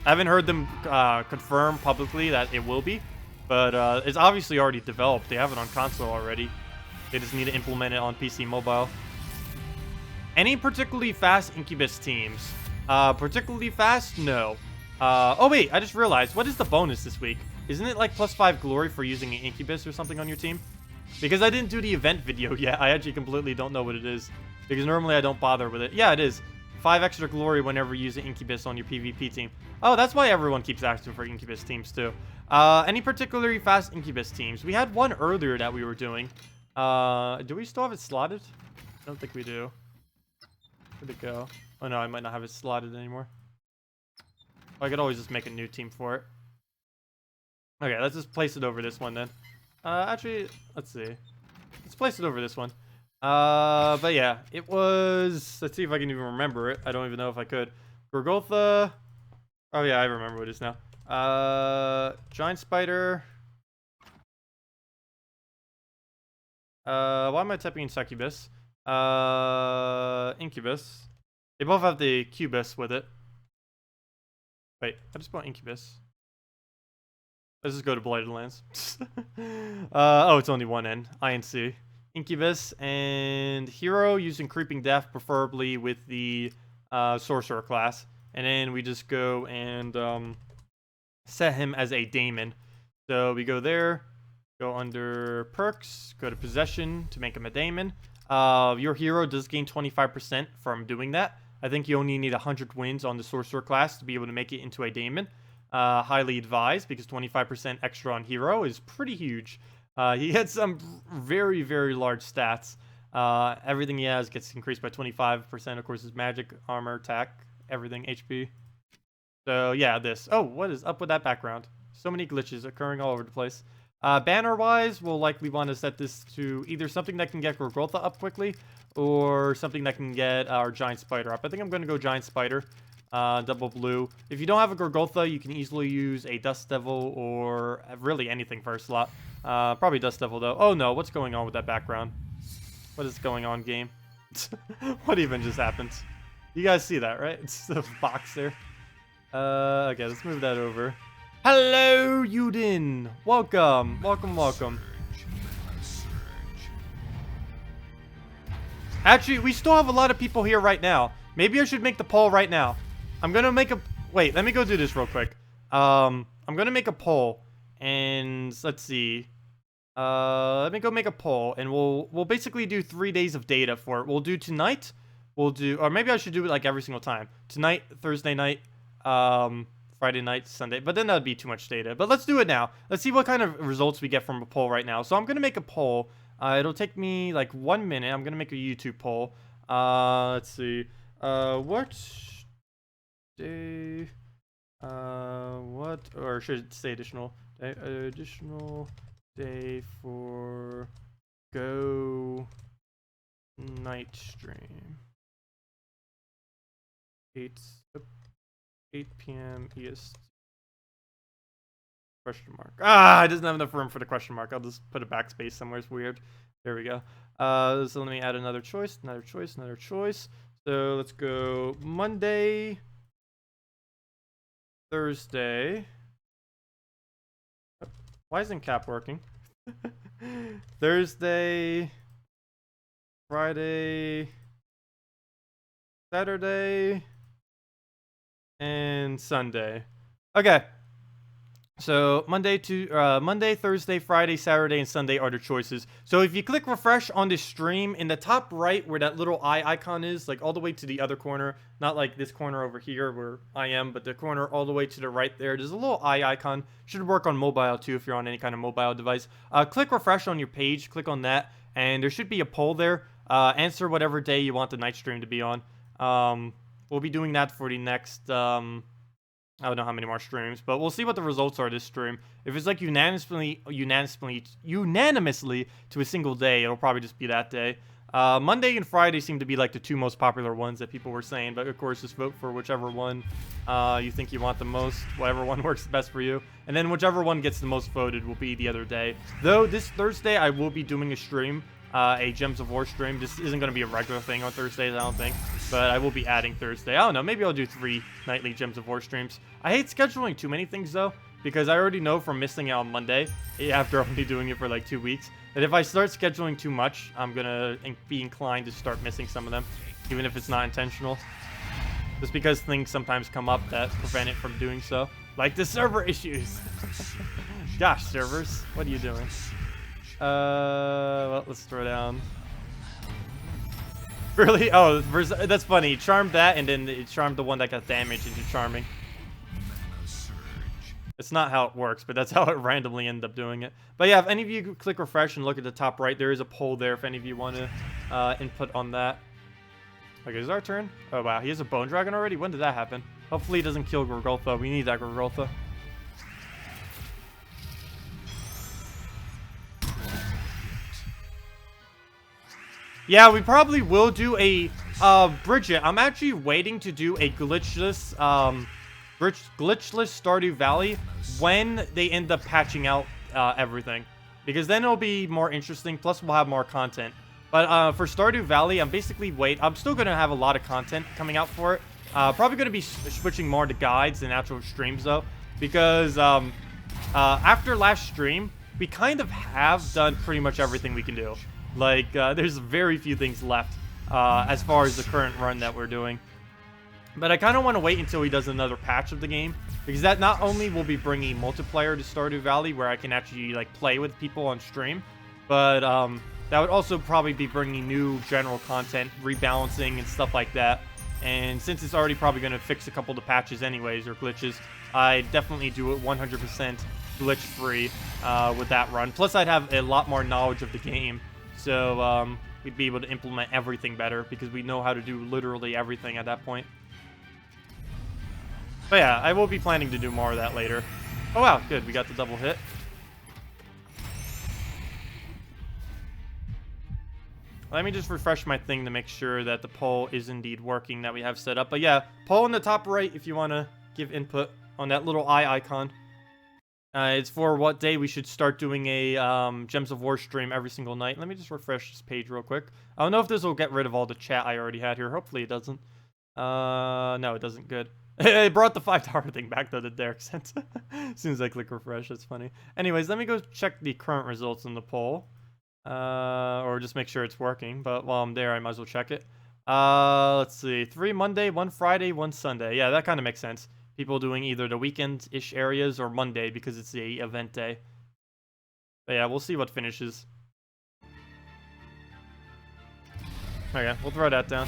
I haven't heard them confirm publicly that it will be, but it's obviously already developed. They have it on console already. They just need to implement it on PC mobile. Any particularly fast Incubus teams? Particularly fast? No. Oh wait, I just realized. What is the bonus this week? Isn't it like +5 glory for using an Incubus or something on your team? Because I didn't do the event video yet, I actually completely don't know what it is. Because normally I don't bother with it. Yeah, it is. 5 extra glory whenever you use an Incubus on your PvP team. Oh, that's why everyone keeps asking for Incubus teams too. Any particularly fast Incubus teams? We had one earlier that we were doing. Do we still have it slotted? I don't think we do. Where'd it go? Oh no, I might not have it slotted anymore. I could always just make a new team for it. Okay, let's just place it over this one then. Actually, let's see. Let's place it over this one. But yeah, it was... Let's see if I can even remember it. I don't even know if I could. Gorgotha... Oh yeah, I remember what it is now. Giant Spider... why am I typing in Succubus? Incubus. They both have the Cubus with it. Wait, I just bought Incubus. Let's just go to Blighted Lands. Oh, it's only one N. INC. Incubus and Hero using Creeping Death, preferably with the Sorcerer class. And then we just go and set him as a Daemon. So we go there, go under Perks, go to Possession to make him a Daemon. Your hero does gain 25% from doing that. I think you only need 100 wins on the Sorcerer class to be able to make it into a Daemon. Highly advised, because 25% extra on hero is pretty huge. He had some very, very large stats. Everything he has gets increased by 25%. Of course, his magic, armor, attack, everything, HP. So yeah, this. Oh, what is up with that background? So many glitches occurring all over the place. Banner-wise, we'll likely want to set this to either something that can get Gorgotha up quickly, or something that can get our Giant Spider up. I think I'm going to go Giant Spider. Double blue. If you don't have a Gorgotha, you can easily use a Dust Devil or really anything for a slot. Probably Dust Devil though. Oh no, what's going on with that background? What is going on, game? What even just happened? You guys see that, right? It's the box there. Okay, let's move that over. Hello, Yudin. Welcome, welcome, welcome. Actually, we still have a lot of people here right now. Maybe I should make the poll right now. I'm gonna make a... Wait, let me go do this real quick. I'm gonna make a poll, and let's see. Let me go make a poll, and we'll basically do 3 days of data for it. We'll do tonight. We'll do... Or maybe I should do it like every single time. Tonight, Thursday night, Friday night, Sunday. But then that would be too much data. But let's do it now. Let's see what kind of results we get from a poll right now. So I'm gonna make a poll. It'll take me like 1 minute. I'm gonna make a YouTube poll. Let's see. What day? What? Or should it say additional day? Additional day for Go night stream. 8 p.m. EST. Question mark. It doesn't have enough room for the question mark. I'll just put a backspace somewhere. It's weird. There we go. So let me add another choice, another choice, another choice. So let's go Monday, Thursday. Why isn't cap working? Thursday, Friday, Saturday, and Sunday. Okay. So Monday, Thursday, Friday, Saturday, and Sunday are the choices. So if you click refresh on this stream, in the top right where that little eye icon is, like all the way to the other corner, not like this corner over here where I am, but the corner all the way to the right there, there's a little eye icon. Should work on mobile too if you're on any kind of mobile device. Click refresh on your page, click on that, and there should be a poll there. Answer whatever day you want the night stream to be on. We'll be doing that for the next... I don't know how many more streams, but we'll see what the results are this stream. If it's like unanimously to a single day, it'll probably just be that day. Monday and Friday seem to be like the two most popular ones that people were saying, but of course just vote for whichever one you think you want the most, whatever one works best for you. And then whichever one gets the most voted will be the other day. Though this Thursday I will be doing a stream. A Gems of War stream. This isn't going to be a regular thing on Thursdays, I don't think. But I will be adding Thursday. I don't know. Maybe I'll do 3 nightly Gems of War streams. I hate scheduling too many things, though. Because I already know from missing out on Monday, after only doing it for like 2 weeks, that if I start scheduling too much, I'm going to be inclined to start missing some of them. Even if it's not intentional. Just because things sometimes come up that prevent it from doing so. Like the server issues. Gosh, servers. What are you doing? Well, let's throw down. Really? Oh, that's funny. Charmed that, and then it charmed the one that got damaged into charming. Mana surge. It's not how it works, but that's how it randomly ended up doing it. But yeah, if any of you click refresh and look at the top right, there is a poll there if any of you want to input on that. Okay, is it our turn? Oh wow, he has a bone dragon already? When did that happen? Hopefully he doesn't kill Gorgulfa. We need that Gorgulfa. Yeah, we probably will do a Bridget. I'm actually waiting to do a glitchless Stardew Valley when they end up patching out everything, because then it'll be more interesting. Plus, we'll have more content. But for Stardew Valley, I'm still gonna have a lot of content coming out for it. Probably gonna be switching more to guides than actual streams though, because after last stream, we kind of have done pretty much everything we can do. Like, there's very few things left as far as the current run that we're doing. But I kind of want to wait until he does another patch of the game, because that not only will be bringing multiplayer to Stardew Valley, where I can actually, like, play with people on stream, but that would also probably be bringing new general content, rebalancing, and stuff like that. And since it's already probably going to fix a couple of the patches anyways, or glitches, I definitely do it 100% glitch-free with that run. Plus, I'd have a lot more knowledge of the game. So, we'd be able to implement everything better, because we know how to do literally everything at that point. But yeah, I will be planning to do more of that later. Oh wow, good, we got the double hit. Let me just refresh my thing to make sure that the poll is indeed working that we have set up. But yeah, poll in the top right if you want to give input on that little eye icon. It's for what day we should start doing a Gems of War stream every single night. Let me just refresh this page real quick. I don't know if this will get rid of all the chat I already had here. Hopefully it doesn't. No, it doesn't. Good. It brought the $5 thing back, though, that Derek sent. As soon as I click refresh, that's funny. Anyways, let me go check the current results in the poll. Or just make sure it's working. But while I'm there, I might as well check it. Let's see. 3 Monday, 1 Friday, 1 Sunday. Yeah, that kind of makes sense. People doing either the weekend-ish areas or Monday because it's the event day. But yeah, we'll see what finishes. Okay, we'll throw that down.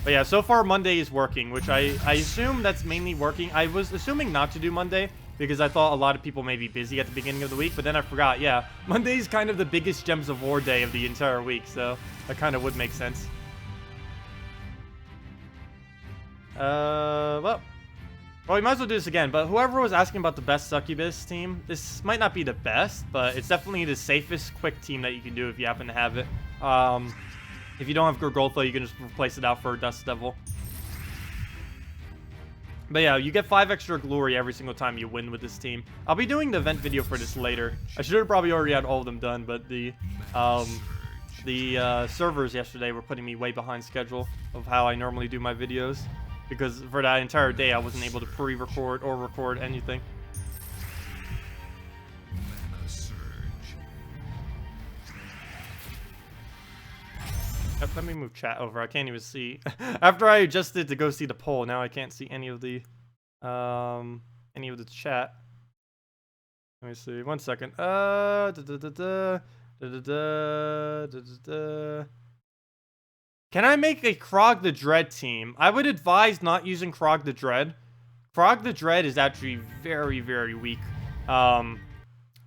But yeah, so far Monday is working, which I assume that's mainly working. I was assuming not to do Monday because I thought a lot of people may be busy at the beginning of the week, but then I forgot, yeah. Monday is kind of the biggest Gems of War day of the entire week, so that kind of would make sense. Well, we might as well do this again, but whoever was asking about the best Succubus team, this might not be the best, but it's definitely the safest, quick team that you can do if you happen to have it. If you don't have Gorgulfa, you can just replace it out for a Dust Devil. But yeah, you get 5 extra glory every single time you win with this team. I'll be doing the event video for this later. I should have probably already had all of them done, but the servers yesterday were putting me way behind schedule of how I normally do my videos. Because for that entire day, I wasn't able to pre-record or record anything. Mana surge. Let me move chat over. I can't even see. After I adjusted to go see the poll, now I can't see any of the chat. Let me see. 1 second. Can I make a Krog the Dread team? I would advise not using Krog the Dread. Krog the Dread is actually very, very weak.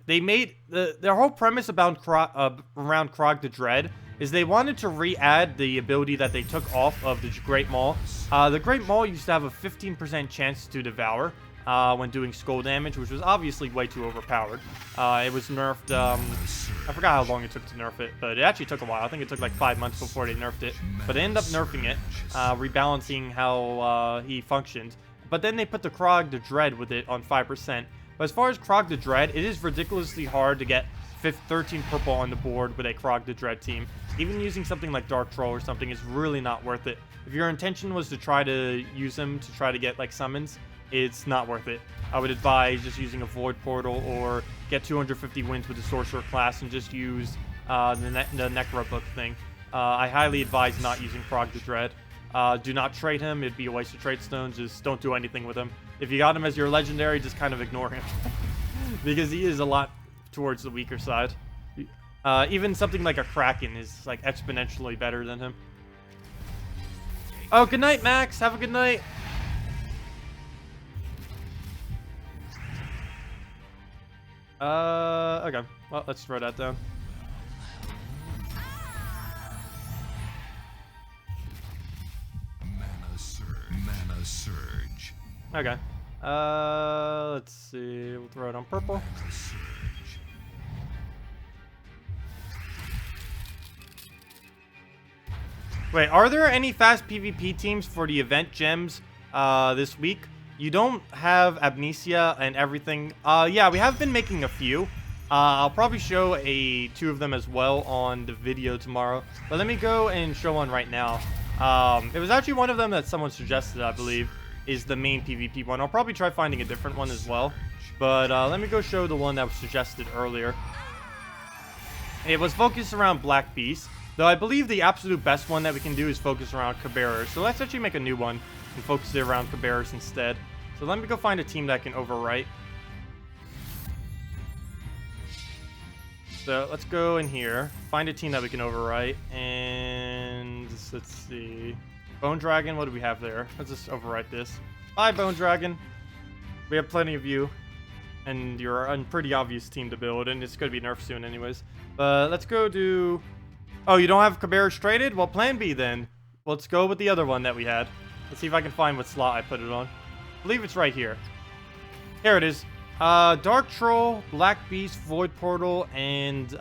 They made their whole premise about around Krog the Dread is they wanted to re-add the ability that they took off of the Great Maul. The Great Maul used to have a 15% chance to devour when doing skull damage, which was obviously way too overpowered. It was nerfed, I forgot how long it took to nerf it, but it actually took a while. I think it took like 5 months before they nerfed it. But they ended up nerfing it, rebalancing how he functioned. But then they put the Krog the Dread with it on 5%. But as far as Krog the Dread, it is ridiculously hard to get 13 purple on the board with a Krog the Dread team. Even using something like Dark Troll or something is really not worth it. If your intention was to try to use them to try to get like summons, it's not worth it. I would advise just using a Void Portal or get 250 wins with the Sorcerer class and just use the Necro Book thing. I highly advise not using Krog the Dread. Do not trade him. It'd be a waste of trade stones. Just don't do anything with him. If you got him as your legendary, just kind of ignore him. Because he is a lot towards the weaker side. Even something like a Kraken is like exponentially better than him. Oh, good night, Max. Have a good night. Okay. Well, let's throw that down. Mana surge. Okay. Let's see. We'll throw it on purple. Mana surge. Wait, are there any fast PvP teams for the event gems this week? You don't have Amnesia and everything. Yeah, we have been making a few. I'll probably show two of them as well on the video tomorrow. But let me go and show one right now. It was actually one of them that someone suggested, I believe, is the main PvP one. I'll probably try finding a different one as well. But let me go show the one that was suggested earlier. It was focused around Black Beast. Though I believe the absolute best one that we can do is focus around Cabarrus. So let's actually make a new one and focus it around Cabarrus instead. So let me go find a team that can overwrite. So let's go in here, find a team that we can overwrite, and let's see. Bone Dragon, what do we have there? Let's just overwrite this. Bye, Bone Dragon. We have plenty of you, and you're a pretty obvious team to build, and it's going to be nerfed soon anyways. But let's go do... Oh, you don't have Cabarrus traded? Well, plan B then. Let's go with the other one that we had. Let's see if I can find what slot I put it on. I believe it's right here. Here it is. Dark Troll, Black Beast, Void Portal, and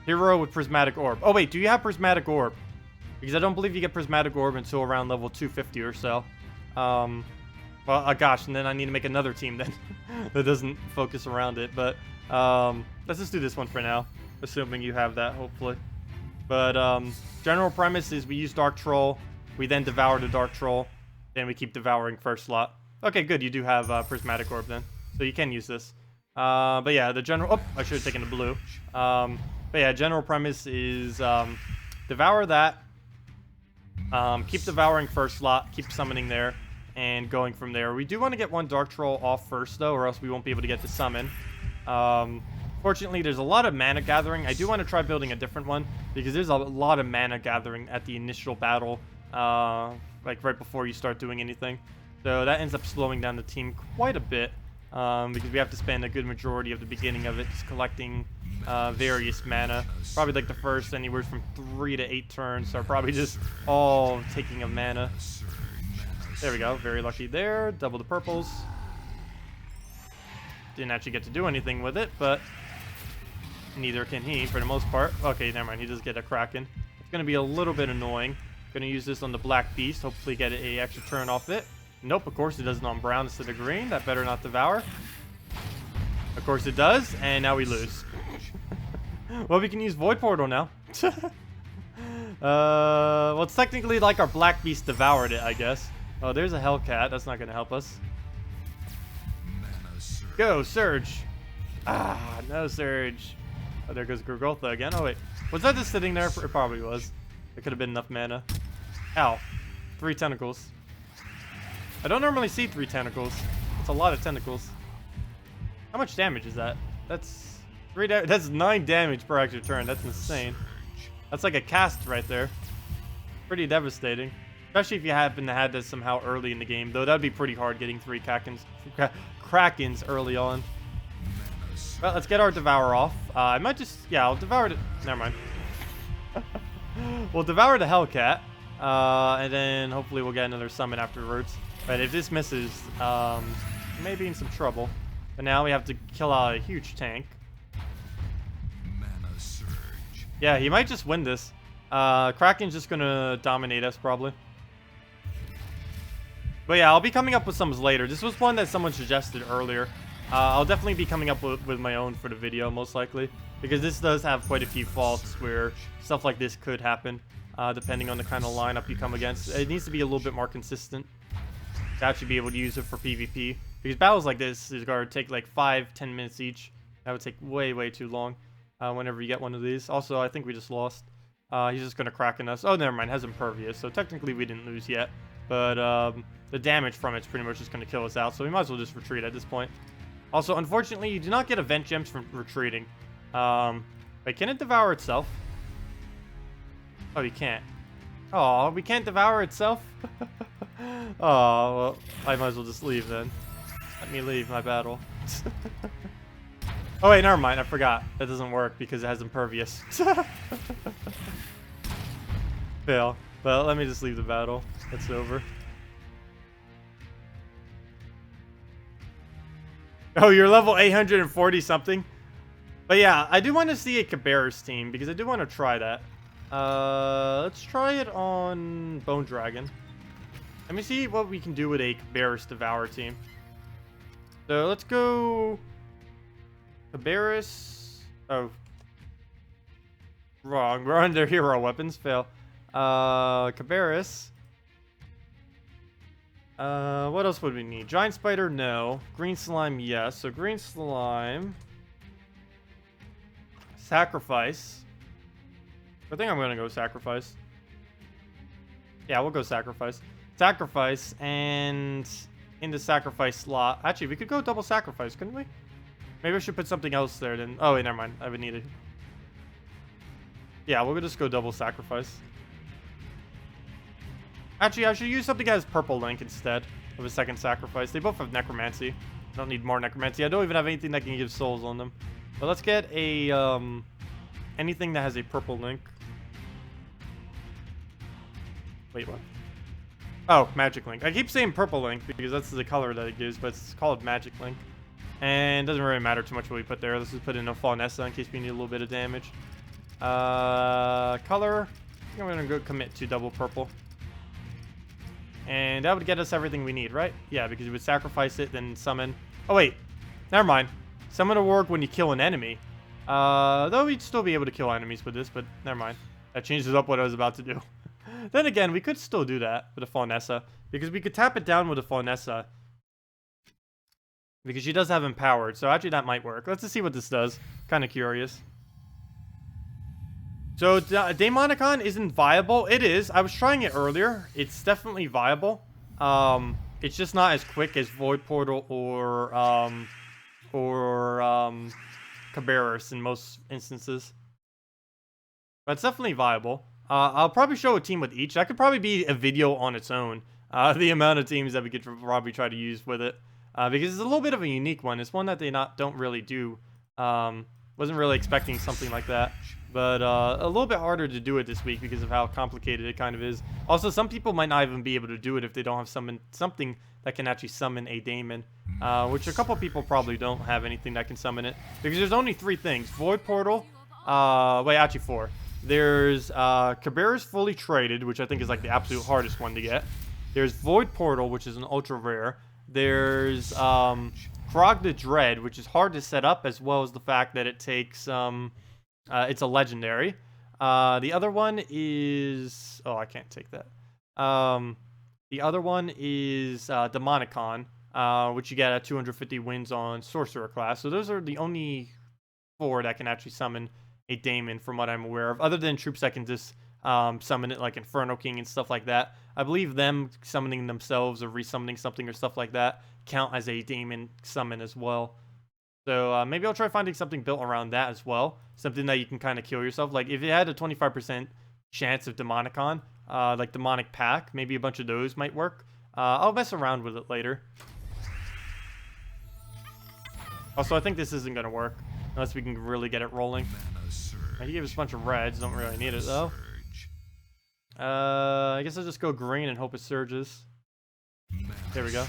Hero with Prismatic Orb. Oh wait, do you have Prismatic Orb? Because I don't believe you get Prismatic Orb until around level 250 or so. Well, gosh, and then I need to make another team then that doesn't focus around it. But let's just do this one for now, assuming you have that, hopefully. But general premise is we use Dark Troll, we then devour the Dark Troll, then we keep devouring first slot. Okay, good, you do have Prismatic Orb then, so you can use this. But yeah, the general... Oh, I should have taken the blue. But yeah, general premise is devour that, keep devouring first slot, keep summoning there, and going from there. We do want to get one Dark Troll off first, though, or else we won't be able to get to summon. Fortunately, there's a lot of mana gathering. I do want to try building a different one, because there's a lot of mana gathering at the initial battle, like right before you start doing anything. So that ends up slowing down the team quite a bit, because we have to spend a good majority of the beginning of it just collecting various mana. Probably like the first anywhere from 3 to 8 turns are probably just all taking of mana. There we go, very lucky there. Double the purples. Didn't actually get to do anything with it, but neither can he for the most part. Okay, never mind, he does get a Kraken. It's going to be a little bit annoying. Going to use this on the Black Beast, hopefully get a extra turn off it. Nope, of course it does it on brown instead of green. That better not devour. Of course it does, and now we lose. Well, we can use Void Portal now. Well, it's technically like our Black Beast devoured it, I guess. Oh, there's a Hellcat. That's not going to help us. Go, Surge. Ah, no Surge. Oh, there goes Gurgotha again. Oh, wait. Was that just sitting there? It probably was. It could have been enough mana. Ow. 3 tentacles. I don't normally see 3 tentacles. It's a lot of tentacles. How much damage is that? That's 9 damage per extra turn. That's insane. That's like a cast right there. Pretty devastating. Especially if you happen to have this somehow early in the game. Though that'd be pretty hard getting 3 Krakens early on. Well, let's get our Devour off. I might just... Yeah, I'll Devour it. Never mind. We'll Devour the Hellcat. And then hopefully we'll get another summon afterwards. But if this misses, maybe in some trouble. But now we have to kill out a huge tank. Yeah, he might just win this. Kraken's just gonna dominate us, probably. But yeah, I'll be coming up with some later. This was one that someone suggested earlier. I'll definitely be coming up with my own for the video, most likely. Because this does have quite a few faults where stuff like this could happen, depending on the kind of lineup you come against. It needs to be a little bit more consistent to actually be able to use it for PvP. Because battles like this is going to take like 5-10 minutes each. That would take way, way too long whenever you get one of these. Also, I think we just lost. He's just going to Kraken us. Oh, never mind. Has Impervious. So technically we didn't lose yet. But the damage from it's pretty much just going to kill us out. So we might as well just retreat at this point. Also, unfortunately, you do not get event gems from retreating. Wait, can it devour itself? Oh, you can't. Oh, we can't devour itself? Oh, well, I might as well just leave then. Let me leave my battle. Oh, wait, never mind. I forgot. That doesn't work because it has impervious. Fail. Well, let me just leave the battle. It's over. Oh, you're level 840 something? But yeah, I do want to see a Cabarrus team because I do want to try that. Let's try it on Bone Dragon. Let me see what we can do with a Cabarrus Devour team. So let's go Cabarrus. Oh, wrong. We're on their hero weapons. Fail. Cabarrus. What else would we need? Giant Spider, no. Green Slime, yes. So Green Slime. Sacrifice. I think I'm gonna go Sacrifice. Yeah, we'll go Sacrifice. Sacrifice, and in the Sacrifice slot. Actually, we could go double Sacrifice, couldn't we? Maybe I should put something else there then. Oh, wait, never mind. I would need it. Yeah, we'll just go double Sacrifice. Actually, I should use something that has Purple Link instead of a second Sacrifice. They both have Necromancy. I don't need more Necromancy. I don't even have anything that can give souls on them. But let's get a, anything that has a Purple Link. Wait, what? Oh, Magic Link. I keep saying Purple Link because that's the color that it gives, but it's called Magic Link. And it doesn't really matter too much what we put there. Let's just put in a Faunessa in case we need a little bit of damage. Color. I think I'm going to go commit to double purple. And that would get us everything we need, right? Yeah, because you would sacrifice it, then summon. Oh, wait. Never mind. Summon a work when you kill an enemy. Though we'd still be able to kill enemies with this, but never mind. That changes up what I was about to do. Then again, we could still do that with a Faunessa. Because we could tap it down with a Faunessa. Because she does have Empowered. So actually that might work. Let's just see what this does. Kind of curious. So Daemonicon isn't viable. It is. I was trying it earlier. It's definitely viable. It's just not as quick as Void Portal or Cabarrus in most instances. But it's definitely viable. I'll probably show a team with each. That could probably be a video on its own. The amount of teams that we could probably try to use with it. Because it's a little bit of a unique one. It's one that they don't really do. Wasn't really expecting something like that. But a little bit harder to do it this week because of how complicated it kind of is. Also, some people might not even be able to do it if they don't have something that can actually summon a Damon. Which a couple people probably don't have anything that can summon it. Because there's only 3 things. Void Portal. Wait, actually 4. There's Cabarrus Fully Traded, which I think is like the absolute hardest one to get. There's Void Portal, which is an ultra rare. There's Krog the Dread, which is hard to set up, as well as the fact that it takes it's a legendary. The other one is... Oh, I can't take that. The other one is Demonicon, which you get at 250 wins on Sorcerer class. So those are the only 4 that can actually summon a Damon, from what I'm aware of. Other than troops that can just summon it, like Inferno King and stuff like that. I believe them summoning themselves or resummoning something or stuff like that count as a Damon summon as well. So maybe I'll try finding something built around that as well. Something that you can kind of kill yourself. Like if it had a 25% chance of Demonicon, like Demonic Pack, maybe a bunch of those might work. I'll mess around with it later. Also, I think this isn't going to work unless we can really get it rolling. He gave us a bunch of reds. Don't really need it though. I guess I'll just go green and hope it surges. There we go.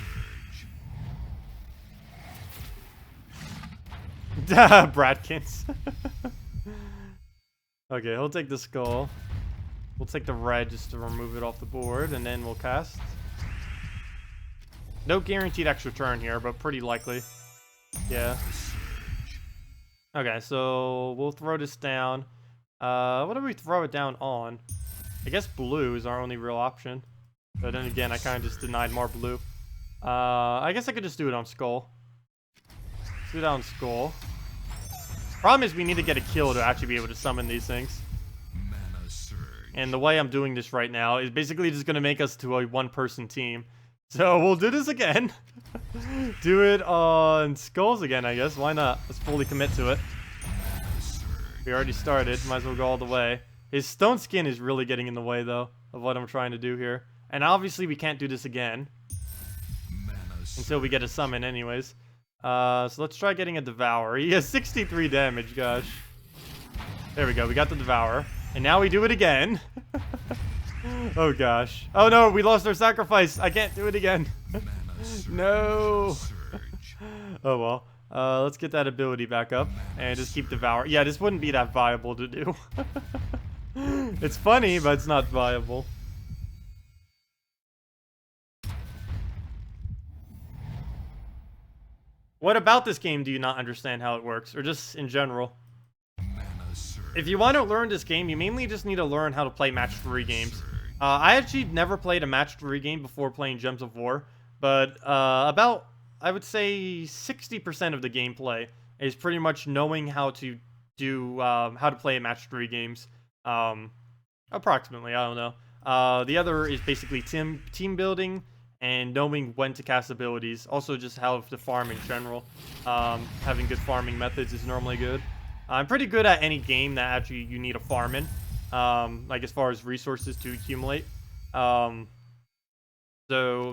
Bradkins. Okay, he'll take the skull. We'll take the red just to remove it off the board, and then we'll cast. No guaranteed extra turn here, but pretty likely. Yeah. Okay, so we'll throw this down. What do we throw it down on? I guess blue is our only real option. But then again, I kind of just denied more blue. I guess I could just do it on skull. Let's do it on skull. Problem is we need to get a kill to actually be able to summon these things. And the way I'm doing this right now is basically just going to make us to a 1-person team. So we'll do this again. Do it on skulls again, I guess. Why not? Let's fully commit to it. We already started. Might as well go all the way. His stone skin is really getting in the way, though, of what I'm trying to do here. And obviously, we can't do this again until we get a summon anyways. So let's try getting a Devour. He has 63 damage, gosh. There we go. We got the Devour. And now we do it again. Oh, gosh. Oh, no. We lost our sacrifice. I can't do it again. No. Oh, well. Let's get that ability back up and just keep Devour. Yeah, this wouldn't be that viable to do. It's funny, but it's not viable. What about this game do you not understand how it works, or just in general? If you want to learn this game, you mainly just need to learn how to play match 3 games. I actually never played a match 3 game before playing Gems of War, but about, I would say, 60% of the gameplay is pretty much knowing how to do, how to play match 3 games. Approximately, I don't know. The other is basically team building and knowing when to cast abilities. Also just how to farm in general. Having good farming methods is normally good. I'm pretty good at any game that actually you need a farm in. Like as far as resources to accumulate. So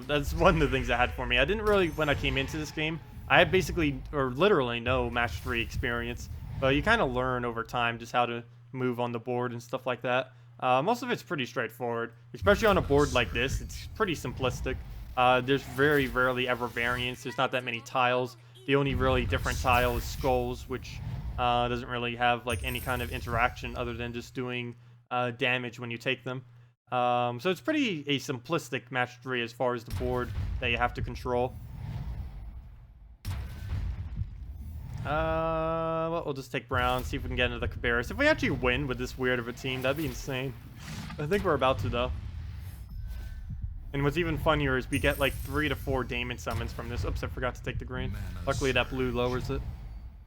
that's one of the things that had for me. I didn't really, when I came into this game, I had basically, or literally no match 3 experience. But you kind of learn over time just how to move on the board and stuff like that. Most of it's pretty straightforward, especially on a board like this. It's pretty simplistic. There's very rarely ever variance. There's not that many tiles. The only really different tile is skulls, which doesn't really have like any kind of interaction other than just doing damage when you take them. So it's pretty a simplistic match 3 as far as the board that you have to control. Well, we'll just take Brown, see if we can get into the Cabarrus. If we actually win with this weird of a team, that'd be insane. I think we're about to, though. And what's even funnier is we get like 3 to 4 Damon summons from this. Oops, I forgot to take the green. Luckily, that blue lowers it.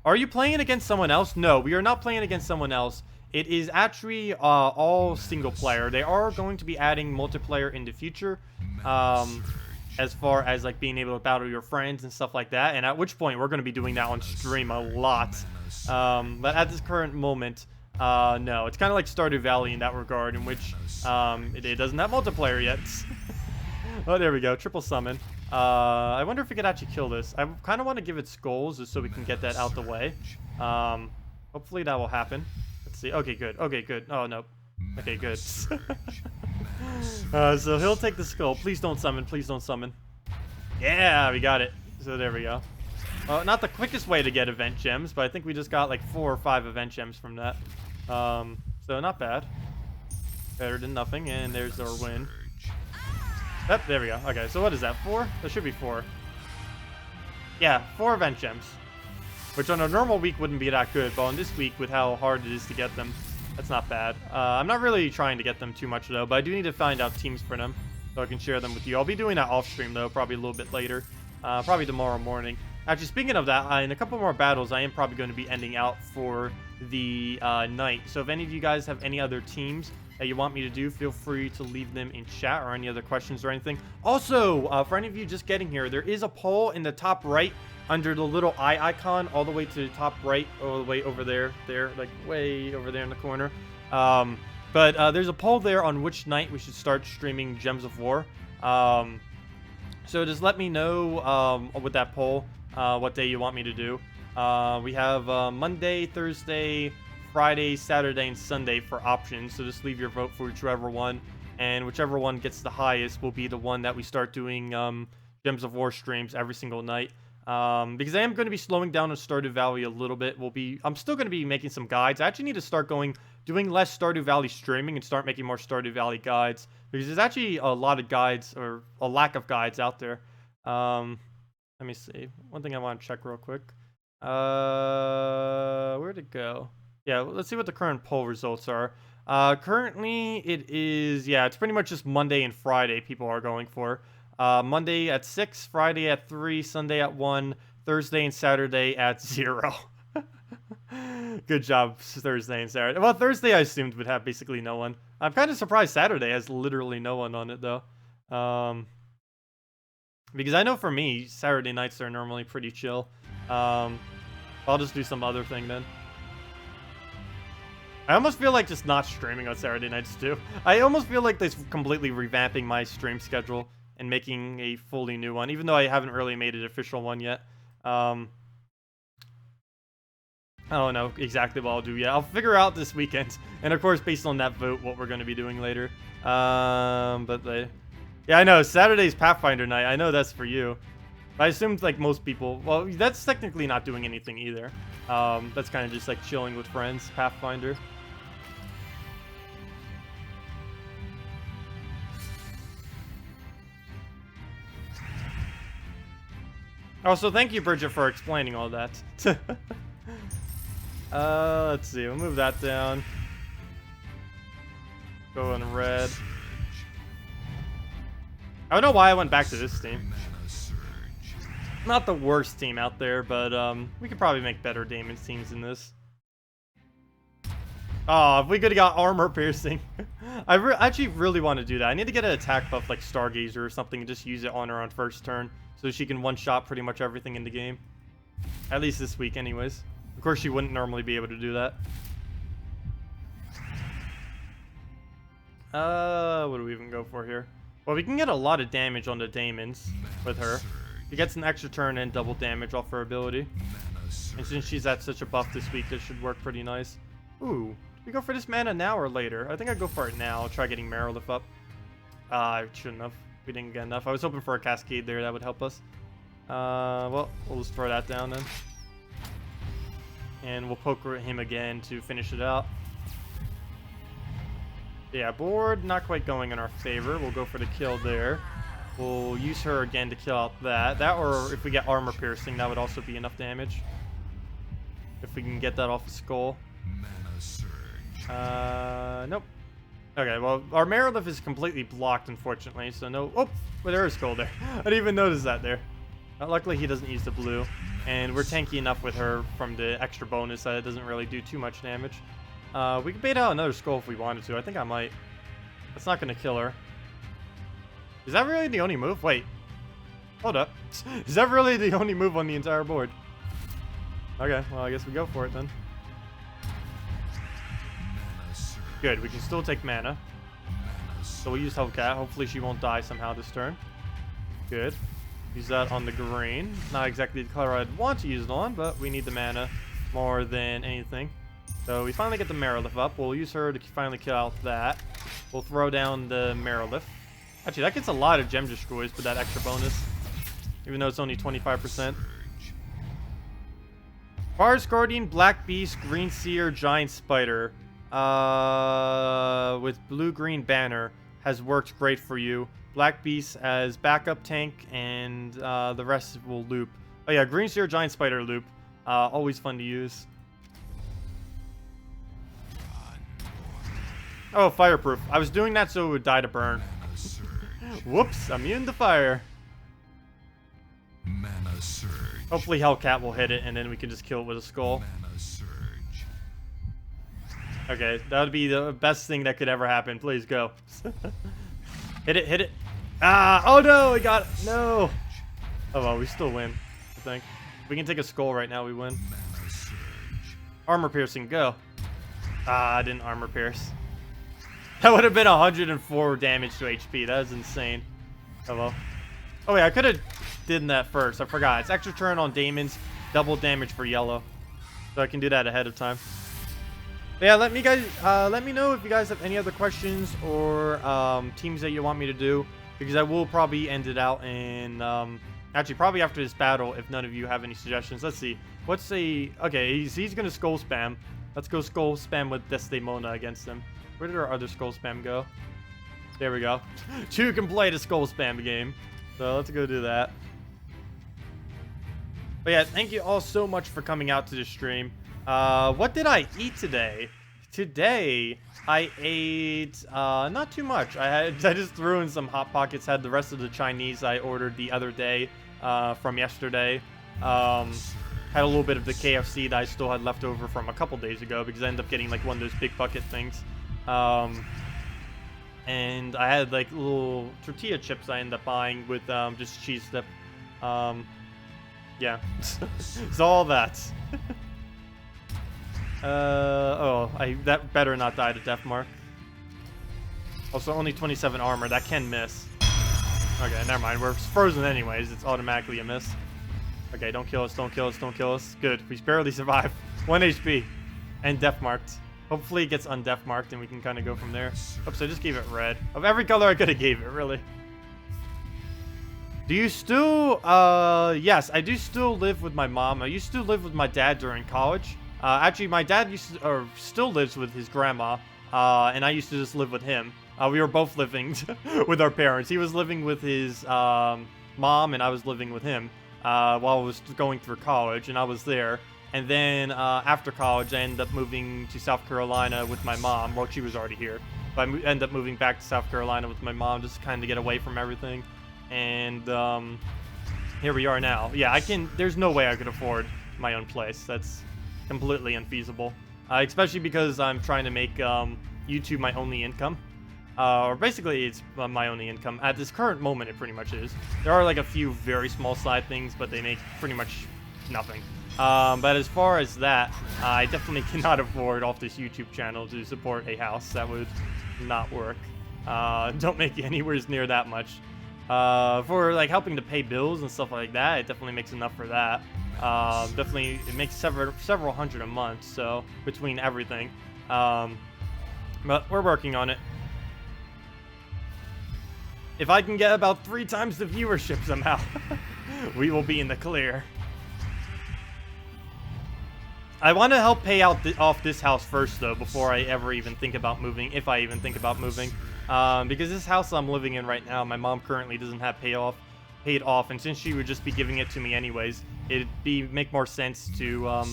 Are you playing against someone else? No, we are not playing against someone else. It is actually all single player. They are going to be adding multiplayer in the future. As far as like being able to battle your friends and stuff like that, and at which point we're going to be doing that on stream a lot. But at this current moment, no, it's kind of like Stardew Valley in that regard, in which it doesn't have multiplayer yet. Oh, there we go, triple summon. I wonder if we could actually kill this. I kind of want to give it skulls just so we can get that out the way. Hopefully that will happen. Let's see. Okay, good. Okay, good. Oh no. Okay, good. So he'll take the skull. Please don't summon. Please don't summon. Yeah, we got it. So there we go. Not the quickest way to get event gems, but I think we just got like 4 or 5 event gems from that. So not bad. Better than nothing. And there's our win. Yep, there we go. Okay, so what is that? 4? There should be 4. Yeah, 4 event gems. Which on a normal week wouldn't be that good, but on this week, with how hard it is to get them, that's not bad. I'm not really trying to get them too much, though, but I do need to find out teams for them so I can share them with you. I'll be doing that off-stream, though, probably a little bit later. Probably tomorrow morning. Actually, speaking of that, in a couple more battles, I am probably going to be ending out for the night. So if any of you guys have any other teams that you want me to do, feel free to leave them in chat or any other questions or anything. Also, for any of you just getting here, there is a poll in the top right under the little eye icon all the way to the top right, all the way over there, like way over there in the corner. But there's a poll there on which night we should start streaming Gems of War. So just let me know with that poll what day you want me to do. We have Monday, Thursday, Friday, Saturday, and Sunday for options. So just leave your vote for whichever one. And whichever one gets the highest will be the one that we start doing Gems of War streams every single night. Because I am going to be slowing down on Stardew Valley a little bit. I'm still going to be making some guides. I actually need to start doing less Stardew Valley streaming and start making more Stardew Valley guides. Because there's actually a lot of guides, or a lack of guides out there. Let me see. One thing I want to check real quick. Where'd it go? Yeah, let's see what the current poll results are. Currently, it is, yeah, it's pretty much just Monday and Friday people are going for. Monday at 6, Friday at 3, Sunday at 1, Thursday and Saturday at 0. Good job, Thursday and Saturday. Well, Thursday I assumed would have basically no one. I'm kind of surprised Saturday has literally no one on it, though. Because I know for me, Saturday nights are normally pretty chill. I'll just do some other thing then. I almost feel like just not streaming on Saturday nights too. I almost feel like this completely revamping my stream schedule and making a fully new one, even though I haven't really made an official one yet. I don't know exactly what I'll do yet. I'll figure out this weekend, and of course, based on that vote, what we're going to be doing later. Yeah, I know Saturday's Pathfinder night. I know that's for you. I assumed like most people. Well, that's technically not doing anything either. That's kind of just like chilling with friends. Pathfinder. Also, thank you, Bridget, for explaining all that. Let's see. We'll move that down. Go in red. I don't know why I went back to this team. Not the worst team out there, but we could probably make better Damon's teams than this. Oh, if we could have got armor piercing. I actually really want to do that. I need to get an attack buff like Stargazer or something and just use it on her on first turn so she can one-shot pretty much everything in the game. At least this week anyways. Of course, she wouldn't normally be able to do that. What do we even go for here? Well, we can get a lot of damage on the Daemons with her. She gets an extra turn and double damage off her ability. And since she's at such a buff this week, this should work pretty nice. Ooh, do we go for this mana now or later? I think I'd go for it now. I'll try getting Merilith up. I shouldn't have. We didn't get enough. I was hoping for a Cascade there. That would help us. Well, we'll just throw that down then. And we'll poke him again to finish it out. Yeah, board not quite going in our favor. We'll go for the kill there. We'll use her again to kill out that. That, or if we get armor piercing, that would also be enough damage. If we can get that off the skull. Nope. Okay, well, our Merilith is completely blocked, unfortunately, so no... Oh, well, there is skull there. I didn't even notice that there. Luckily, he doesn't use the blue. And we're tanky enough with her from the extra bonus that it doesn't really do too much damage. We could bait out another skull if we wanted to. I think I might. That's not going to kill her. Is that really the only move? Wait. Hold up. Is that really the only move on the entire board? Okay, well, I guess we go for it then. Good, we can still take mana. So we'll use Hellcat. Hopefully she won't die somehow this turn. Good. Use that on the green. Not exactly the color I'd want to use it on, but we need the mana more than anything. So we finally get the Merilith up. We'll use her to finally kill out that. We'll throw down the Merilith. Actually, that gets a lot of gem destroys with that extra bonus. Even though it's only 25%. Forest Guardian, Black Beast, Green Seer, Giant Spider. With blue-green banner has worked great for you. Black Beast as backup tank, and the rest will loop. Oh yeah, Green Seer, Giant Spider loop. Always fun to use. Oh, fireproof. I was doing that so it would die to burn. Whoops, immune to fire. Hopefully Hellcat will hit it, and then we can just kill it with a skull. Okay, that would be the best thing that could ever happen. Please go. Hit it, hit it. Ah, oh no, we got it. No. Oh well, we still win, I think. If we can take a skull right now, we win. Armor piercing, go. Ah, I didn't armor pierce. That would have been 104 damage to HP. That is insane. Oh well. Oh yeah, I could have did that first. I forgot. It's extra turn on Damon's, double damage for yellow. So I can do that ahead of time. But yeah, let me know if you guys have any other questions or teams that you want me to do, because I will probably end it out in actually probably after this battle if none of you have any suggestions. Let's see. What's a okay? He's gonna skull spam. Let's go skull spam with Desdemona against him. Where did our other skull spam go? There we go. Two can play the skull spam game. So let's go do that. But yeah, thank you all so much for coming out to the stream. What did I eat today? Today, I ate, not too much. I just threw in some Hot Pockets, had the rest of the Chinese I ordered the other day, from yesterday. Had a little bit of the KFC that I still had left over from a couple days ago, because I ended up getting, like, one of those big bucket things. And I had, like, little tortilla chips I ended up buying with, just cheese dip. Yeah. It's all that. That better not die to death mark. Also, only 27 armor. That can miss. Okay, never mind. We're frozen anyways. It's automatically a miss. Okay, don't kill us, don't kill us, don't kill us. Good. We barely survived. 1 HP. And death marked. Hopefully it gets undeath marked and we can kind of go from there. Oops, I just gave it red. Of every color I could have gave it, really. Do you still... yes, I do still live with my mom. I used to live with my dad during college. Actually, my dad still lives with his grandma. And I used to just live with him. We were both living with our parents. He was living with his mom and I was living with him while I was going through college, and I was there. And then after college, I ended up moving to South Carolina with my mom. Well, she was already here. But I ended up moving back to South Carolina with my mom just to kind of get away from everything. And here we are now. Yeah, there's no way I could afford my own place. That's completely unfeasible. Especially because I'm trying to make YouTube my only income. Or basically, it's my only income. At this current moment, it pretty much is. There are like a few very small side things, but they make pretty much nothing. But as far as that, I definitely cannot afford off this YouTube channel to support a house. That would not work. Don't make anywhere near that much. For like helping to pay bills and stuff like that, it definitely makes enough for that. Definitely, it makes several hundred a month, so between everything. But we're working on it. If I can get about 3 times the viewership somehow, we will be in the clear. I want to help pay out off this house first, though, before I ever even think about moving, if I even think about moving. Because this house I'm living in right now, my mom currently doesn't have paid off, and since she would just be giving it to me anyways, it'd make more sense to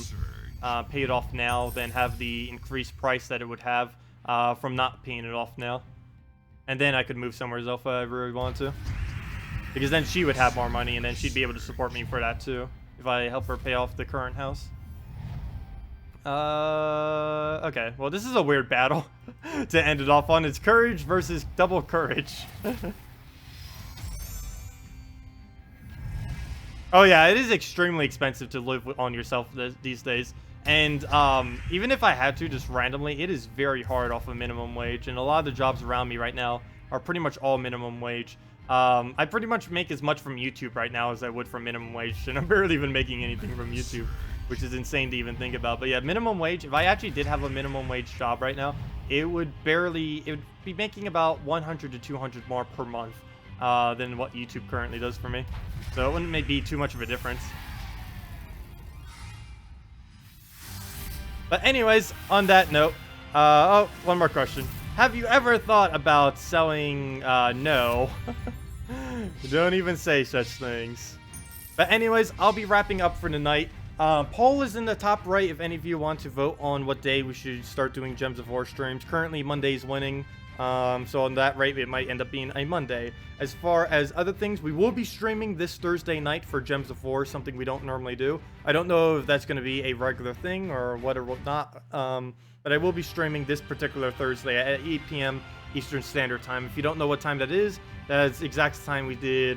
pay it off now than have the increased price that it would have from not paying it off now. And then I could move somewhere else if I really wanted to. Because then she would have more money, and then she'd be able to support me for that too, if I help her pay off the current house. Okay. Well, this is a weird battle to end it off on. It's courage versus double courage. Oh yeah, it is extremely expensive to live on yourself these days. And even if I had to just randomly, it is very hard off of minimum wage. And a lot of the jobs around me right now are pretty much all minimum wage. I pretty much make as much from YouTube right now as I would from minimum wage. And I'm barely even making anything from YouTube, which is insane to even think about. But yeah, minimum wage, if I actually did have a minimum wage job right now, it would be making about 100 to 200 more per month than what YouTube currently does for me. So it wouldn't be too much of a difference. But anyways, on that note, one more question. Have you ever thought about selling, no. Don't even say such things. But anyways, I'll be wrapping up for tonight. Poll is in the top right if any of you want to vote on what day we should start doing Gems of War streams. Currently, Monday's winning. So on that rate, it might end up being a Monday. As far as other things, we will be streaming this Thursday night for Gems of War, something we don't normally do. I don't know if that's going to be a regular thing or what or what not. But I will be streaming this particular Thursday at 8 p.m. Eastern Standard Time. If you don't know what time that is, that's the exact time we did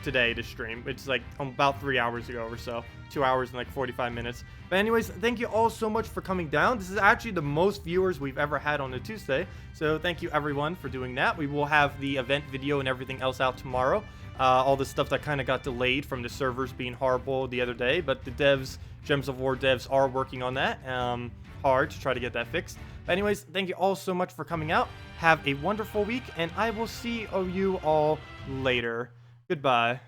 today to stream. It's like about 3 hours ago or so. 2 hours and like 45 minutes. But anyways, thank you all so much for coming down. This is actually the most viewers we've ever had on a Tuesday. So thank you everyone for doing that. We will have the event video and everything else out tomorrow. All the stuff that kind of got delayed from the servers being horrible the other day. But the devs, Gems of War devs, are working on that hard to try to get that fixed. But anyways, thank you all so much for coming out. Have a wonderful week, and I will see you all later. Goodbye.